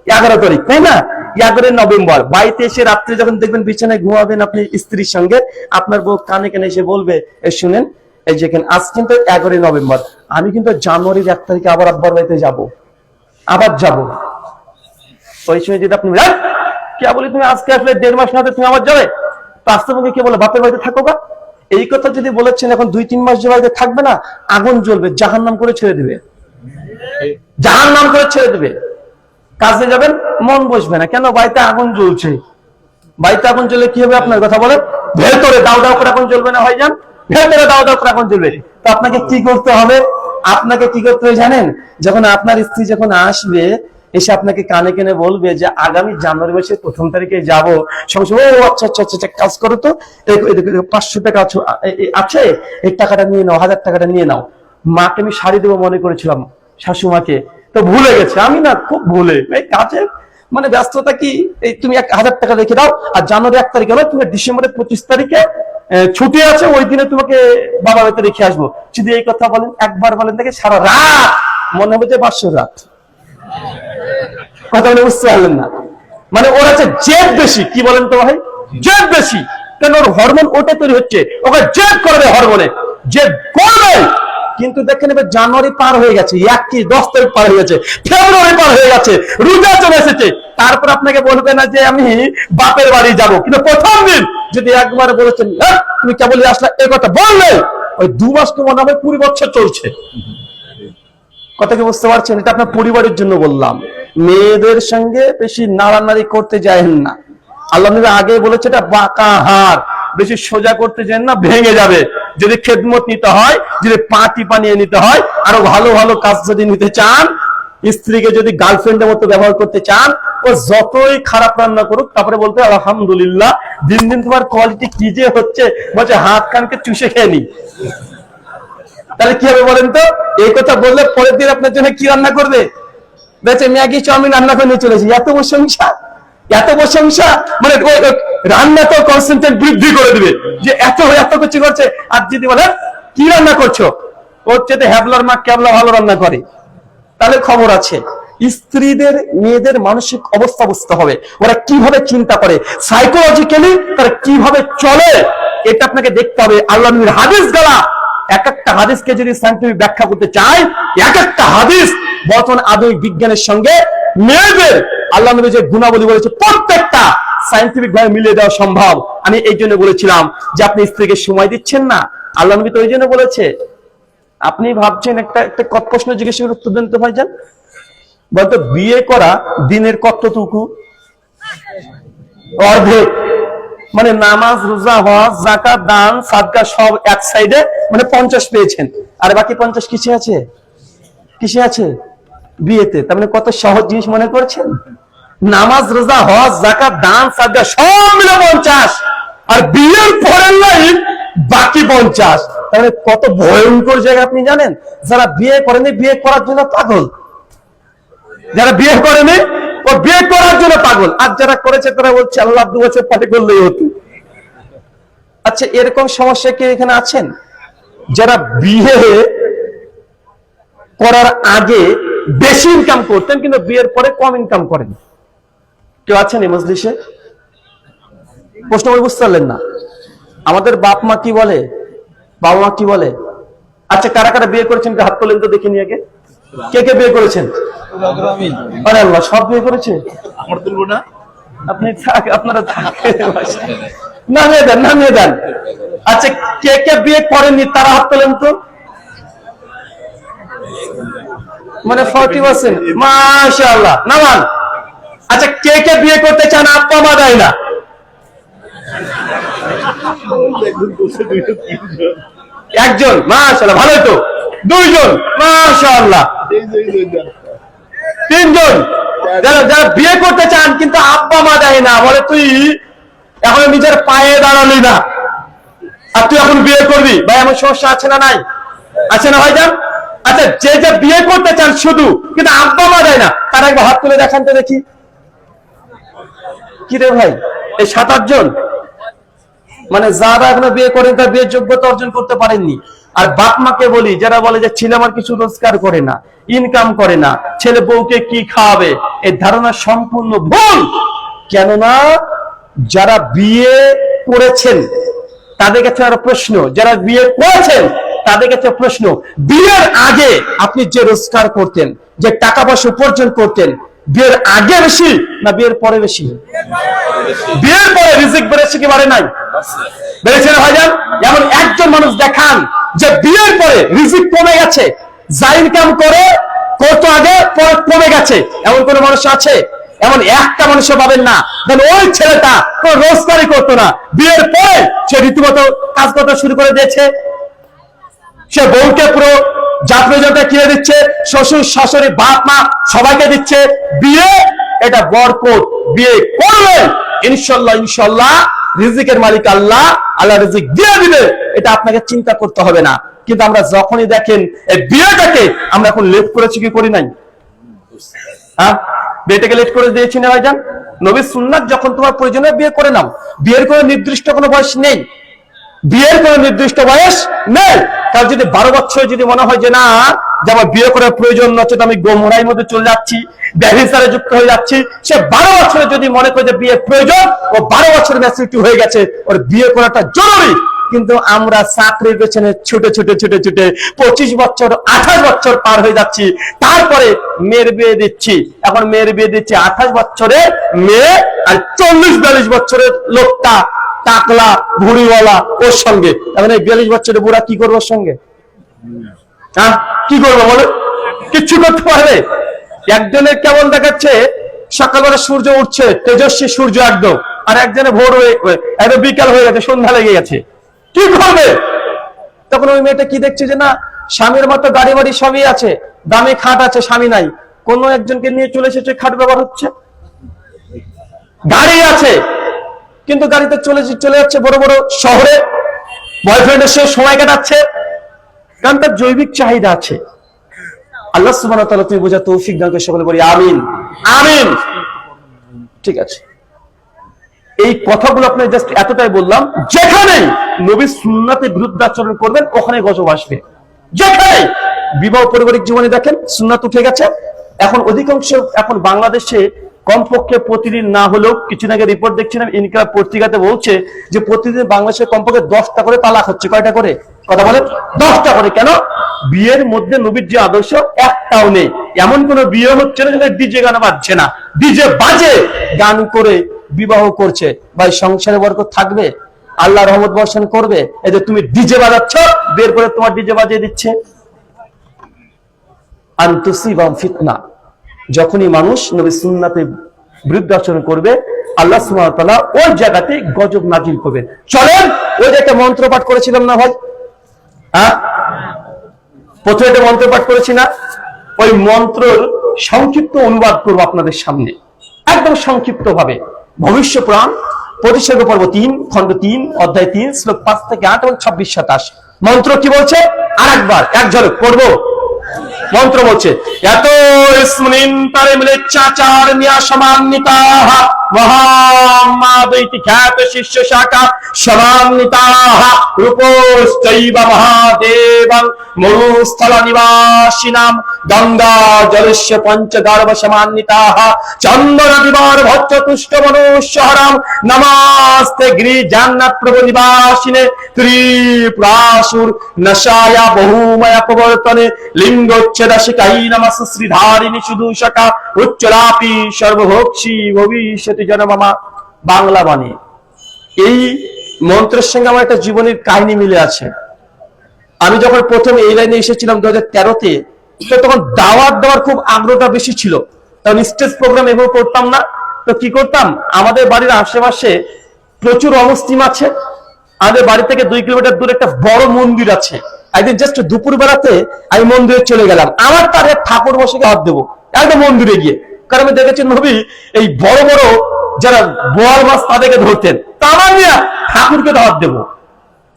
11 তারিখ, তাই না? 11 নভেম্বর। বাড়িতে এসে রাত্রে যখন দেখবেন বিছানায় ঘুমাবেন আপনি স্ত্রীর সঙ্গে, আপনার বউ কানে কানে এসে বলবে শুনেন এই যে আজ কিন্তু 11 নভেম্বর, আমি কিন্তু জানুয়ারির 1 তারিখে আবার আব্বার বাড়িতে যাব, আবার যাব। ওই সময় যদি আপনি কে বলি তুমি আজকে আসলে 1.5 মাস না তুমি আবার যাবে, বাস্তবে কে বলে বাপের বাড়িতে থাকো বা, এই কথা যদি বলেছেন এখন 2-3 মাস যে বাড়িতে থাকবে না, আগুন জ্বলবে, জাহান্নাম করে ছেড়ে দিবে, জাহান্নাম করে ছেড়ে দিবে। কাজে যাবেন মন বসবে না, কেন? বাড়িতে আগুন জ্বলছে। বাড়িতে আগুন জ্বলে কি হবে আপনার কথা বলে? ভেতরে দাও দাও করে আগুন জ্বলবে না ভাইজান? ভেতরে দাও দাও করে আগুন জ্বলবে। তো আপনাকে কি করতে হবে? আপনাকে কি করতে হবে জানেন? যখন আপনার স্ত্রী যখন আসবে, এসে আপনাকে কানে কানে বলবে যে আগামী জানুয়ারি মাসের 1 তারিখে যাবো, সঙ্গে সঙ্গে ও আচ্ছা আচ্ছা আচ্ছা কাজ করো তো, 500 টাকা আছে, এই টাকাটা নিয়ে নাও, 1000 টাকাটা নিয়ে নাও। মাকে আমি শাড়ি দেবো মনে করেছিলাম, শাশুমাকে, তো ভুলে গেছে। আমি না খুব ভুলে এই কাজে মানে ব্যস্ততা কি, এই তুমি 1000 টাকা রেখে দাও, আর জানুয়ারি 1 তারিখে নয়, তুমি ডিসেম্বরের 25 তারিখে ছুটি আছে, ওই দিনে তোমাকে বাবা বাড়িতে রেখে আসবো। যদি এই কথা বলেন, একবার বলেন, দেখে সারা রাত মনে হবে যে 500 রাত। কথা বলে বুঝতে পারলেন না? মানে ওর আছে জেদ বেশি। কি বলেন তো ভাই? জেদ বেশি। কেন? ওর হরমোন ওটা তৈরি হচ্ছে, ওকে জেদ করবে, হরমোনে জেদ করবে। কিন্তু দেখেন এবার জানুয়ারি পার হয়ে গেছে, 10 তারিখ পার হয়ে গেছে, ফেব্রুয়ারি পার হয়ে গেছে, রোজা চলে এসেছে, তারপর আপনাকে বলবে না যে আমি বাপের বাড়ি যাব। কিন্তু প্রথম দিন যদি একবার বলেছেন তুমি কেবলই আসলে, এই কথা বললে ওই 2 মাস তো মনে হবে 20 বছর চলছে। কথা কি বুঝতে পারছেন? এটা আপনার পরিবারের জন্য বললাম। মেয়েদের সঙ্গে বেশি নাড়ানাড়ি করতে যায়েন না। আল্লাহ নবী আগে বলেছে এটা বাঁকা হাড়, বেশি সোজা করতে যান না, ভেঙে যাবে। যদি খেদমত নিতে হয়, যদি পাটি পানিয়ে নিতে হয়, আরো ভালো ভালো কাজ যদি নিতে চান, স্ত্রীকে যদি গার্লফ্রেন্ডের মতো ব্যবহার করতে চান, ও যতই খারাপ রান্না করুক তারপরে বলতে আলহামদুলিল্লাহ, দিন দিন তোমার কোয়ালিটি কি যে হচ্ছে, বলছে হাত কানকে চুষে খেয়ে নি। তাহলে কি হবে বলেন তো? এই কথা বললে পরের দিন আপনার জন্য কি রান্না করবে? বেঁচে ম্যাগি চাউমিন রান্না করে নিয়ে চলেছি। এত প্রশংসা, এত প্রশংসা, মানে রান্না তো কনসেন্ট্রেট বৃদ্ধি করে দিবে যে এত এত কিছু করছে। আর যদি বলে কি রান্না করছো, ওর চেয়ে হ্যাবলার মা ক্যাবলা ভালো রান্না করে, তাহলে খবর আছে। স্ত্রীদের মেয়েদের মানসিক অবস্থা বুঝতে হবে, ওরা কিভাবে চিন্তা করে, সাইকোলজিক্যালি তারা কিভাবে চলে, এটা আপনাকে দেখতে হবে। আল্লাহ নবীর হাদিস গালা, এক একটা হাদিসকে যদি সায়েন্টিফিক ব্যাখ্যা করতে চাই, এক একটা হাদিস বর্তমান আধুনিক বিজ্ঞানের সঙ্গে মেয়েদের আল্লাহ নবী যে গুণাবলী বলেছে প্রত্যেকটা সায়েন্টিফিক ভাবে মিলিয়ে দেওয়া সম্ভব। আমি এই জন্য বলেছিলাম যে আপনি স্ত্রীকে সময় দিচ্ছেন না, আল্লাহ নবী তো ওই জন্য বলেছে। আপনি ভাবছেন একটা কত প্রশ্ন জিজ্ঞেস করে উত্তর দেন তো ভাইজান। বলতো বিয়ে করা দিনের কতটুকু? অর্ধেক। মানে নামাজ, রোজা, হজ, যাকাত, দান, সাদকা সব এক সাইডে, মানে 50 পেয়েছেন, আর বাকি 50 কিসে আছে? কিসে আছে? বিয়েতে। তার মানে কত সহজ জিনিস মনে করছেন? নামাজ, রোজা, হজ, যাকাত, দান, সাদকা সব মিলে 50, আর বিয়ের পরের লাইফ বাকি 50। তাহলে কত ভয়ঙ্কর জায়গা আপনি জানেন? যারা বিয়ে করেনি বিয়ে করার জন্য পাগল, যারা বিয়ে করেনি ও বিয়ে করার জন্য পাগল, আর যারা করেছে তারা বলছে আল্লাহ 2 বছর পরে করলেই হতো। আচ্ছা, এরকম সমস্যা কি এখানে আছেন? যারা বিয়ে করার আগে বেশি ইনকাম করতেন কিন্তু বিয়ের পরে কম ইনকাম করেন, কেউ আছেন এই মজলিসে? প্রশ্ন বুঝতে পারলেন না? আমাদের বাপ মা কি বলে, বাবা মা কি বলে? আচ্ছা, কারা কারা বিয়ে করেছেন হাত তোলেন তো দেখিনি আগে। কে কে বিয়ে করেছেন? আরে আল্লাহ, সব বিয়ে করেছে? আমার তুলবো না, আপনি আপনারা নামিয়ে দেন, নামিয়ে দেন। আচ্ছা, কে কে বিয়ে করেননি তারা হাত তোলেন তো। মানে 40%, মাশাআল্লাহ, নামান। আচ্ছা, কে কে বিয়ে করতে চান আব্বা মা দেয় না? একজন, মাশাআল্লাহ, ভালোই তো। 2 জন, মাশাআল্লাহ। 3 জন। যারা বিয়ে করতে চান কিন্তু আব্বা মা দেয় না, বলে তুই এখন নিজের পায়ে দাঁড়ালি না আর তুই এখন বিয়ে করবি। ভাই, এমন সমস্যা আছে না নাই? আছে না ভাইজান? আচ্ছা, যে বিয়ে করতে চান শুধু কিন্তু আব্বা মা দেয় না, তারা একবার হাত তুলে দেখান তো দেখি। কি রে ভাই, এই 7-8 জন, মানে যারা এখনো বিয়ে করেন তার বিয়ের যোগ্যতা অর্জন করতে পারেননি। আর বাপ মাকে বলি, যারা বলে যে ছেলে আমার কিছু রোজগার করে না, ইনকাম করে না, ছেলে বউকে কি খাওয়াবে, এই ধারণা সম্পূর্ণ ভুল। কেননা যারা বিয়ে করেছেন তাদের কাছে আরো প্রশ্ন, যারা বিয়ে করেছেন তাদের কাছে প্রশ্ন, বিয়ের আগে আপনি যে রোজগার করতেন, যে টাকা পয়সা উপার্জন করতেন, বিয়ের আগে বেশি না বিয়ের পরে বেশি? বিয়ের পরে রিজিক বেড়েছে কি বাড়ে নাই? বেড়েছে না ভাইজান? এমন একজন মানুষ দেখান যে বিয়ের পরে রিজিক কমে গেছে, যা ইনকাম করে করতো আগে পরে কমে গেছে, এমন কোন মানুষ আছে? এমন একটা মানুষ পাবেন না। ওই ছেলেটা কোন রোজগারই করতো না, বিয়ের পরে সে রীতিমতো কাজ করতে শুরু করে দিয়েছে, সে বউকে পুরো যাত্রা যাত্রা কিনে দিচ্ছে, শ্বশুর শাশুড়ি বাপ মা সবাইকে দিচ্ছে। বিয়ে এটা বরকত, বিয়ে করলে ইনশাল্লাহ ইনশাল্লাহ রিজিকের মালিক আল্লাহ, আল্লাহ রিজিক দিয়ে দিবে, এটা আপনাকে চিন্তা করতে হবে না। কিন্তু আমরা যখনই দেখেন এই বিয়েটাকে আমরা এখন লেট করেছি কি করি নাই? হ্যাঁ, বিয়েটাকে লেট করে দিয়েছি না ভাইজান? নবীর সুন্নাত, যখন তোমার প্রয়োজনে বিয়ে করে নাও। বিয়ের কোনো নির্দিষ্ট কোনো বয়স নেই, বিয়ের কোনো নির্দিষ্ট বয়স নেই। তার যদি 12 বছর যদি মনে হয় যে না যে আমার বিয়ে করার প্রয়োজন, নচেত আমি গোমরাইয়ের মধ্যে চলে যাচ্ছি, ব্যভিচারে যুক্ত হয়ে যাচ্ছি, সে 12 বছরে যদি মনে করে যে বিয়ে প্রয়োজন, ও 12 বছর ম্যাচুরিটি হয়ে গেছে, ওর বিয়ে করাটা জরুরি। কিন্তু আমরা চাকরির পেছনে ছুটে ছুটে ছুটে ছুটে 25 বছর 28 বছর পার হয়ে যাচ্ছি, তারপরে মেয়ের বিয়ে দিচ্ছি। এখন মেয়ের বিয়ে দিচ্ছি 28 বছরের মেয়ে, আর 40-42 বছরের লোকটা টাকলা ভুড়িওয়ালা ওর সঙ্গে। এখন এই 42 বছরের বুড়া কি করবো ওর সঙ্গে? হ্যাঁ, কি করবো বলো? কিচ্ছু করতে পারবে? একজনের কেমন দেখাচ্ছে সকালবেলা সূর্য উঠছে, তেজস্বী সূর্য একদম, আর একজনে ভোর হয়ে একদম বিকাল হয়ে গেছে, সন্ধ্যা লেগে গেছে, কি করবে? তখন ওই মেয়েটা কি দেখছে যে না, স্বামীর মতো গাড়ি বাড়ি সবই আছে, দামি খাট আছে, স্বামী নাই, কোন একজনকে নিয়ে চলে এসেছে, খাট ব্যবহার হচ্ছে, গাড়ি আছে, কিন্তু গাড়িতে চলে যাচ্ছে বড় বড় শহরে, বয়ফ্রেন্ডের সাথে সময় কাটাচ্ছে, কারণ তার জৈবিক চাহিদা আছে। আল্লাহ সুবহানাহু ওয়া তাআলা তুমি বোঝা তৌফিক দান করে, সকলে বলি আমিন আমিন। ঠিক আছে, এই কথাগুলো আপনার জাস্ট এতটাই বললাম, যেখানে নবীর সুন্নাতে বিরুদ্ধাচরণ করবেন ওখানে গজব আসবে। যেখানে বিবাহ পারিবারিক জীবনে দেখেন সুন্নাত উঠে গেছে, এখন অধিকাংশ এখন বাংলাদেশে কমপক্ষে প্রতিদিন না হলেও, কিছুদিন আগে রিপোর্ট দেখছিলাম ইনকিলাব পত্রিকাতে বলছে যে প্রতিদিন বাংলাদেশে কমপক্ষে 10টা করে তালাক হচ্ছে। কয়টা করে? কথা বলেন, 10টা করে। কেন? বিয়ের মধ্যে নবীর যে আদর্শ একটাও নেই। এমন কোন বিয়ে হচ্ছে না যেখানে ডিজে গান বাজছে না, ডিজে বাজে গান করে বিবাহ করছে। ভাই সংসারে বরকত থাকবে? আল্লাহ রহমত বর্ষণ করবে? এই যে তুমি ডিজে বাজাচ্ছ, বের করে তোমার ডিজে বাজিয়ে দিচ্ছে। আনতুসিবাম ফিতনা, যখনই মানুষ নবীর সুন্নাতে বিরুদ্ধাচরণ করবে আল্লাহ সুবহানাহু ওয়া তাআলা ওই জায়গাতে গজব নাজিল করবেন। চলেন ওই যে একটা মন্ত্র পাঠ করেছিলাম না ভাই, হ্যাঁ প্রথমে একটা মন্ত্র পাঠ করেছি না, ওই মন্ত্রের সংক্ষিপ্ত অনুবাদ করবো আপনাদের সামনে একদম সংক্ষিপ্ত ভাবে। ভবিষ্য পুরাণ প্রতিসর্গ পর্ব 3 খণ্ড 3 অধ্যায় 3 শ্লোক 5 থেকে 8 এবং 26-27 মন্ত্র কি বলছে আর একবার এক ঝলক পড়বো। মন্ত্র বলছে, এত ইসমনিন তারে মিলে চাচার নিয়া সমান্বিতাহ মহামাদৈতি খ্যাত শিষ্য শাখা সমান্বিতাহ রূপশ্চৈব মহাদেবং মরুস্থল নিবাসিনাম গঙ্গা জলস্য পঞ্চগর্ভ সমান্বিতাহ চন্দন দিবার ভচ্চ তুষ্ট মনুষ্যহরাম নমস্তে গিরি জান্নাত প্রভু নিবাসিনে ত্রিপুরাসুর নশায়া বহুময়া প্রবর্তনে লিঙ্গোচ্ছেদাশিকাই নমঃ শ্রীধারিণী সুদূষকা উচ্চরাপি সর্বভোক্ষী ভবিষ্যতি জনমামা। বাংলা বাণী। এই মন্ত্রের সঙ্গে আমার একটা জীবনের কাহিনী মিলে আছে। আমি যখন প্রথম এই লাইনে এসেছিলাম 2013-তে, তো তখন দাওয়াত দেওয়ার খুব আগ্রহটা বেশি ছিল, তখন স্টেজ প্রোগ্রাম এভাবে করতাম না। তো কি করতাম, আমাদের বাড়ির আশেপাশে প্রচুর অমুসলিম আছে, আমাদের বাড়ি থেকে 2 কিলোমিটার দূরে একটা বড় মন্দির আছে। একদিন জাস্ট দুপুর বেলাতে আমি মন্দিরে চলে গেলাম, আমার তার ঠাকুর মশাইকে হাত দেবো একদম মন্দিরে গিয়ে, কারণ আমি দেখেছি নবী এই বড় বড় যারা বোয়াল মাছ তাদেরকে ধরতেন, তা আমার নিয়ে ঠাকুরকে হাত দেবো।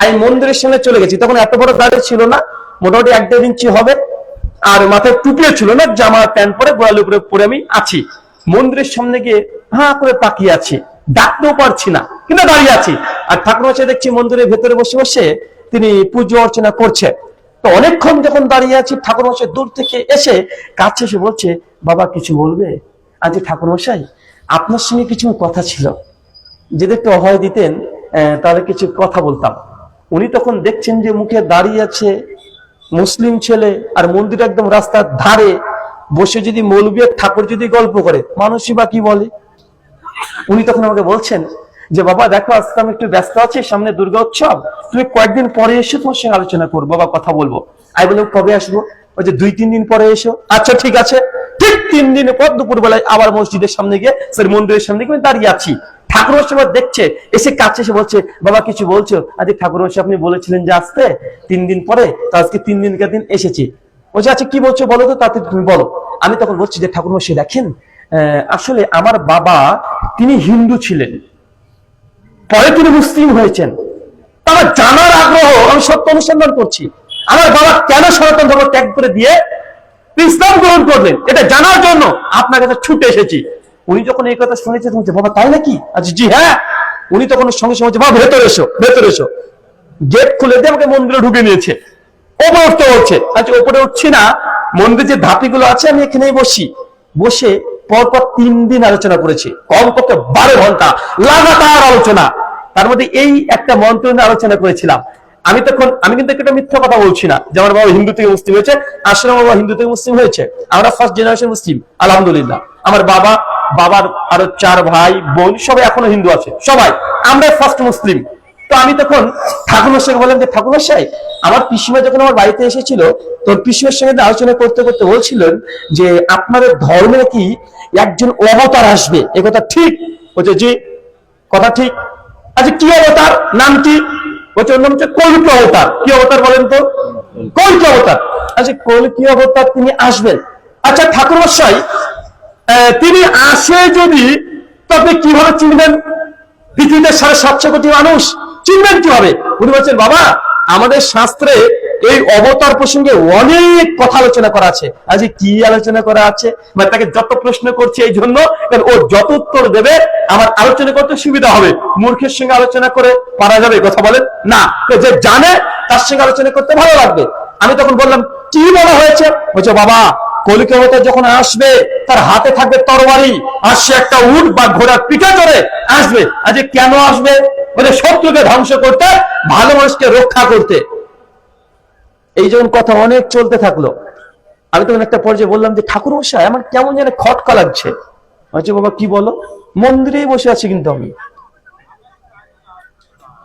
আমি মন্দিরের সামনে চলে গেছি, তখন এত বড় দাড়ি ছিল না, মোটামুটি 1-1.5 ইঞ্চি হবে, আর মাথায় টুপিও ছিল না, জামা প্যান্ট পরে গোড়ালি উপরে পরে আমি আছি। মন্দিরের সামনে গিয়ে হাঁ করে তাকিয়ে আছি, ডাকতেও পারছি না, কিন্তু দাঁড়িয়ে আছি। আর ঠাকুর মশাই দেখছি মন্দিরের ভেতরে বসে বসে তিনি পুজো অর্চনা করছে। তো অনেকক্ষণ যখন দাঁড়িয়ে আছি, ঠাকুর মশাই দূর থেকে এসে কাছে এসে বলছে, বাবা কিছু বলবে? আজ ঠাকুর মশাই আপনার সঙ্গে কিছু কথা ছিল, যদি একটু অভয় দিতেন তাহলে কিছু কথা বলতাম। উনি তখন দেখছেন যে মুখে দাঁড়িয়ে আছে মুসলিম ছেলে, আর মন্দির একদম রাস্তার ধারে বসে যদি মৌলবি ঠাকুর যদি গল্প করে, মানুষই বা কি বলে। উনি তখন আমাকে বলছেন যে বাবা দেখো আজকে আমি একটু ব্যস্ত আছি, সামনে দুর্গা উৎসব, তুমি কয়েকদিন পরে এসে তোমার সঙ্গে আলোচনা করবো বা কথা বলবো। আমি বললাম কবে আসবো? ওই যে 2-3 দিন পরে এসো। আচ্ছা ঠিক আছে। ঠিক 3 দিন পর দুপুর বেলায় আবার মসজিদের সামনে গিয়ে মন্দিরের সামনে গিয়ে দাঁড়িয়ে আছি। ঠাকুর মশাই দেখছে, এসে কাছে এসে বলছে, বাবা কিছু বলছো? আজকে ঠাকুর মশাই আপনি বলেছিলেন যে আসতে 3 দিন পরে, তো আজকে 3 দিনকার দিন এসেছি। বলছে আচ্ছা কি বলছো বলো তো, তাতে তুমি বলো। আমি তখন বলছি যে ঠাকুর মশাই দেখেন, আসলে আমার বাবা তিনি হিন্দু ছিলেন, পরে তিনি মুসলিম হয়েছেন, আমার জানার আগ্রহ, আমি সত্য অনুসন্ধান করছি আমার বাবা কেন সনাতন ধর্ম ত্যাগ করে দিয়ে ইসলাম গ্রহণ করলেন, এটা জানার জন্য আপনার কাছে ছুটে এসেছি। উনি যখন এই কথা শুনেছেন, বাবা তাই নাকি? আচ্ছা জি হ্যাঁ। উনি তখন সঙ্গে সঙ্গে বাবা ভেতরে এসো, ভেতরে এসো। গেট খুলে দিয়ে আমাকে মন্দিরে ঢুকে নিয়েছে। ওপরে উঠতে বলছে। আচ্ছা ওপরে উঠছি না, মন্দির যে ধাপিগুলো আছে আমি এখানেই বসে পরপর 3 দিন আলোচনা করেছি, কমপক্ষে 12 ঘন্টা লাগাতার আলোচনা। তার মধ্যে এই একটা মন্ত্র নিয়ে আলোচনা করেছিলাম। আমি কিন্তু একটা মিথ্যা কথা বলছি না যে আমার বাবা হিন্দু থেকে মুসলিম হয়েছে। আসলে আমার বাবা হিন্দু থেকে মুসলিম হয়েছে, আমরা ফার্স্ট জেনারেশন মুসলিম আলহামদুলিল্লাহ। আমার বাবার আরো 4 ভাই বোন সবাই এখনো হিন্দু আছে, সবাই আমরা ফার্স্ট মুসলিম। তো আমি তখন ঠাকুরমশাইকে বললাম যে ঠাকুরমশাই, আমার পিসিমা যখন আমার বাড়িতে এসেছিল, তোর পিসিমার সঙ্গে আলোচনা করতে করতে বলছিলেন যে আপনাদের ধর্মে কি একজন অবতার আসবে, এ কথা ঠিক? বলছে জি, কথা ঠিক। আচ্ছা কি অবতার, নাম কি? বলছে ওর নাম হচ্ছে কল্কি অবতার। কি অবতার বলেন তো? কল্কি অবতার। আচ্ছা কল্কি অবতার তিনি আসবেন। আচ্ছা ঠাকুরমশাই তিনি আসে যদি, তবে কিভাবে চিনবেন? পৃথিবীতে 750 কোটি মানুষ, চিনবেন কিভাবে? উনি বলছেন বাবা, আমাদের শাস্ত্রে এই অবতার প্রসঙ্গে অনেক কথা আলোচনা করা আছে। আজ কি আলোচনা করা আছে? মানে তাকে যত প্রশ্ন করছে এই জন্য, ও যত উত্তর দেবে আমার আলোচনা করতে সুবিধা হবে। মূর্খের সঙ্গে আলোচনা করে পারা যাবে? কথা বলেন না। যে জানে তার সঙ্গে আলোচনা করতে ভালো লাগবে। আমি তখন বললাম কি বলা হয়েছে? বলছে বাবা, কলিকা অবতার যখন আসবে তার হাতে থাকবে তরবারি, আর সে একটা উট বা ঘোড়ার পিঠে চড়ে আসবে। আজ কেন আসবে? বলে শত্রুকে ধ্বংস করতে, ভালো মানুষকে রক্ষা করতে। এই যখন কথা অনেক চলতে থাকলো, আমি তখন একটা পর্যায়ে বললাম যে ঠাকুরমশাই আমার কেমন যেন খটকা লাগছে। আচ্ছা বাবা কি বলো? মন্দিরেই বসে আছি কিন্তু আমি।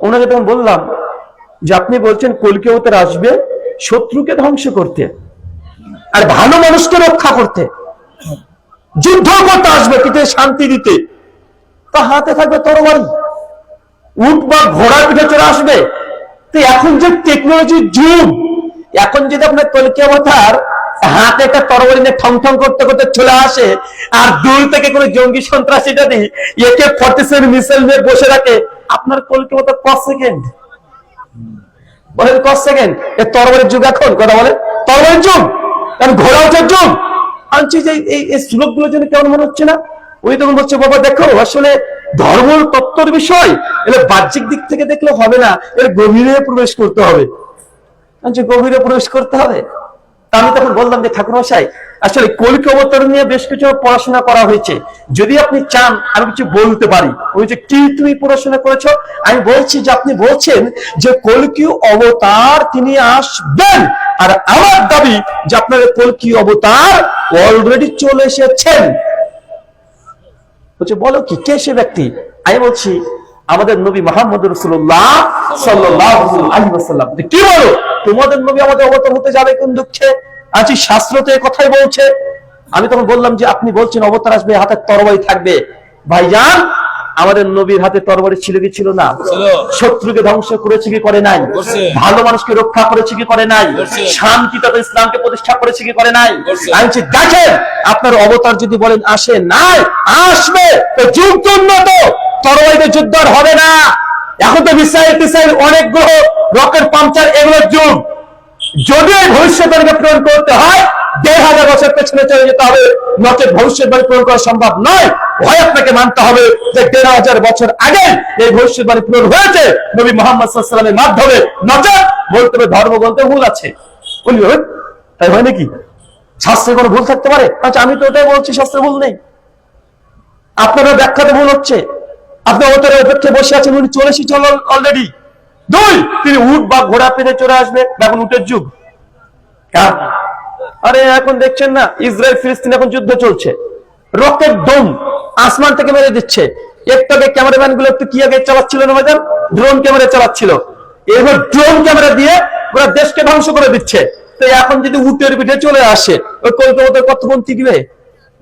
ওনাকে তখন বললাম যে আপনি বলছেন কলিকা অবতার আসবে শত্রুকে ধ্বংস করতে আর ভালো মানুষকে রক্ষা করতে, যুদ্ধ করতে আসবে পৃথিবীতে শান্তি দিতে, তো হাতে থাকবে তরবারি, উট বা ঘোড়ার পিঠে চলে আসবে। তো এখন যে টেকনোলজির যুগ, এখন যদি আপনার কলিকা অবতার হাতে একটা তরবারি নিয়ে ঠং ঠং করতে করতে চলে আসে, আর দূর থেকে কোনো জঙ্গি সন্ত্রাসী যদি AK-47 মিসাইল নিয়ে বসে রাখে, আপনার কলিকা অবতার কত সেকেন্ড? বলেন কত সেকেন্ড? এ তরবারির যুগ এখন, কথা বলেন তরবারির যুগ, কারণ ঘোড়া ওঠার যুগ। আনছি যে এই শ্লোকগুলোর জন্য কেমন মনে হচ্ছে না? ওই তখন বলছে বাবা দেখো, আসলে ধর্ম তত্ত্বের বিষয়, এলে বাহ্যিক দিক থেকে দেখলে হবে না, এর গভীরে প্রবেশ করতে হবে। গভীরে প্রবেশ করতে হবে। তা আমি তখন বললাম যে ঠাকুরমশাই, আসলে কলিকা অবতার নিয়ে বেশ কিছু পড়াশোনা করা হয়েছে, যদি আপনি চান আমি কিছু বলতে পারি। ওই যে কি তুমি পড়াশোনা করেছো? আমি বলছি যে আপনি বলছেন যে কলিকা অবতার তিনি আসবেন, আর আমার দাবি যে আপনার কলিকা অবতার অলরেডি চলে এসেছেন। বলছে বলো কি, কে সে ব্যক্তি? আমি বলছি আমাদের নবী মুহাম্মদ রাসূলুল্লাহ সাল্লাল্লাহু আলাইহি ওয়াসাল্লাম। কি বলো, তোমাদের নবী আমাদের অবতার হতে যাবে কোন দুঃখে? আজ শাস্ত্র তো এই কথাই বলছে। আমি তখন বললাম যে আপনি বলছেন অবতার আসবে, হাতে তরবারি থাকবে। ভাইজান, আমাদের নবীর হাতে তরবারি ছিল কি ছিল না? শত্রুকে ধ্বংস করেছে কি করে নাই? ভালো মানুষকে রক্ষা করেছে কি করে নাই? শান্তি তথা ইসলামকে প্রতিষ্ঠা করেছে কি করে নাই? আমি বলছি দেখেন, আপনার অবতার যদি বলেন আসে নাই, আসবে, তো যুগ তো উন্নত, তরবারিতে যুদ্ধ আর হবে না। এখন তো মিসাইল অনেক গ্রহ, রকেট পাংচার, এগুলোর যুগ। যদি ভবিষ্যৎবাণীকে পূরণ করতে হয় ১,৫০০ বছর পেছনে চলে যেতে হবে, নচেত ভবিষ্যৎবাণী পূরণ করা সম্ভব নয়। হয় আপনাকে মানতে হবে যে ১,৫০০ বছর আগে এই ভবিষ্যৎবাণী পূরণ হয়েছে নবী মুহাম্মদ সাল্লাল্লাহু আলাইহি ওয়াসাল্লামের মাধ্যমে, নচেত বলতে হবে ধর্মগ্রন্থে ভুল আছে। তাই হয় নাকি? শাস্ত্রে কোনো ভুল থাকতে পারে? আচ্ছা আমি তো ওটাই বলছি, শাস্ত্রে ভুল নেই, আপনারা ব্যাখ্যাতে ভুল হচ্ছে। আপনি অবতারের অপেক্ষায় বসে আছেন, উনি চলে এসেছেন অলরেডি। 2, তিনি উট বা ঘোড়া পেতে চলে আসবে, এখন উটের যুগ। আরে এখন দেখছেন না ইসরায়েল ফিলিস্তিন এখন যুদ্ধ চলছে, রকেট ডোম আসমান থেকে মেরে দিচ্ছে। একটু আগে ক্যামেরাম্যান গুলো একটু কি আগে চালাচ্ছিল না ভাইজান? ড্রোন ক্যামেরা চালাচ্ছিল। এবার ড্রোন ক্যামেরা দিয়ে ওরা দেশকে ধ্বংস করে দিচ্ছে। তো এখন যদি উটের পিঠে চলে আসে, ওই কলকাতার কতক্ষণ টিকবে?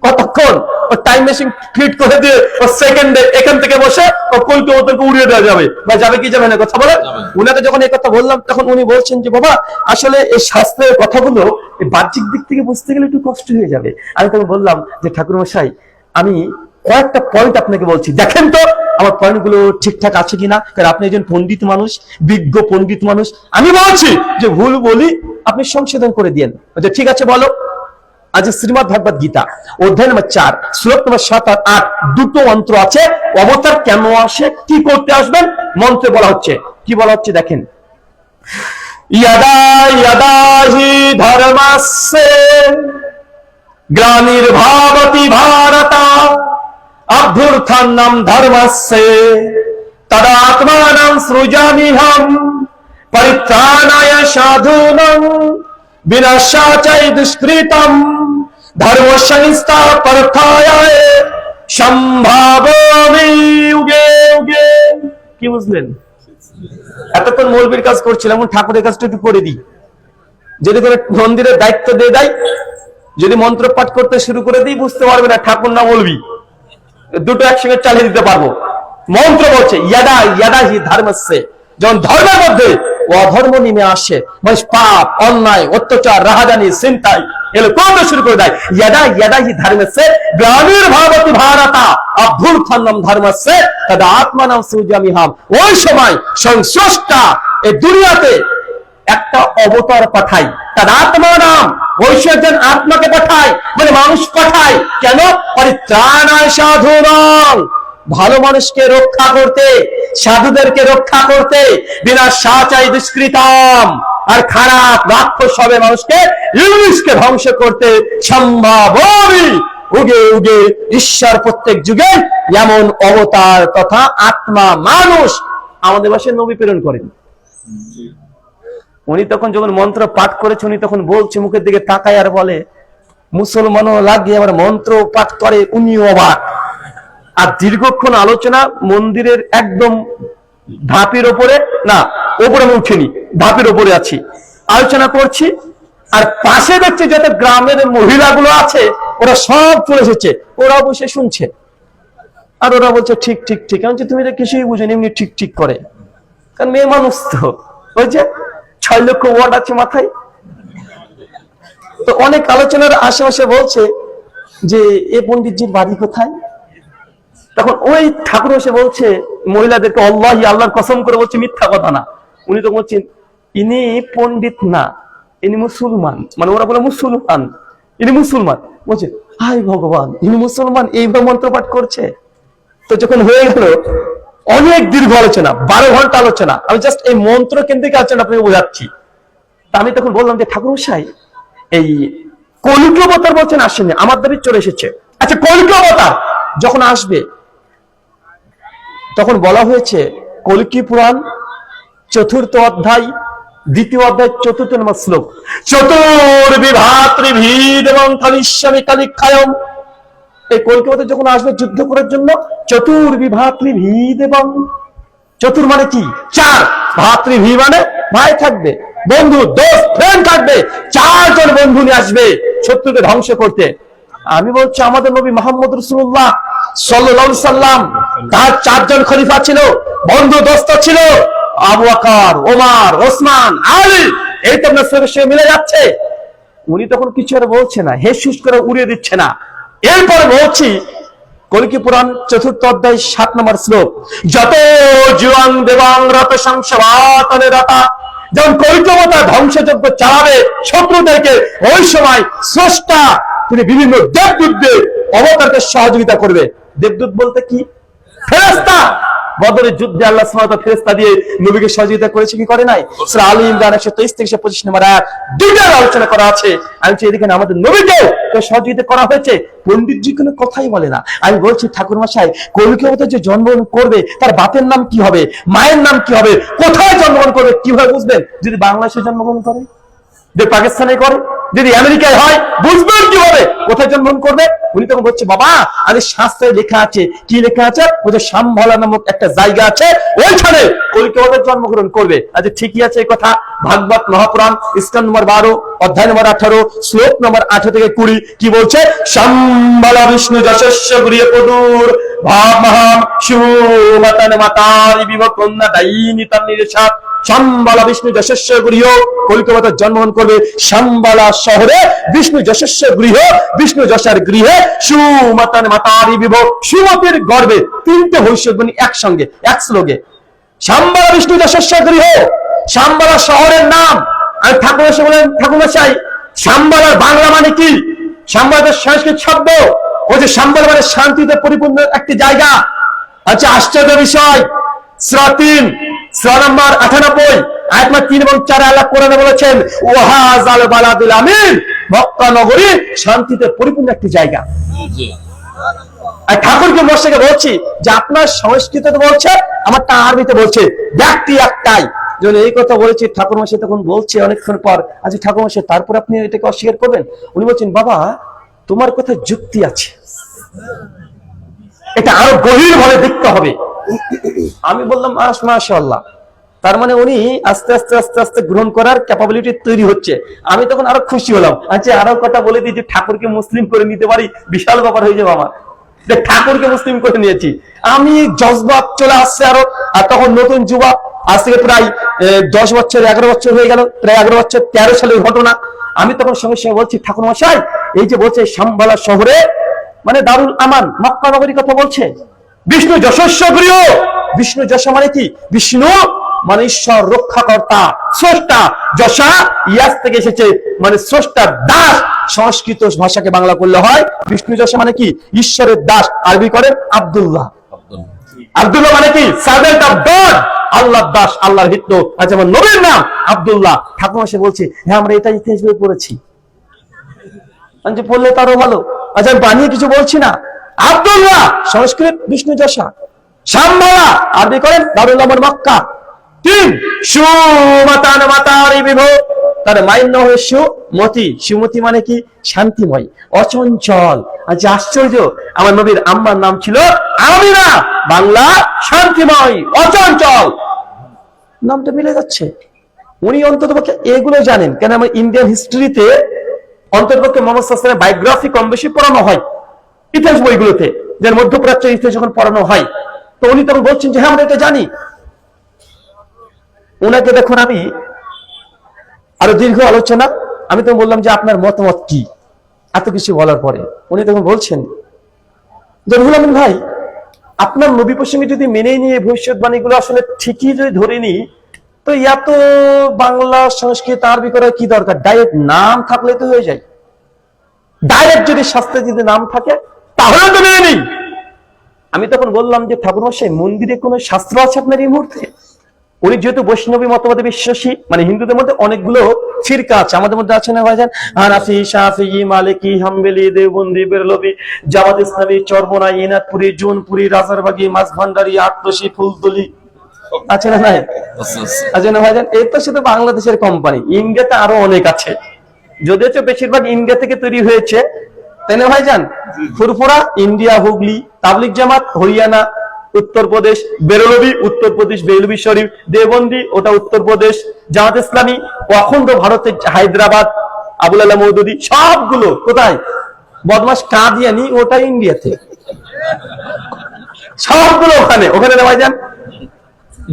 কতক্ষণ? ও টাইম মেশিন ফিট করে দিয়ে ও সেকেন্ডে এখান থেকে বসে ও কলকাতাকে উড়িয়ে দেওয়া যাবে। বা যাবে কি যাবে না কথা বলেন? উনাকে যখন এই কথা বললাম তখন উনি বলছেন যে বাবা, আসলে এই শাস্ত্রের কথাগুলো এই বাহ্যিক দিক থেকে বুঝতে গেলে একটু কষ্ট হয়ে যাবে। আমি তখন বললাম যে ঠাকুরমশাই, আমি কয়েকটা পয়েন্ট আপনাকে বলছি, দেখেন তো আমার পয়েন্টগুলো ঠিকঠাক আছে কিনা, কারণ আপনি একজন পণ্ডিত মানুষ, বিজ্ঞ পণ্ডিত মানুষ। আমি বলছি যে ভুল বলি, আপনি সংশোধন করে দিয়েন। ঠিক আছে বলো। আজ শ্রীমদ ভাগবত গীতা অধ্যায় নম্বর 4 শ্লোক নম্বর 7 আর 8 দুটো মন্ত্র আছে। অবতার কেন আসে, কি করতে আসবেন, মন্ত্রে বলা হচ্ছে। কি বলা হচ্ছে দেখেন, यदा यदा हि धर्मस्य ग्लानिर्भवति भारत अभ्युत्थानं धर्मस्य तदात्मानं सृजाम्यहं परित्राणाय साधूनां विनाशाय च दुष्कृतं धर्म संस्थापनार्थाय সম্ভাবমি উগে উগে। কি বুঝলেন? এতক্ষণ মৌলবীর কাজ করছিলাম, ঠাকুরের কাজটা একটু করে দিই। যদি করে মন্দিরের দায়িত্ব দিয়ে দেয়, যদি মন্ত্র পাঠ করতে শুরু করে দিই, বুঝতে পারবে না ঠাকুর না মৌলবী, দুটো একসঙ্গে চালিয়ে দিতে পারবো। মন্ত্র বলছে ইয়াদা ইয়াদা হি ধর্মস্যে, যখন ধর্মের মধ্যে অধর্ম নেমে আসে, মানে পাপ, অন্যায়, অত্যাচার, রাহাজানি, চিন্তায় এগুলো করতে শুরু করে দেয়, ইয়াদা ইয়াদা হি ধর্মস্যে গ্লানির্ভবতি ভারত অভ্যুত্থানম ধর্মস্যে তদা আত্মানাম সৃজাম্যহম। ওই সময় সংস্রষ্টা এই দুনিয়াতে একটা অবতার পাঠাই, তার আত্মা নাম, ঐশ্বর্যের আত্মাকে পাঠায়, মানে মানুষ পাঠায় কেন? পরিত্রাণায় সাধুনাং, ভালো মানুষকে রক্ষা করতে, সাধুদেরকে রক্ষা করতে, বিনাশায় দুষ্কৃতম, আর খারাপ রাক্ষস হবে মানুষকে, ইংলিশকে ধ্বংস করতে সম্ভাবী উগে উগে। ঈশ্বর প্রত্যেক যুগে এমন অবতার তথা আত্মা মানুষ আমাদের ভাষায় নবী প্রেরণ করেন। উনি তখন যখন মন্ত্র পাঠ করেছে, উনি তখন বলছে, মুখের দিকে তাকায় আর বলে, মুসলমানও লাগিয়ে আবার মন্ত্র পাঠ করে, উনিও অবাক। আর দীর্ঘক্ষণ আলোচনা মন্দিরের একদম ধাপের ওপরে, না ওপরে আমি উঠিনি, ধাপের ওপরে আছি, আলোচনা করছি। আর পাশে দেখছে যত গ্রামের মহিলাগুলো আছে, ওরা সব চলে এসেছে, ওরা বসে শুনছে। আর ওরা বলছে ঠিক ঠিক ঠিক। আমি বলছি, তুমি তো কিছুই বুঝেনি, এমনি ঠিক ঠিক করে, কারণ মেয়ে মানুষ তো, ওই যে 6 লক্ষ ওয়ার্ড আছে মাথায়। তো অনেক আলোচনার আশেপাশে বলছে যে এ পণ্ডিতজির বাড়ি কোথায়? তখন ওই ঠাকুর এসে বলছে মহিলাদেরকে, আল্লাহি, আল্লাহর কসম করে বলছে, মিথ্যা কথা না। উনি তো বলছেন ইনি পণ্ডিত না, ইনি মুসলমান। মানে ওরা বলে মুসলমান, ইনি মুসলমান। বলছে হাই ভগবান, ইনি মুসলমান, এইভাবে মন্ত্র পাঠ করছে। তো যখন হয়ে গেল, অনেক দীর্ঘ আলোচনা, 12 ঘন্টা আলোচনা, আমি জাস্ট এই মন্ত্র কেন্দ্রিক আলোচনা আপনাকে বোঝাচ্ছি। তা আমি তখন বললাম যে ঠাকুর মশাই, এই কলিযুগ অবতার বলছেন আসেনি, আমার দাবি চলে এসেছে। আচ্ছা, কলিযুগ অবতার যখন আসবে, তখন বলা হয়েছে কল্কি পুরাণ 4th অধ্যায় 2য় অধ্যায় 4th নম্বর শ্লোক, চতুর্বিভাত্রিভিদ এবং কালিস্বামী কালিক্ষায়ম। এই কল্কি অবতার যখন আসবে যুদ্ধ করার জন্য, চতুর্বিভাত্রিভিদ এবং, চতুর মানে কি? 4, ভাতৃভি মানে ভাই থাকবে, বন্ধু, দোস্ত, ফ্রেন্ড থাকবে, 4 জন বন্ধু নিয়ে আসবে শত্রুকে ধ্বংস করতে। আমি বলছি আমাদের নবী মুহাম্মদ রাসূলুল্লাহ সাল্লাল্লাহু আলাইহি সাল্লাম, তার 4 জন খলিফা ছিল, বন্ধু দোস্ত ছিল, আবু বকর, ওমর, ওসমান, আলী। এই তো আপনার সঙ্গে মিলে যাচ্ছে। উনি তখন কিছু আর বলছে না, হেসুস করে উড়িয়ে দিচ্ছে না। এরপর বলছি কল্কি পুরাণ 4th অধ্যায় 7 নম্বর শ্লোক, যত জীবন দেবাং রত সংসবাতনে রতা। যখন কল্কি অবতার ধ্বংসযজ্ঞ চালাবে শত্রুদেরকে, ওই সময় স্রষ্টা তিনি বিভিন্ন দেবদূতদের অবতারকে সহযোগিতা করবে। দেবদূত বলতে কি? ফেরেশতা। বদরের যুদ্ধে আল্লাহ সুবহানাহু ওয়া তাআলা ফেরেশতা দিয়ে নবীকে সহযোগিতা করেছে কি করে নাই? সূরা আলী ইমরান 123 থেকে 125 নম্বর আয়াত দুইটার আলোচনা করা আছে। আমি চাই এদিকে আমাদের নবীকে সহযোগিতা করা হয়েছে। পণ্ডিতজি কোনো কথাই বলে না। আমি বলছি ঠাকুর মশাই, কল্কি অবতার যে জন্মগ্রহণ করবে, তার বাপের নাম কি হবে, মায়ের নাম কি হবে, কোথায় জন্মগ্রহণ করবে, কিভাবে বুঝবেন? যদি বাংলাদেশে জন্মগ্রহণ করে, যদি পাকিস্তানে করে, যদি আমেরিকায় হয়, বুঝবেন কিভাবে কোথায় জন্মগ্রহণ করবে? উনি তখন বলছে, বাবা আমি শাস্ত্রে লেখা আছে। কি লেখা আছে? ওই যে শামভালা নামক একটা জায়গা আছে, ওইখানে কল্কি অবতার জন্মগ্রহণ করবে। আচ্ছা ঠিকই আছে এই কথা। ভাগবত মহাপুরাণ স্কন্ধ নম্বর 12 অধ্যায় নম্বর 18 শ্লোক নম্বর 8 থেকে 20 কি বলছে? শামভালা বিষ্ণু যশস্য গৃহ পদুর ভাব মহাম সুমতন মাতারি বিভকন্যা দায়িনী তার নিরেশাত। শামবালা বিষ্ণু যশস্ব গৃহ, কল্কি অবতার জন্মগ্রহণ করবে শামবালা শহরে, বিষ্ণু যশস্ব গৃহ, বিষ্ণু যশার গৃহে, সুমতন মাতারি বিভব, সুমতির গর্ভে। 3টে হৈশ্বর্যধ্বনি একসঙ্গে, এক শ্লোকে। শামবালা বিষ্ণু যশস্ব গৃহ, শামবালা শহরের নাম। আর ঠাকুর এসে বলেন, ঠাকুর মশাই শামবালার বাংলা মানে কি? শামবালার সংস্কৃত শব্দ, ও যে শামবালা মানে শান্তিতে পরিপূর্ণ একটি জায়গা। আচ্ছা আশ্চর্য বিষয়, শ্রা 3 নম্বর 98 আয়াত নম্বর 3 এবং 4 আল্লাহ কোরআনে বলেছেন ওয়াহাজাল বালাদুল আমিন, মক্কা নগরী শান্তিতে পরিপূর্ণ একটি জায়গা। আর ঠাকুরকে মশাইকে বলছি যে আপনার সংস্কৃতিতে বলছে, আমারটা আরবিতে বলছে, ব্যক্তি একটাই। যখন এই কথা বলেছি ঠাকুর মশাই তখন বলছে অনেকক্ষণ পর, আচ্ছা ঠাকুর মশাই তারপর আপনি এটাকে অস্বীকার করবেন? উনি বলছেন বাবা তোমার কথা যুক্তি আছে, এটা আরো গভীর ভাবে দেখতে হবে। আমি বললাম মাশাআল্লাহ, তার মানে উনি আস্তে আস্তে আস্তে আস্তে গ্রহণ করার ক্যাপাবিলিটি তৈরি হচ্ছে। আমি তখন আরো খুশি হলাম, আচ্ছা আরো কথা বলে দিই যে ঠাকুরকে মুসলিম করে নিতে পারি, বিশাল ব্যাপার হয়ে যাবে আমার, যে ঠাকুরকে মুসলিম করে নিয়েছি আমি, জজবাব চলে আসছে আরো। আর তখন নতুন যুবক, আজ থেকে প্রায় 10 বছর 11 বছর হয়ে গেল, প্রায় 11 বছর 13 সালের ঘটনা। আমি তখন সঙ্গে সঙ্গে বলছি ঠাকুর মশাই এই যে বলছে শামবালা শহরে মানে দারুল আমান মক্কা নগরীর কথা বলছে, বিষ্ণু যশস্ব গৃহ। বিষ্ণু যশ মানে কি? বিষ্ণু মানে ঈশ্বর, রক্ষাকর্তা, স্রষ্টা। যশা ইয়াস থেকে এসেছে, মানে স্রষ্টার দাস। সংস্কৃত ভাষাকে বাংলা করলে হয় বিষ্ণু যশা মানে কি? ঈশ্বরের দাস। আরবি করেন আব্দুল্লাহ। আব্দুল্লাহ মানে কি? সার্ভেন্ট অফ গড, আল্লাহর দাস, আল্লাহর হিত। আচ্ছা আমার নবীর নাম আব্দুল্লাহ। ঠাকুর মশাই বলছে হ্যাঁ আমরা এটা ইতিহাস বই পড়েছি, পড়লে তারও ভালো। আচ্ছা আমি বানিয়ে কিছু বলছি না। আব্দুল্লাহ সংস্কৃত বিষ্ণু যশা, শামবালা আরবি করেন দারুল আমান মক্কা। 3 সুমাতান মাতারি বিভো, তার মায়ের নাম হলো সুমতি। সুমতি মানে কি? শান্তিময়, অচঞ্চল। আচ্ছা আশ্চর্য, আমার নবীর আম্মার নাম ছিল আমিনা, বাংলা শান্তিময়, অচঞ্চল। নামটা মিলে যাচ্ছে। উনি অন্ততপক্ষে এগুলো জানেন, কেন আমার ইন্ডিয়ান হিস্ট্রিতে অন্ততপক্ষে মোহাম্মদ সাল্লাল্লাহু আলাইহি ওয়াসাল্লামের বায়োগ্রাফি কম বেশি পড়ানো হয় ইতিহাস বইগুলোতে, যে মধ্যপ্রাচ্যের ইতিহাস যখন পড়ানো হয়। তো উনি তখন বলছেন যে হ্যাঁ আমরা এটা জানি। ওনাকে দেখুন, আমি আরো দীর্ঘ আলোচনা, আমি তখন বললাম যে আপনার মতামত কি? এত কিছু বলার পরে উনি তখন বলছেন যে রুহুল আমিন ভাই, আপনার নবী প্রসঙ্গে যদি মেনে নিয়ে ভবিষ্যৎবাণীগুলো আসলে ঠিকই যদি ধরে নিই, তো এত বাংলা সংস্কৃত আরবি করার কি দরকার? ডাইরেক্ট নাম থাকলে তো হয়ে যায়। ডাইরেক্ট যদি শাস্ত্রে যদি নাম থাকে তাহলে তো মেনে নিই। আমি তখন বললাম যে ঠাকুর মশাই মন্দিরে কোন শাস্ত্র আছে আপনার এই মুহূর্তে? উনি যেহেতু বৈষ্ণবী মতবাদে বিশ্বাসী, মানে হিন্দুদের মধ্যে অনেকগুলো ফিরকা আছে, আমাদের মধ্যে আছে না ভাইজান? হানাফি, শাফিঈ, মালিকি, হাম্বলি, দেওবন্দি, বেরলভী, জামাত ইসলামী, চরমোনাই, ইনাদপুরি, জুনপুরি, রাজারবাগী, মাঝভান্ডারি, আটরশি, ফুলতলি আছে না? নাই আছে না ভাইজান? এই তো শুধু বাংলাদেশের কোম্পানি, ইন্ডিয়াতে আরো অনেক আছে, যদিও বেশিরভাগ ইন্ডিয়া থেকে তৈরি হয়েছে, তাই না ভাইজান? ফুরফুরা ইন্ডিয়া, হুগলি, তাবলিগ জামাত হরিয়ানা, উত্তরপ্রদেশ, বেরলভী উত্তরপ্রদেশ, বেরলভী শরীফ, দেওবন্দি ওটা উত্তরপ্রদেশ, জামাত ইসলামী অখণ্ড ভারতের হায়দ্রাবাদ, আবুল আলা মওদুদি, সবগুলো কোথায়? বদমাস কাদিয়ানি ওটা ইন্ডিয়াতে, সবগুলো ওখানে। ওখানে ভাইজান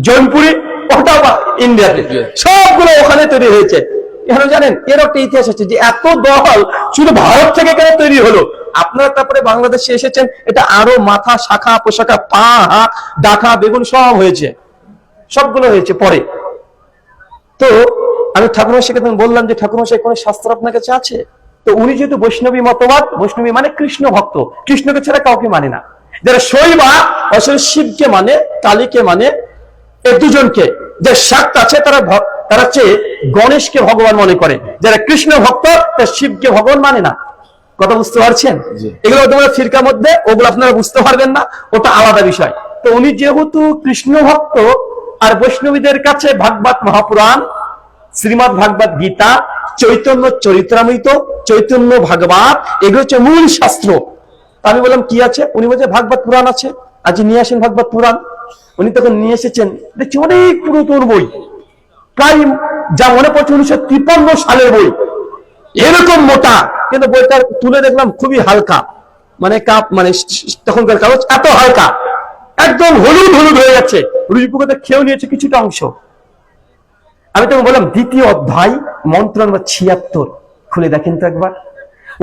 জৌনপুরি ওটা ইন্ডিয়াতে, সবগুলো ওখানে তৈরি হয়েছে। কেন জানেন? এর একটা ইতিহাস আছে যে এত দল শুধু ভারত থেকে কেন তৈরি হলো। আপনারা তারপরে বাংলাদেশে এসেছেন, এটা আরো মাথা, শাখা, পোশাখা, পা, হাত, ডাকা, বেগুন সব হয়েছে, সবগুলো হয়েছে পরে। তো আমি ঠাকুর মশাইকে বললাম যে ঠাকুর মশাই কোন শাস্ত্র আপনার কাছে আছে? তো উনি যেহেতু বৈষ্ণবী মতবাদ, বৈষ্ণবী মানে কৃষ্ণ ভক্ত, কৃষ্ণকে ছাড়া কাউকে মানে না। যারা শৈবা আসলে শিবকে মানে, কালীকে মানে, এই দুজনকে। যে শাক্ত আছে তারা চেয়ে গণেশকে ভগবান মনে করে। যারা কৃষ্ণ ভক্ত তারা শিবকে ভগবান মানে না। কথা বুঝতে পারছেন? এগুলো তোমার ফিরকার মধ্যে, ওগুলো আপনারা বুঝতে পারবেন না, ওটা আলাদা বিষয়। তো উনি যেহেতু কৃষ্ণ ভক্ত, আর বৈষ্ণবীদের কাছে ভাগবত মহাপুরাণ, শ্রীমদ ভাগবত গীতা, চৈতন্য চরিত্রামৃত, চৈতন্য ভাগবত, এগুলো হচ্ছে মূল শাস্ত্র। আমি বললাম কি আছে? উনি বলছে ভাগবত পুরাণ আছে, আজ নিয়ে আসেন ভাগবত পুরাণ। উনি তখন নিয়ে এসেছেন, দেখছি অনেক পুরাতন বই, প্রায় যা মনে পড়ছে 1953 সালের বই, এরকম মোটা, কিন্তু বইটা তুলে দেখলাম খুবই হালকা, মানে কাপ, মানে তখনকার কাগজ এত হালকা, একদম হলুদ হলুদ হয়ে যাচ্ছে, রুইপুকুতে খেয়েও নিয়েছে কিছুটা অংশ। আমি তখন বললাম দ্বিতীয় অধ্যায় মন্ত্র নম্বর 76, খুলে দেখেন তো একবার।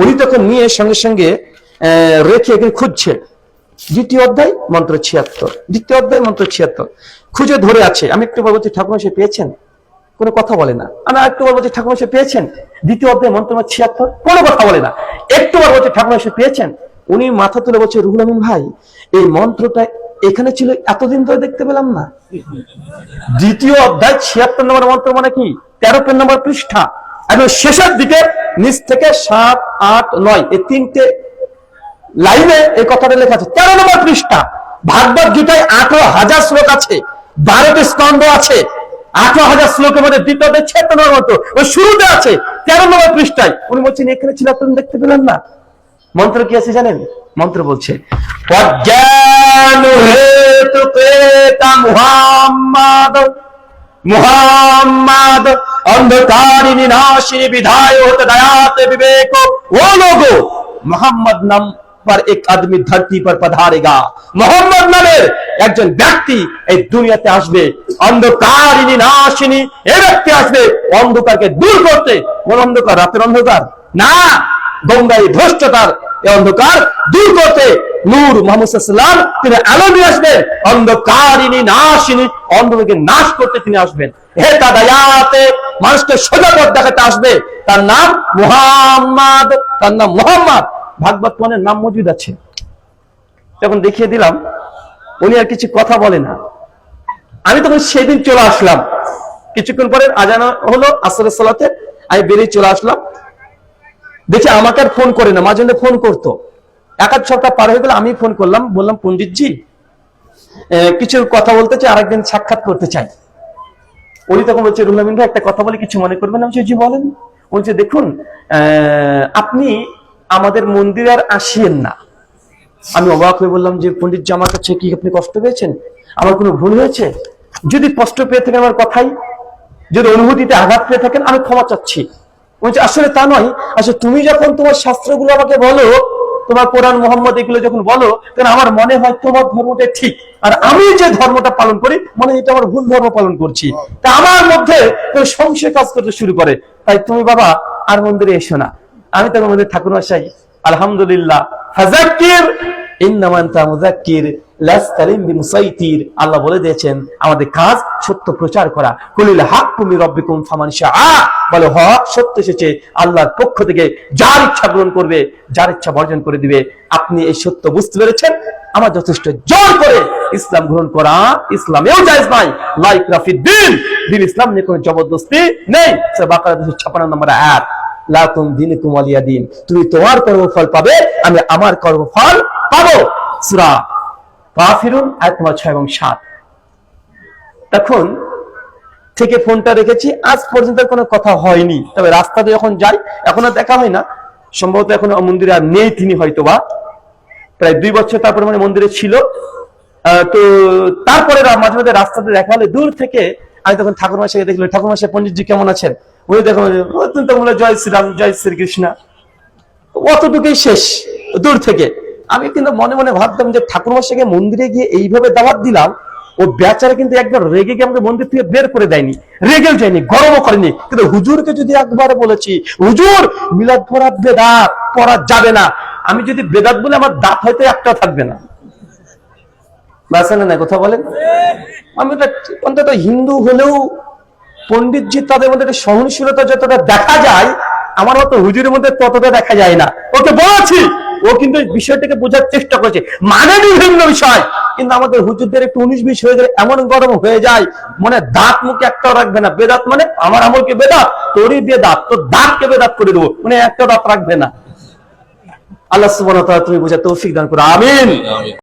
উনি তখন নিয়ে সঙ্গে সঙ্গে রেখে এখানে খুঁজছে, দ্বিতীয় অধ্যায় মন্ত্র 76, দ্বিতীয় অধ্যায় মন্ত্র 76 খুঁজে ধরে আছে। আমি একটু বলছি ঠাকুর সে পেয়েছেন? কোনো কথা বলে না। আমি একটু বলছি ঠাকুর সে পেয়েছেন? দ্বিতীয় অধ্যায় মন্ত্র 76, কোনো কথা বলে না। একটু বলছি ঠাকুর সে পেয়েছেন? উনি মাথা তুলে বলছে রুহুল আমিন ভাই, এই মন্ত্রটা এখানে ছিল, এতদিন ধরে দেখতে পেলাম না। দ্বিতীয় অধ্যায় 76 নম্বর মন্ত্র, মানে কি 13 নম্বর পৃষ্ঠা, এবং শেষের দিকে নিচ থেকে 7, 8, 9 এই 3টে লাইনে এই কথাটা লেখা আছে। 13 নম্বর পৃষ্ঠা। ভাগবত গীতায় 18,000 শ্লোক আছে, 12টি স্কন্ধ আছে। 18,000 শ্লোকের মধ্যে দ্বিতীয় অধ্যায় 76 নম্বর মন্ত্র ওই শুরুতে আছে 13 নম্বর পৃষ্ঠায়। উনি বলছেন এখানে ছিল, এতদিন দেখতে পেলেন না। মন্ত্র কি আছে জানেন? মন্ত্র বলছে অজ্ঞান হেতু ক্রেতা মুহাম্মদ, মুহাম্মদ अंधकारिणी नाशिनी विधाय होत दयाते विवेक। वो लोगो मोहम्मद नाम पर एक आदमी धरती पर पधारेगा। मोहम्मद नामेर একজন ব্যক্তি এই দুনিয়াতে আসবে, অন্ধকারিনী নাশিনী, এই ব্যক্তি আসবে অন্ধকারকে দূর করতে। কোন অন্ধকার? রাতের অন্ধকার না, গঙ্গায় ভ্রষ্টতার এই অন্ধকার দূর করতে নূর মুহাম্মদ সাল্লাল্লাহু আলাইহি ওয়াসাল্লাম তিনি আলো নিয়ে আসবেন। অন্ধকারিনী নাশিনী, অন্ধকারকে নাশ করতে তিনি আসবেন। হে দায়াতে, মানুষকে সোজা পথ দেখাতে আসবে। তার নাম মুহাম্মদ, তার নাম মুহাম্মদ। ভাগবত পুরাণের নাম মজুদ আছে। যখন দেখিয়ে দিলাম, উনি আর কিছু কথা বলে না। আমি তখন সেদিন চলে আসলাম, কিছুক্ষণ পরে আজান হলো আসরের সালাতে, আমি বেরিয়ে চলে আসলাম। দেখি আমাকে আর ফোন করে না, মাঝে মধ্যে ফোন করতো। 1-8 সপ্তাহ পার হয়ে গেল, আমি ফোন করলাম, বললাম পণ্ডিতজি কিছু কথা বলতে চাই, আরেকদিন সাক্ষাৎ করতে চাই। উনি তখন বলছে রুহুল আমিন ভাই একটা কথা বলে কিছু মনে করবেন না? আমি বলছি জি বলেন। বলছে দেখুন আপনি আমাদের মন্দিরে আর আসিয়েন না। আমি অবাক হয়ে বললাম যে পণ্ডিতজি আমার কাছে কি আপনি কষ্ট পেয়েছেন? আমার কোনো ভুল হয়েছে? যদি কষ্ট পেয়ে থাকেন আমার কথাই, যদি অনুভূতিতে আঘাত পেয়ে থাকেন, আমি ক্ষমা চাচ্ছি। বলছে আসলে তা নয়, আসলে তুমি যখন তোমার শাস্ত্রগুলো আমাকে বলো, তোমার কোরআন মুহাম্মদ এগুলো যখন বলো, তখন আমার মনে হয় তোমার ধর্মটা ঠিক, আর আমি যে ধর্মটা পালন করি মনে হয় এটা আমার ভুল ধর্ম পালন করছি। তা আমার মধ্যে সংশয় কাজ করতে শুরু করে। তাই তুমি বাবা আর মন্দিরে এসো না। আমি তখন মন্দিরে ঠাকুর মশাই আলহামদুলিল্লাহ, ফাযাক্কির ইন্নামা আনতা মুযাক্কির লাস্তা বিমুসাইতির। আল্লাহ বলে দিয়েছেন আমাদের কাজ সত্য প্রচার করা। কুলিল হাক্কু মির রাব্বিকুম ফামান শাআ, বলে হক সত্য এসেছে আল্লাহর পক্ষ থেকে, যার ইচ্ছা গ্রহণ করবে, যার ইচ্ছা বর্জন করে দিবে। আপনি এই সত্য বুঝতে পেরেছেন, আমার যথেষ্ট। জোর করে ইসলাম গ্রহণ করা ইসলামেও জায়েজ নাই। লা ইকরাহা ফিদ্দীন, দ্বীন ইসলাম নিয়ে কোনো জবরদস্তি নেই। সূরা বাকারা 256 নম্বর আয়াত, লাকুম দীনুকুম ওয়ালিয়া দীন। তুমি তোমার কর্মফল পাবে, আমি আমার কর্মফল পাবো। সূরা কাফিরুন আয়াত নম্বর 6 এবং 7। তখন থেকে ফোনটা রেখেছি, আজ পর্যন্ত কোনো কথা হয়নি। তবে রাস্তাতে যখন যাই, এখনো দেখা হয় না, সম্ভবত এখন মন্দিরে আর নেই তিনি, হয়তোবা প্রায় 2 বছর তারপরে মানে মন্দিরে ছিল। তো তারপরে মাঝে মাঝে রাস্তাতে দেখা হলে দূর থেকে আমি তখন ঠাকুর মশাইকে দেখলাম, ঠাকুর মশাই পণ্ডিতজি কেমন আছেন? ওই দেখো অত্যন্ত বলে জয় শ্রীরাম, জয় শ্রীকৃষ্ণ, অতটুকুই শেষ দূর থেকে। আমি কিন্তু মনে মনে ভাবতাম যে ঠাকুর মশাইকে মন্দিরে গিয়ে এইভাবে দাওয়াত দিলাম, ও বেচারা কিন্তু একবার রেগে গিয়ে আমাকে মন্দির থেকে বের করে দেয়নি, রেগেও যায়নি, গরমও করেনি। কিন্তু হুজুরকে যদি একবার বলেছি হুজুর মিলাদ পড়া বেদাত, পড়া যাবে না, আমি যদি বেদাত বলে আমার দাঁত হয়তো একটাও থাকবে না। বাসেন না কথা বলেন? আমি অন্তত হিন্দু হলেও পণ্ডিতজি তাদের মধ্যে সহনশীলতা যতটা দেখা যায়, আমার মতো হুজুরের মধ্যে ততটা দেখা যায় না। ওকে বলেছি, ও কিন্তু বিষয়টাকে বোঝার চেষ্টা করেছে, মানে বিভিন্ন বিষয়। কিন্তু আমাদের হুজুরদের একটু 19-20 হয়ে গেলে এমন গরম হয়ে যায়, মনে দাঁত মুখে একটাও রাখবে না। বেদাত মানে আমার আমলকে বেদাত, তোরই বেদাত, তোর দাঁতকে বেদাত করে দেবো, মানে একটা দাঁত রাখবে না। আল্লাহ সুবহানাহু ওয়া তাআলা তুমি বোঝার তৌফিক দান করো, আমিন।